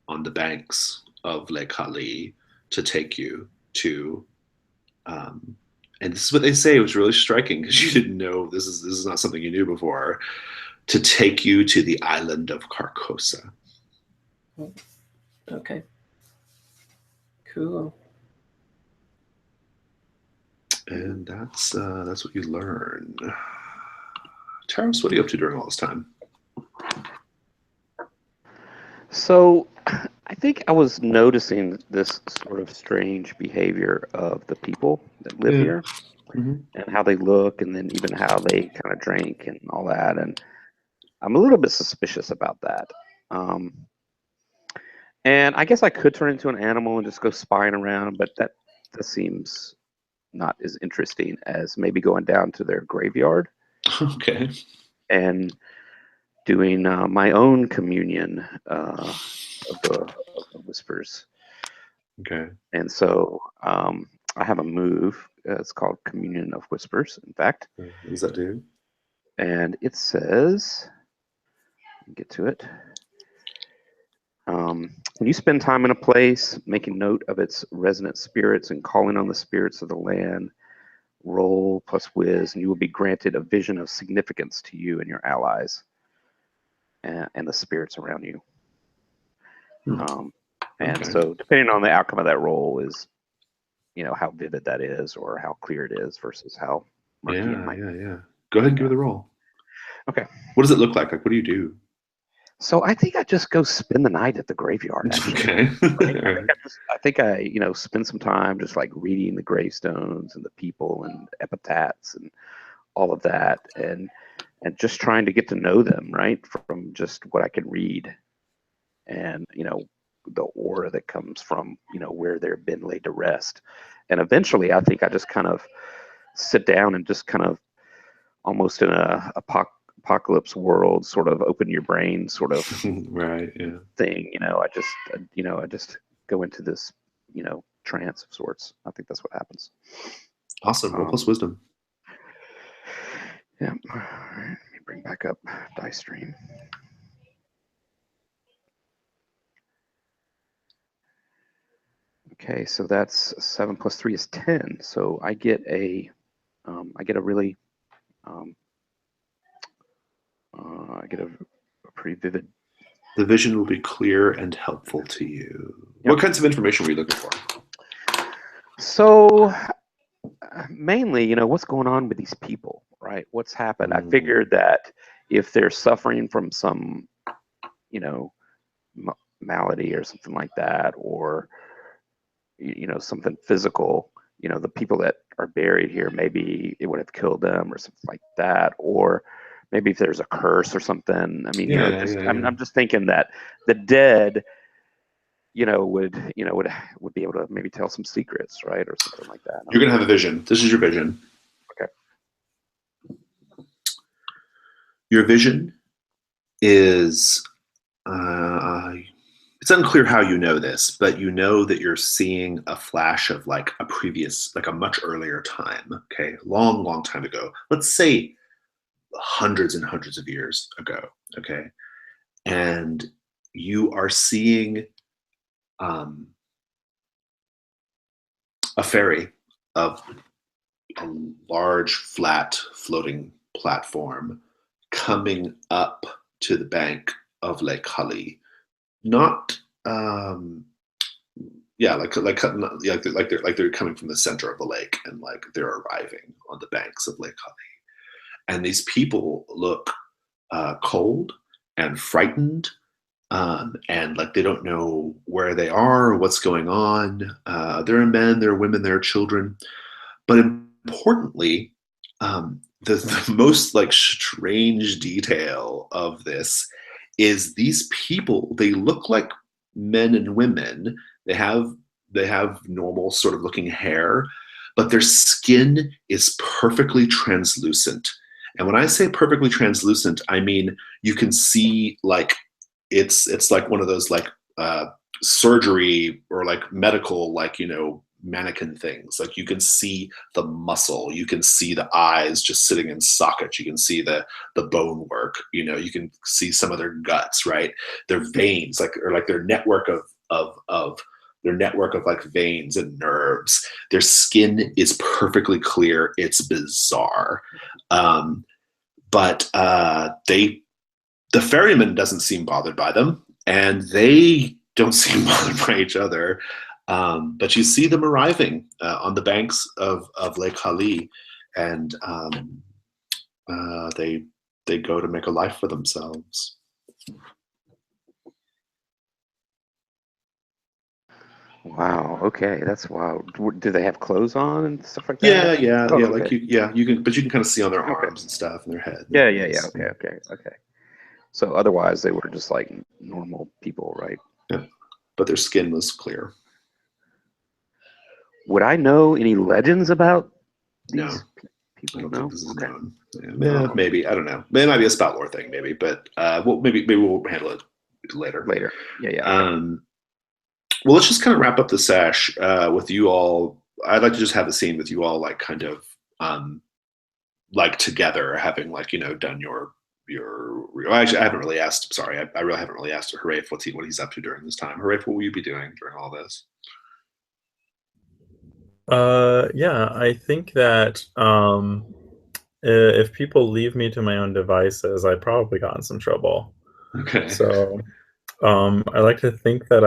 on the banks of Lake Hali to take you to, and this is what they say. It was really striking because you didn't know this is not something you knew before. To take you to the island of Carcosa. Okay. Cool. And that's what you learn. Taros, what are you up to during all this time? So I think I was noticing this sort of strange behavior of the people that live here, and how they look, and then even how they kind of drink and all that. And I'm a little bit suspicious about that. And I guess I could turn into an animal and just go spying around, but that seems not as interesting as maybe going down to their graveyard. Okay. And doing my own communion of the whispers. Okay. And so I have a move. It's called Communion of Whispers, in fact. What does that do? And it says, get to it. When you spend time in a place, making note of its resonant spirits and calling on the spirits of the land, roll plus whiz, and you will be granted a vision of significance to you and your allies and the spirits around you. And so depending on the outcome of that roll is, how vivid that is or how clear it is versus how murky it might be. Yeah. Go ahead and give it the roll. Okay. What does it look like? Like, what do you do? So I think I just go spend the night at the graveyard, actually. Okay. I think I spend some time just like reading the gravestones and the people and epitaphs and all of that, and just trying to get to know them, right, from just what I can read, and the aura that comes from where they've been laid to rest. And eventually I think I just kind of sit down and just kind of almost in a apocalypse world sort of open your brain sort of right, yeah, thing. I just go into this trance of sorts. I think that's what happens. Awesome. Roll plus wisdom. Yeah. All right, let me bring back up dice stream. Okay, so that's 7 plus 3 is 10. So I get a really, I get a pretty vivid. The vision will be clear and helpful to you. Yep. What kinds of information were you looking for? So mainly, what's going on with these people, right? What's happened? I figured that if they're suffering from some, malady or something like that, or something physical. The people that are buried here, maybe it would have killed them or something like that, or maybe if there's a curse or something. I mean, I'm just thinking that the dead, would be able to maybe tell some secrets, right, or something like that. You're gonna have a vision. This is your vision. Okay. Your vision is. It's unclear how you know this, but you know that you're seeing a flash of like a much earlier time. Okay, long time ago. Let's say hundreds and hundreds of years ago. Okay, and you are seeing a ferry of a large, flat, floating platform coming up to the bank of Lake Hali. Not, they're coming from the center of the lake, and like they're arriving on the banks of Lake Hali. And these people look cold and frightened, and like they don't know where they are or what's going on. There are men, there are women, there are children, but importantly, the most like strange detail of this is these people. They look like men and women. They have normal sort of looking hair, but their skin is perfectly translucent. And when I say perfectly translucent, I mean you can see like it's like one of those like surgery or like medical mannequin things. Like you can see the muscle, you can see the eyes just sitting in sockets, you can see the bone work, you can see some of their guts, right? Their veins, or their network of their network of like veins and nerves. Their skin is perfectly clear. It's bizarre. But the ferryman doesn't seem bothered by them, and they don't seem bothered by each other. But you see them arriving on the banks of Lake Hali, and they go to make a life for themselves. Wow. Okay, that's wild. Do they have clothes on and stuff like that? Yeah. Oh, Like okay. you can, but you can kind of see on their Okay. arms and stuff and their head. Yeah. Okay. So otherwise, they were just like normal people, right? Yeah, but their skin was clear. Would I know any legends about No, these people? I don't think this is known. Oh. Maybe, I don't know. It might be a spout lore thing, maybe, but maybe we'll handle it later. Yeah. Okay. Well, let's just kind of wrap up the sesh with you all. I'd like to just have a scene with you all, like kind of like together, having like done your. Actually, I haven't really asked. Sorry, I really haven't really asked Haraif what he's up to during this time. Haraif, what will you be doing during all this? Yeah, I think that if people leave me to my own devices, I probably got in some trouble. Okay. So I like to think that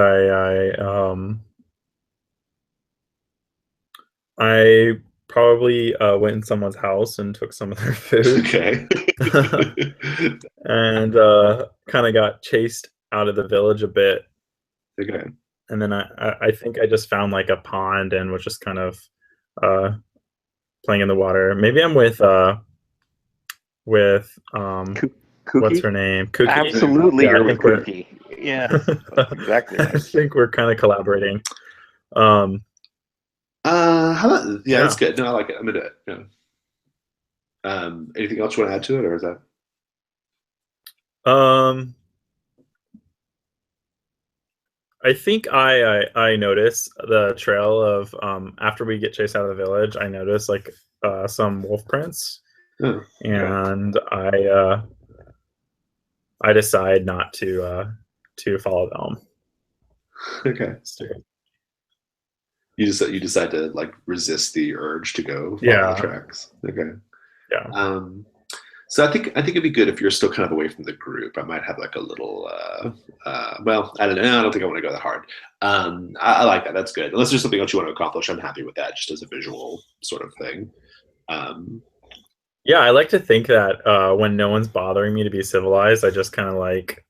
I probably went in someone's house and took some of their food. Okay. And kind of got chased out of the village a bit. Okay. And then I think I just found like a pond and was just kind of playing in the water. Maybe I'm with what's her name? Cookie. Absolutely, you're with Cookie. Yeah, exactly. I think we're kind of collaborating. How about that's good. No, I like it. I'm gonna do it. Yeah. Anything else you want to add to it, or is that? I think I notice the trail of after we get chased out of the village. I notice like some wolf prints, and I decide not to follow them. Okay. You decide to like resist the urge to go follow the tracks. Okay. Yeah. So I think it'd be good if you're still kind of away from the group. I might have like a little well, I don't know. I don't think I want to go that hard. I like that. That's good. Unless there's something else you want to accomplish, I'm happy with that, just as a visual sort of thing. Yeah, I like to think that when no one's bothering me to be civilized, I just kind of like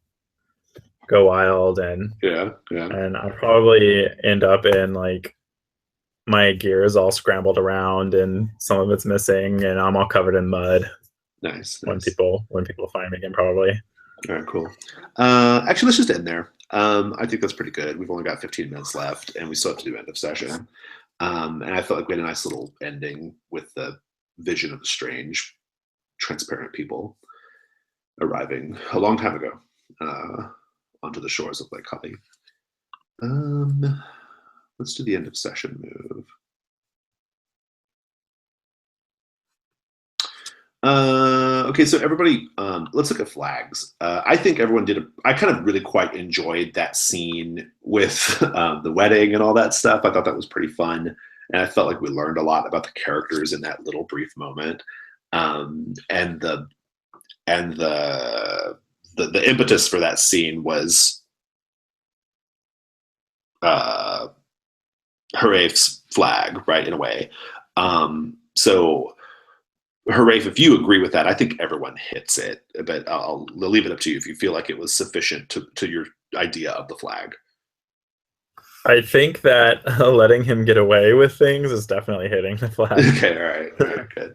go wild, and Yeah. I'll probably end up in like my gear is all scrambled around and some of it's missing, and I'm all covered in mud. Nice. When people find me again, probably. All right, cool. Actually, let's just end there. I think that's pretty good. We've only got 15 minutes left, and we still have to do end of session. And I felt like we had a nice little ending with the vision of the strange, transparent people arriving a long time ago onto the shores of Lake Holly. Let's do the end of session move. Okay, so everybody, let's look at flags. I think everyone I kind of really quite enjoyed that scene with the wedding and all that stuff. I thought that was pretty fun. And I felt like we learned a lot about the characters in that little brief moment. And the impetus for that scene was Haraf's flag, right, in a way. So Harafe, if you agree with that, I think everyone hits it, but I'll leave it up to you if you feel like it was sufficient to your idea of the flag. I think that letting him get away with things is definitely hitting the flag. Okay, all right, good.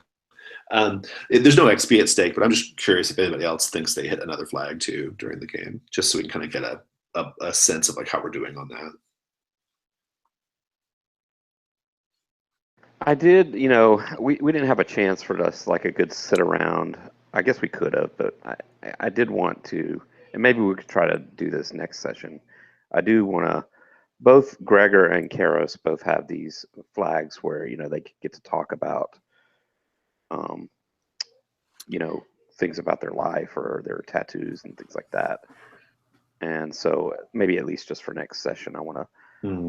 There's no XP at stake, but I'm just curious if anybody else thinks they hit another flag too during the game, just so we can kind of get a sense of like how we're doing on that. I did, we didn't have a chance for us like a good sit around. I guess we could have, but I did want to, and maybe we could try to do this next session. I do want to, both Gregor and Karos both have these flags where, they get to talk about, things about their life or their tattoos and things like that. And so maybe at least just for next session, I want to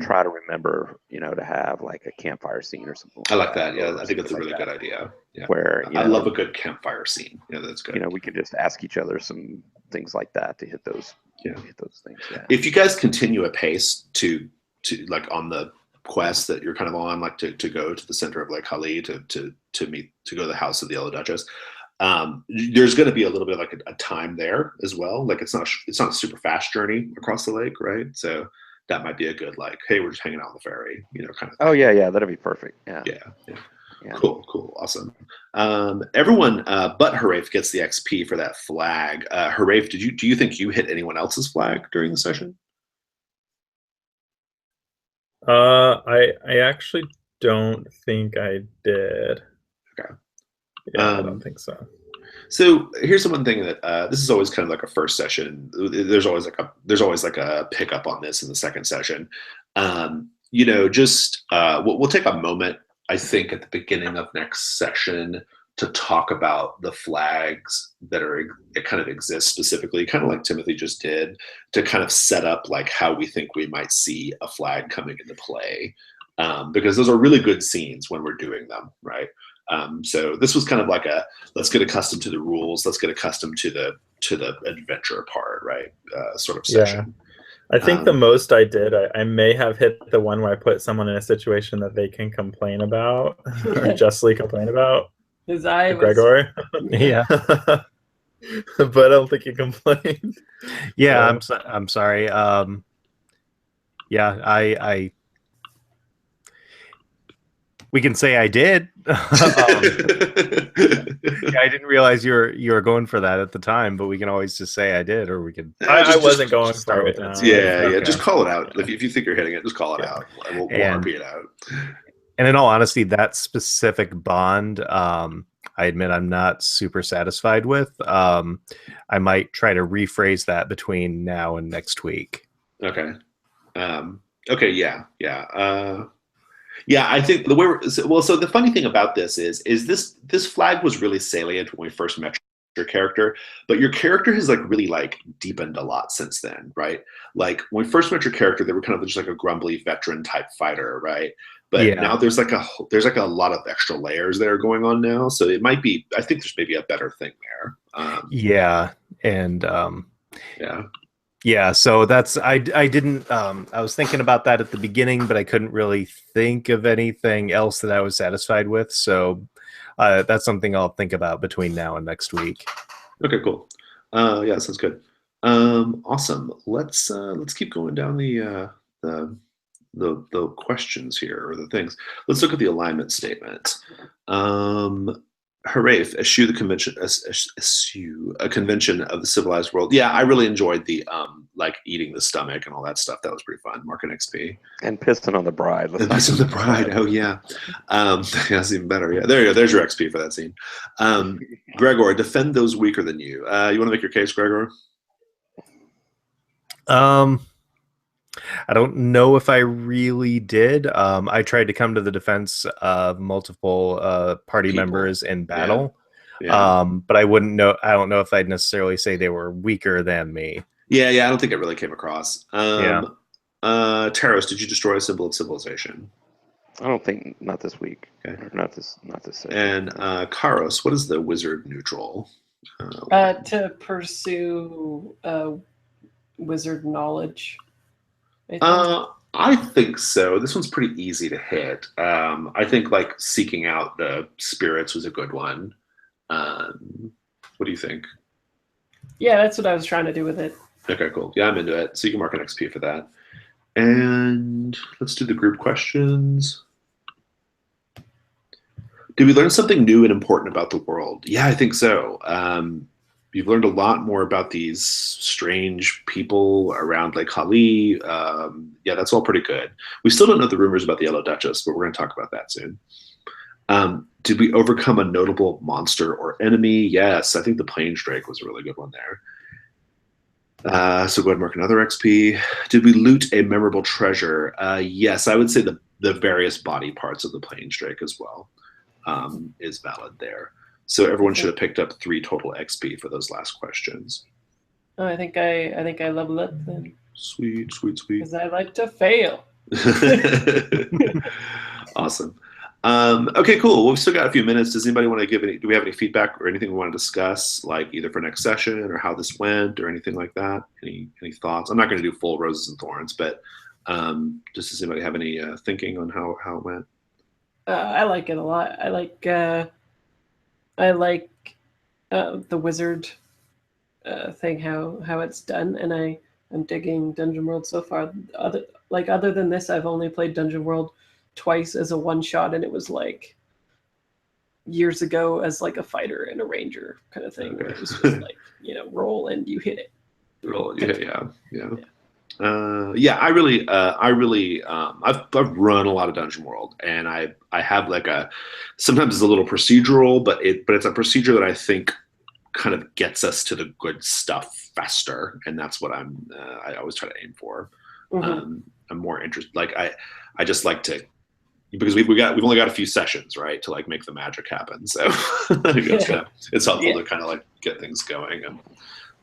try to remember, to have like a campfire scene or something. I like that. Yeah, I think that's a really good idea. Yeah. Where I love a good campfire scene. Yeah, that's good. We could just ask each other some things like that to hit those. Hit those things. Yeah. If you guys continue a pace to like on the quest that you're kind of on, like to go to the center of Lake Hali to go to the house of the Yellow Duchess, there's going to be a little bit like a time there as well. Like it's not a super fast journey across the lake, right? So that might be a good like, hey, we're just hanging out on the ferry, kind of thing. Oh yeah, that'd be perfect. Yeah. Cool, awesome. Everyone but Harafe gets the XP for that flag. Harafe, do you think you hit anyone else's flag during the session? I actually don't think I did. Okay. Yeah, I don't think so. So here's the one thing that this is always kind of like a first session. There's always like a pickup on this in the second session. We'll take a moment, I think, at the beginning of next session to talk about the flags that kind of exist specifically, kind of like Timothy just did, to kind of set up like how we think we might see a flag coming into play, because those are really good scenes when we're doing them, right? So this was kind of like let's get accustomed to the rules, let's get accustomed to the adventure part, right? Sort of session. Yeah. I think the most I did, I may have hit the one where I put someone in a situation that they can complain about or justly complain about. His eye Gregor. Yeah. But I don't think he complained. Yeah, I'm sorry. Yeah, I we can say I did. I didn't realize you were going for that at the time, but we can always just say I did, or we could. I wasn't going for it. Yeah. Just call it out. If you think you're hitting it, just call it out. We'll RP it out. And in all honesty, that specific bond, I admit I'm not super satisfied with. I might try to rephrase that between now and next week. Okay. Okay. Yeah. Yeah, I think so the funny thing about this is this flag was really salient when we first met your character, but your character has like really like deepened a lot since then, right? Like when we first met your character, they were kind of just like a grumbly veteran type fighter, right? But now there's like a lot of extra layers that are going on now, so it might be. I think there's maybe a better thing there. Yeah, so that's I didn't I was thinking about that at the beginning, but I couldn't really think of anything else that I was satisfied with. So that's something I'll think about between now and next week. Okay, cool. Yeah, sounds good. Awesome. Let's keep going down the questions here or the things. Let's look at the alignment statement. Hooray! Eschew the convention. Eschew a convention of the civilized world. Yeah, I really enjoyed the like eating the stomach and all that stuff. That was pretty fun. Mark an XP. And pissing on the bride. And pissing on the bride. Oh yeah, that's even better. Yeah, there you go. There's your XP for that scene. Gregor, defend those weaker than you. You want to make your case, Gregor? I don't know if I really did. I tried to come to the defense of multiple party members in battle. Yeah. But I wouldn't know. I don't know if I'd necessarily say they were weaker than me. Yeah. I don't think it really came across. Yeah. Taros, did you destroy a symbol of civilization? I don't think, not this week. Okay. Or not this session. And Karos, what is the wizard neutral? To pursue wizard knowledge. I think so. This one's pretty easy to hit. I think like seeking out the spirits was a good one. What do you think? Yeah, that's what I was trying to do with it. Okay, cool. Yeah, I'm into it. So you can mark an XP for that. And let's do the group questions. Did we learn something new and important about the world? Yeah, I think so. You've learned a lot more about these strange people around Lake Hali. Yeah, that's all pretty good. We still don't know the rumors about the Yellow Duchess, but we're going to talk about that soon. Did we overcome a notable monster or enemy? Yes, I think the Plains Drake was a really good one there. So go ahead and mark another XP. Did we loot a memorable treasure? Yes, I would say the various body parts of the Plains Drake as well is valid there. So everyone should have picked up 3 total XP for those last questions. Oh, I think I leveled up then. Sweet. Because I like to fail. Awesome. Okay, cool. Well, we've still got a few minutes. Does anybody want to do we have any feedback or anything we want to discuss, like either for next session or how this went or anything like that? Any thoughts? I'm not going to do full roses and thorns, but just does anybody have any thinking on how it went? I like it a lot. I like the wizard thing, how it's done, and I'm digging Dungeon World so far. Other than this, I've only played Dungeon World twice as a one shot, and it was like years ago as like a fighter and a ranger kind of thing, where it was just like, roll and you hit it. Roll, yeah. I've run a lot of Dungeon World, and I have like sometimes it's a little procedural, but it's a procedure that I think kind of gets us to the good stuff faster, and that's what I always try to aim for. Mm-hmm. I'm more interested. Like I just like to, because we've only got a few sessions, right, to like make the magic happen. So I think it's helpful to kind of like get things going and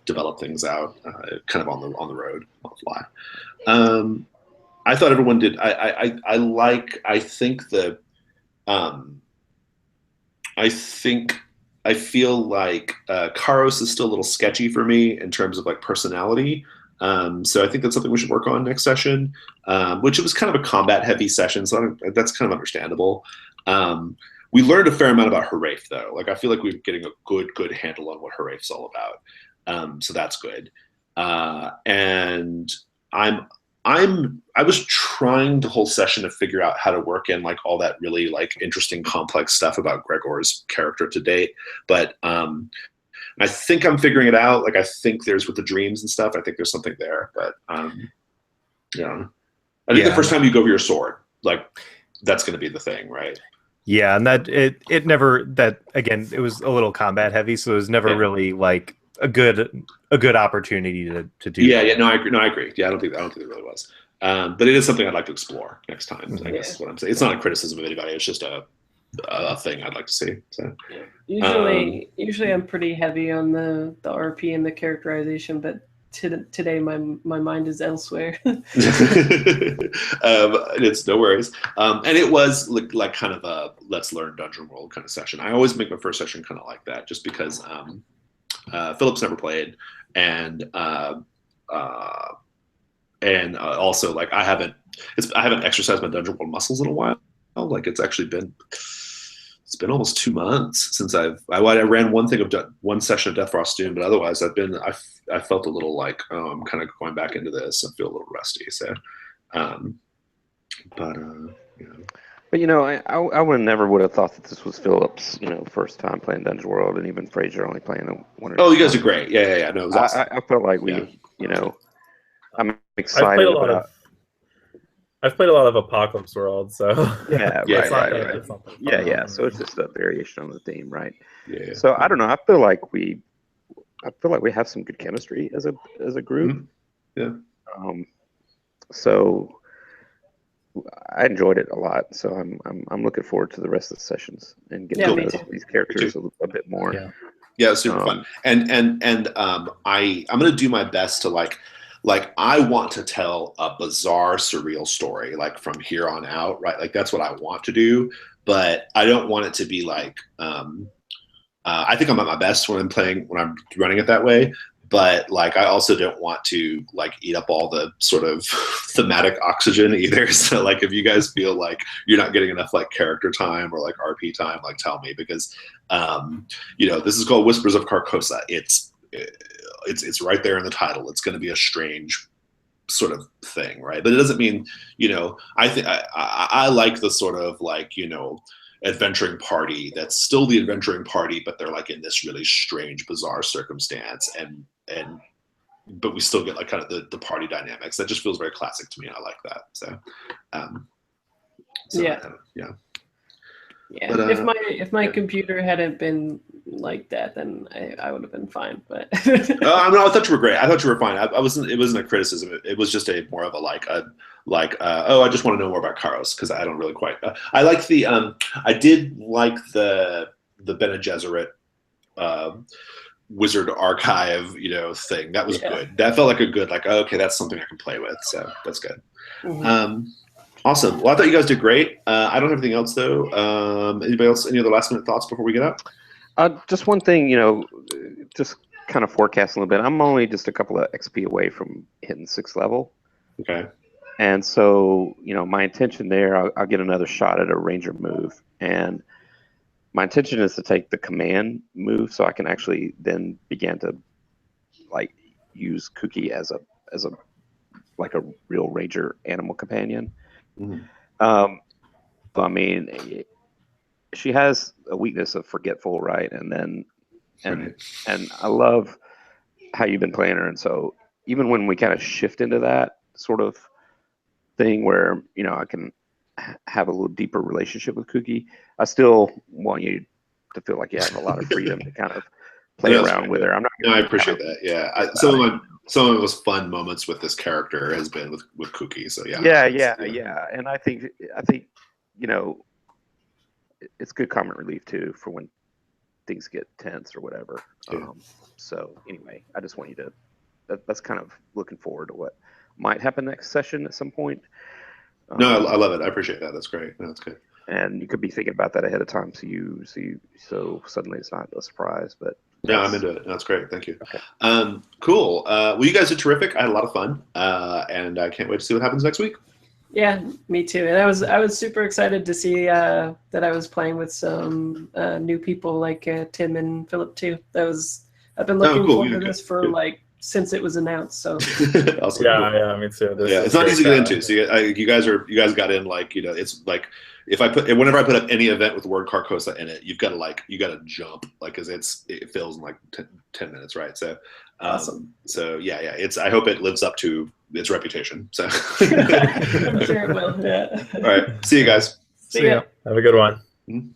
develop things out kind of on the road, on the fly. I thought everyone did. I feel like Karos is still a little sketchy for me in terms of like personality. So I think that's something we should work on next session, which it was kind of a combat heavy session. So that's kind of understandable. We learned a fair amount about Harafe though. Like I feel like we're getting a good handle on what Harafe's all about. So that's good. And I was trying the whole session to figure out how to work in like all that really like interesting complex stuff about Gregor's character to date. But I think I'm figuring it out. Like I think there's with the dreams and stuff, I think there's something there. But yeah. I think the first time you go over your sword, like that's gonna be the thing, right? Yeah, and that it never that again, it was a little combat heavy, so it was never really like a good opportunity to do. Yeah, no, I agree. Yeah, I don't think there really was. But it is something I'd like to explore next time. I guess is what I'm saying. It's not a criticism of anybody. It's just a thing I'd like to see. So usually I'm pretty heavy on the RP and the characterization, but today my mind is elsewhere. It's no worries. And it was like kind of a let's learn Dungeon World kind of session. I always make my first session kind of like that, just because Philip's never played, and also like I haven't exercised my Dungeon World muscles in a while. Like it's been almost 2 months since I ran one session of Death Frost Doom, but otherwise I felt a little like, oh, I'm kind of going back into this and feel a little rusty. So, but you know. But I would never would have thought that this was Philip's, first time playing Dungeon World, and even Fraser only playing one or Oh, two you guys are times. great. Yeah. No, it was awesome. I felt like we, I'm excited about. I've played a lot of Apocalypse World, so Yeah, right. Yeah. So it's just a variation on the theme, right? Yeah. So I don't know. I feel like we have some good chemistry as a group. Mm-hmm. Yeah. So I enjoyed it a lot. So I'm looking forward to the rest of the sessions and getting to know these characters a bit more. Yeah, it's super fun. And I'm gonna do my best to like I want to tell a bizarre, surreal story like from here on out, right? Like that's what I want to do, but I don't want it to be like I think I'm at my best when I'm running it that way. But like I also don't want to like eat up all the sort of thematic oxygen either. So like if you guys feel like you're not getting enough like character time or like RP time, like tell me, because this is called Whispers of Carcosa. It's right there in the title. It's going to be a strange sort of thing, right? But it doesn't mean, I think I like the sort of like, adventuring party that's still the adventuring party, but they're like in this really strange, bizarre circumstance, but we still get like kind of the party dynamics. That just feels very classic to me. I like that. So, yeah. But, if my computer hadn't been like that, then I would have been fine. But I thought you were great. I thought you were fine. I wasn't. It wasn't a criticism. It was just a more of a I just want to know more about Karos because I don't really quite. I like the. I did like the Bene Gesserit Wizard Archive, thing. That was good. That felt like a good okay, that's something I can play with. So that's good. Mm-hmm. Awesome. Well, I thought you guys did great. I don't have anything else though. Anybody else? Any other last minute thoughts before we get out? Just one thing, just kind of forecasting a little bit. I'm only just a couple of XP away from hitting 6th level. Okay. And so, my intention there, I'll get another shot at a ranger move, and my intention is to take the command move so I can actually then begin to use Cookie as a real ranger animal companion. Mm-hmm. I mean, she has a weakness of forgetful, right? And I love how you've been playing her, and so even when we kind of shift into that sort of thing where I can have a little deeper relationship with Cookie, I still want you to feel like you have a lot of freedom to kind of play around with her. I'm not. No, I appreciate that. Yeah, some of the most fun moments with this character has been with Cookie. So yeah. Yeah. And I think it's good comic relief too for when things get tense or whatever. Yeah. So anyway, I just want you to. That's kind of looking forward to what might happen next session at some point. No, I love it. I appreciate that. That's great. No, that's good. And you could be thinking about that ahead of time, so suddenly it's not a surprise. But yeah, I'm into it. That's great. Thank you. Okay. Cool. Well, you guys did terrific. I had a lot of fun, and I can't wait to see what happens next week. Yeah, me too. And I was super excited to see that I was playing with some new people like Tim and Philip too. I've been looking forward to this for since it was announced. So awesome. Yeah, me too. It's not easy to get into. So you guys got in it's like whenever I put up any event with the word Carcosa in it, you got to jump because it fills in like 10 minutes, right? So awesome. So yeah, I hope it lives up to its reputation. So I'm sure it will. Yeah. All right, see you guys. See ya. Have a good one. Mm-hmm.